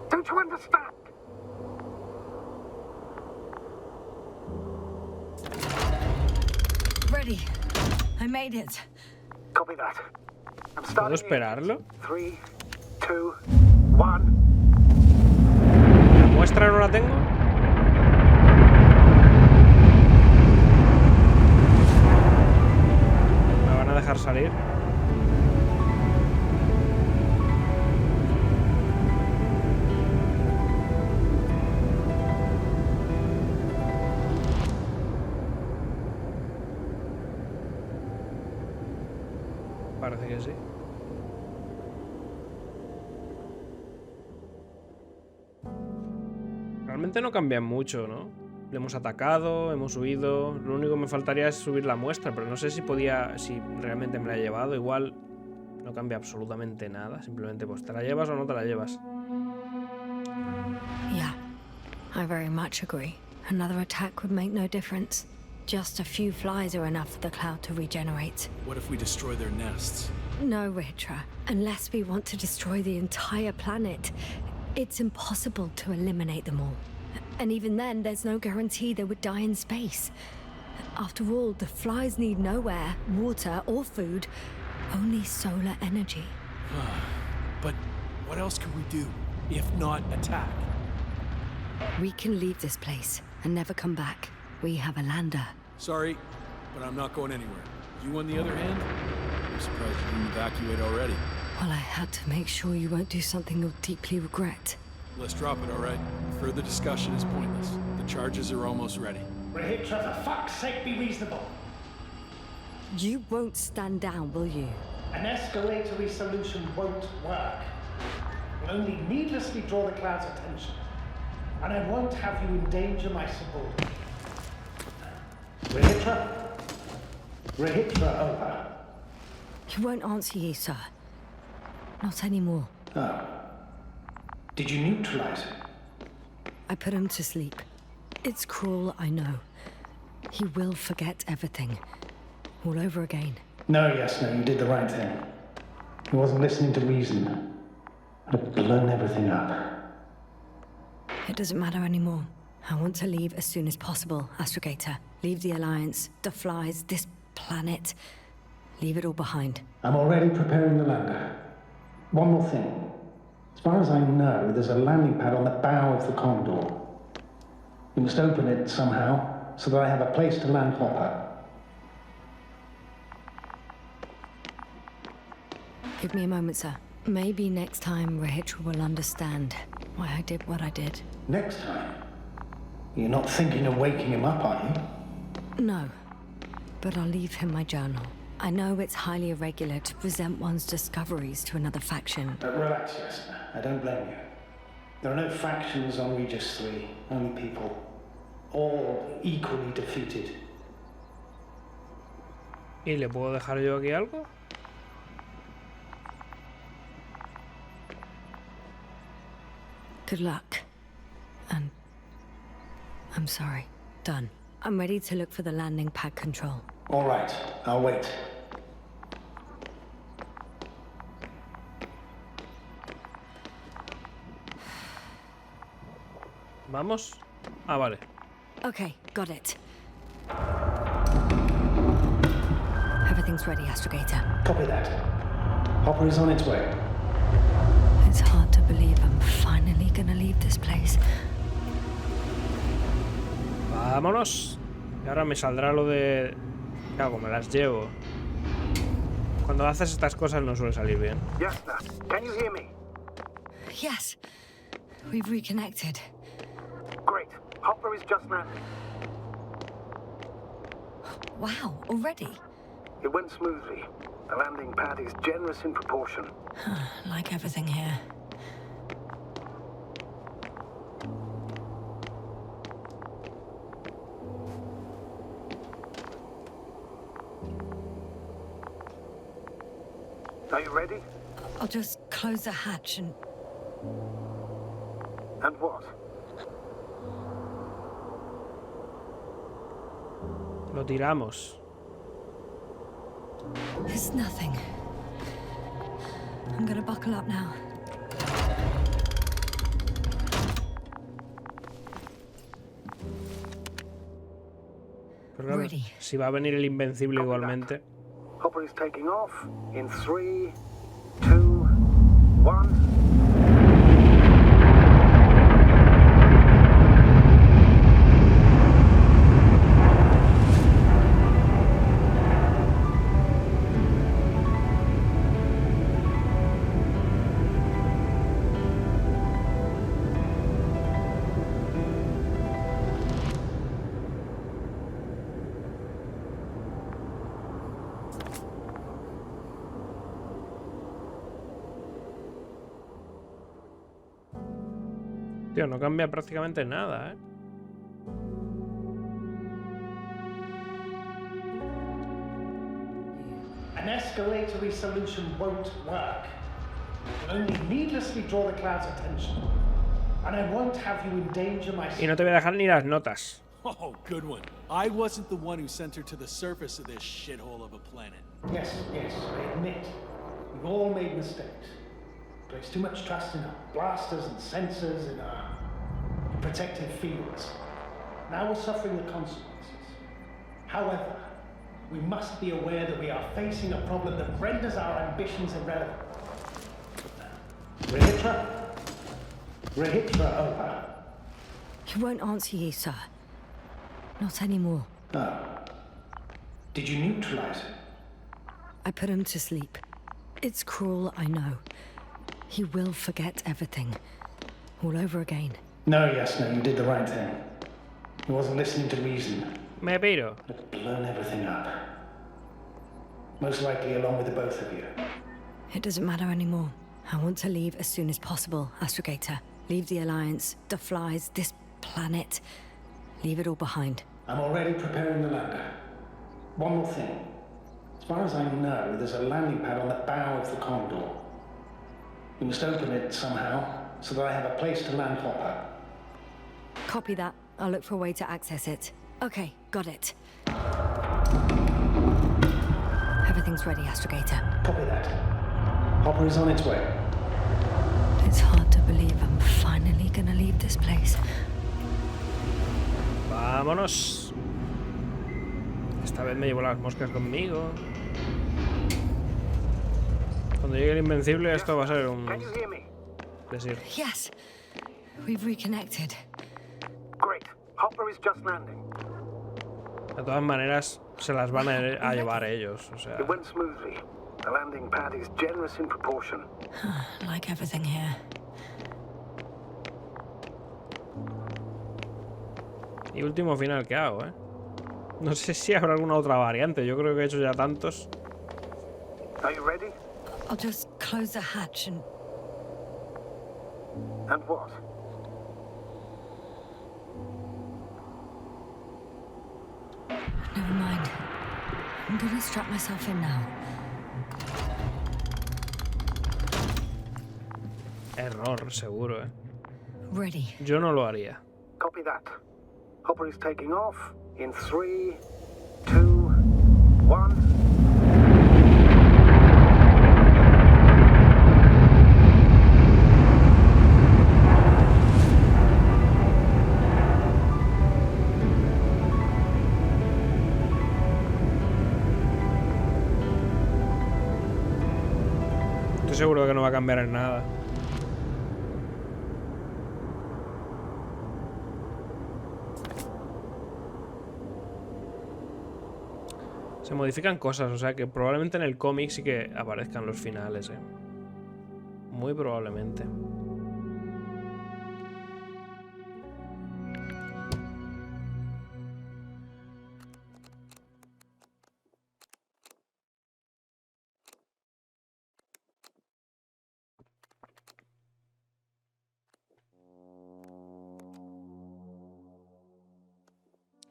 Don't you understand? Ready. I made it. Copy that. I'm ¿Puedo starting. esperarlo? 3, 2, 1. ¿La muestra no la tengo? ¿Me van a dejar salir? Parece que sí. Realmente no cambian mucho, ¿no? Le hemos atacado, hemos huido. Lo único que me faltaría es subir la muestra, pero no sé si podía, si realmente me la he llevado. Igual no cambia absolutamente nada. Simplemente pues te la llevas o no te la llevas. Yeah, I very much agree. Another attack would make no difference. Just a few flies are enough for the cloud to regenerate. What if we destroy their nests? No, Ritra. Unless we want to destroy the entire planet, it's impossible to eliminate them all. And even then, there's no guarantee they would die in space. After all, the flies need no air, water, or food, only solar energy. But what else can we do, if not attack? We can leave this place and never come back. We have a lander. Sorry, but I'm not going anywhere. You, on the other hand, I'm surprised you didn't evacuate already. Well, I had to make sure you won't do something you'll deeply regret. Let's drop it, all right? Further discussion is pointless. The charges are almost ready. Regis, for fuck's sake, be reasonable. You won't stand down, will you? An escalatory solution won't work. It will only needlessly draw the cloud's attention. And I won't have you endanger my subordinates. Regitra, over. He won't answer you, sir. Not anymore. Oh. Did you neutralize it? I put him to sleep. It's cruel, I know. He will forget everything. All over again. No, Yasna, you did the right thing. He wasn't listening to reason. I'd have blown everything up. It doesn't matter anymore. I want to leave as soon as possible, Astrogator. Leave the Alliance, the flies, this planet. Leave it all behind. I'm already preparing the lander. One more thing. As far as I know, there's a landing pad on the bow of the Cóndor. You must open it somehow, so that I have a place to land Hopper. Give me a moment, sir. Maybe next time Regis will understand why I did what I did. Next time? You're not thinking of waking him up, are you? No, but I'll leave him my journal. I know it's highly irregular to present one's discoveries to another faction. Relax, Yasna. I don't blame you. There are no factions on Regis III, only people. All equally defeated. ¿Y le puedo dejar yo aquí algo? Good luck. And I'm sorry. Done. I'm ready to look for the landing pad control. All right, I'll wait. ¿Vamos? Ah, vale. Okay, got it. Everything's ready, Astrogator. Copy that. Hopper is on its way. It's hard to believe I'm finally gonna leave this place. Vámonos. Y ahora me saldrá lo de... ¿Qué hago? Me las llevo. Cuando haces estas cosas no suele salir bien. Yasna, can you hear me? Yes, we've reconnected. Great. Hopper is just landing. Wow, already? It went smoothly. The landing pad is generous in proportion. Like everything here. Are you ready? I'll just close the hatch and... And what? Lo tiramos. It's nothing. I'm gonna buckle up now. Pero claro, Ready. si va a venir el Invencible igualmente. Hopper is taking off in 3, 2, 1. Tío, no cambia prácticamente nada, ¿eh? An escalatory solution won't work. It will only needlessly draw the cloud's attention. And I won't have you endanger my... Y no te voy a dejar ni las notas. Oh, good one. I wasn't the one who sent her to the surface of this shithole of a planet. Yes, I admit. We've all made mistakes. Place too much trust in our blasters and sensors, in our protective fields. Now we're suffering the consequences. However, we must be aware that we are facing a problem that renders our ambitions irrelevant. Regitra, over. He won't answer you, sir. Not anymore. Oh. Did you neutralize it? I put him to sleep. It's cruel, I know. He will forget everything. All over again. No, Yasna, you did the right thing. He wasn't listening to reason. Me piro. I'd have blown everything up. Most likely along with the both of you. It doesn't matter anymore. I want to leave as soon as possible, Astrogator. Leave the Alliance, the flies, this planet. Leave it all behind. I'm already preparing the lander. One more thing. As far as I know, there's a landing pad on the bow of the Cóndor. We must open it somehow, so that I have a place to land Hopper. Copy that. I'll look for a way to access it. Okay, got it. Everything's ready, Astrogator. Copy that. Hopper is on its way. It's hard to believe I'm finally gonna leave this place. Vámonos. Esta vez me llevo las moscas conmigo. Cuando llegue el Invencible, esto va a ser un Can you hear me? desierto. Yes, we've reconnected. Great. Hopper is just landing. De todas maneras, se las van a llevar ellos. O sea, It went smoothly. The landing pad is generous in proportion. Like everything here. y último final que hago, ¿eh? No sé si habrá alguna otra variante. Yo creo que he hecho ya tantos. Are you ready? I'll just close the hatch and... And what? Never mind. I'm gonna strap myself in now. Error, seguro, ¿eh? Ready. Yo no lo haría. Copy that. Hopper is taking off in 3, 2, 1. Estoy seguro de que no va a cambiar en nada. Se modifican cosas, o sea que probablemente en el cómic sí que aparezcan los finales, ¿eh? Muy probablemente.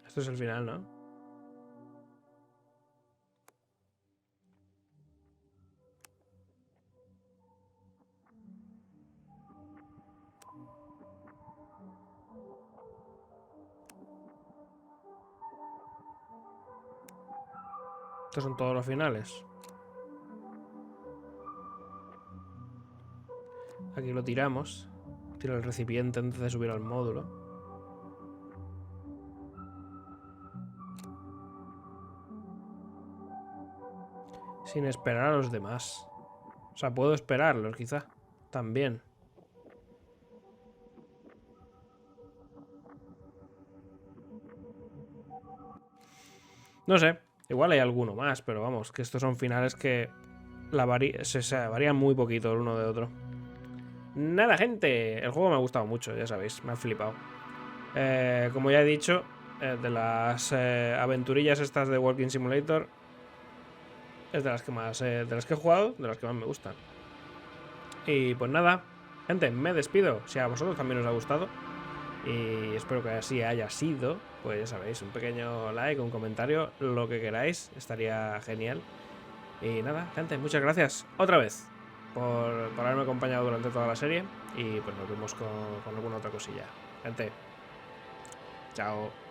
Esto es el final, ¿no? Estos son todos los finales. Aquí lo tiramos. Tiro el recipiente antes de subir al módulo. Sin esperar a los demás. O sea, puedo esperarlos, quizá. También. No sé. Igual hay alguno más, pero vamos, que estos son finales que se varían muy poquito el uno de otro. Nada, gente. El juego me ha gustado mucho, ya sabéis. Me ha flipado. Como ya he dicho, de las aventurillas estas de Walking Simulator, es de las que más, de las que he jugado, de las que más me gustan. Y pues nada, gente, me despido. Si a vosotros también os ha gustado, y espero que así haya sido, pues ya sabéis, un pequeño like, un comentario, lo que queráis, estaría genial. Y nada, gente, muchas gracias otra vez por haberme acompañado durante toda la serie. Y pues nos vemos con alguna otra cosilla. Gente, chao.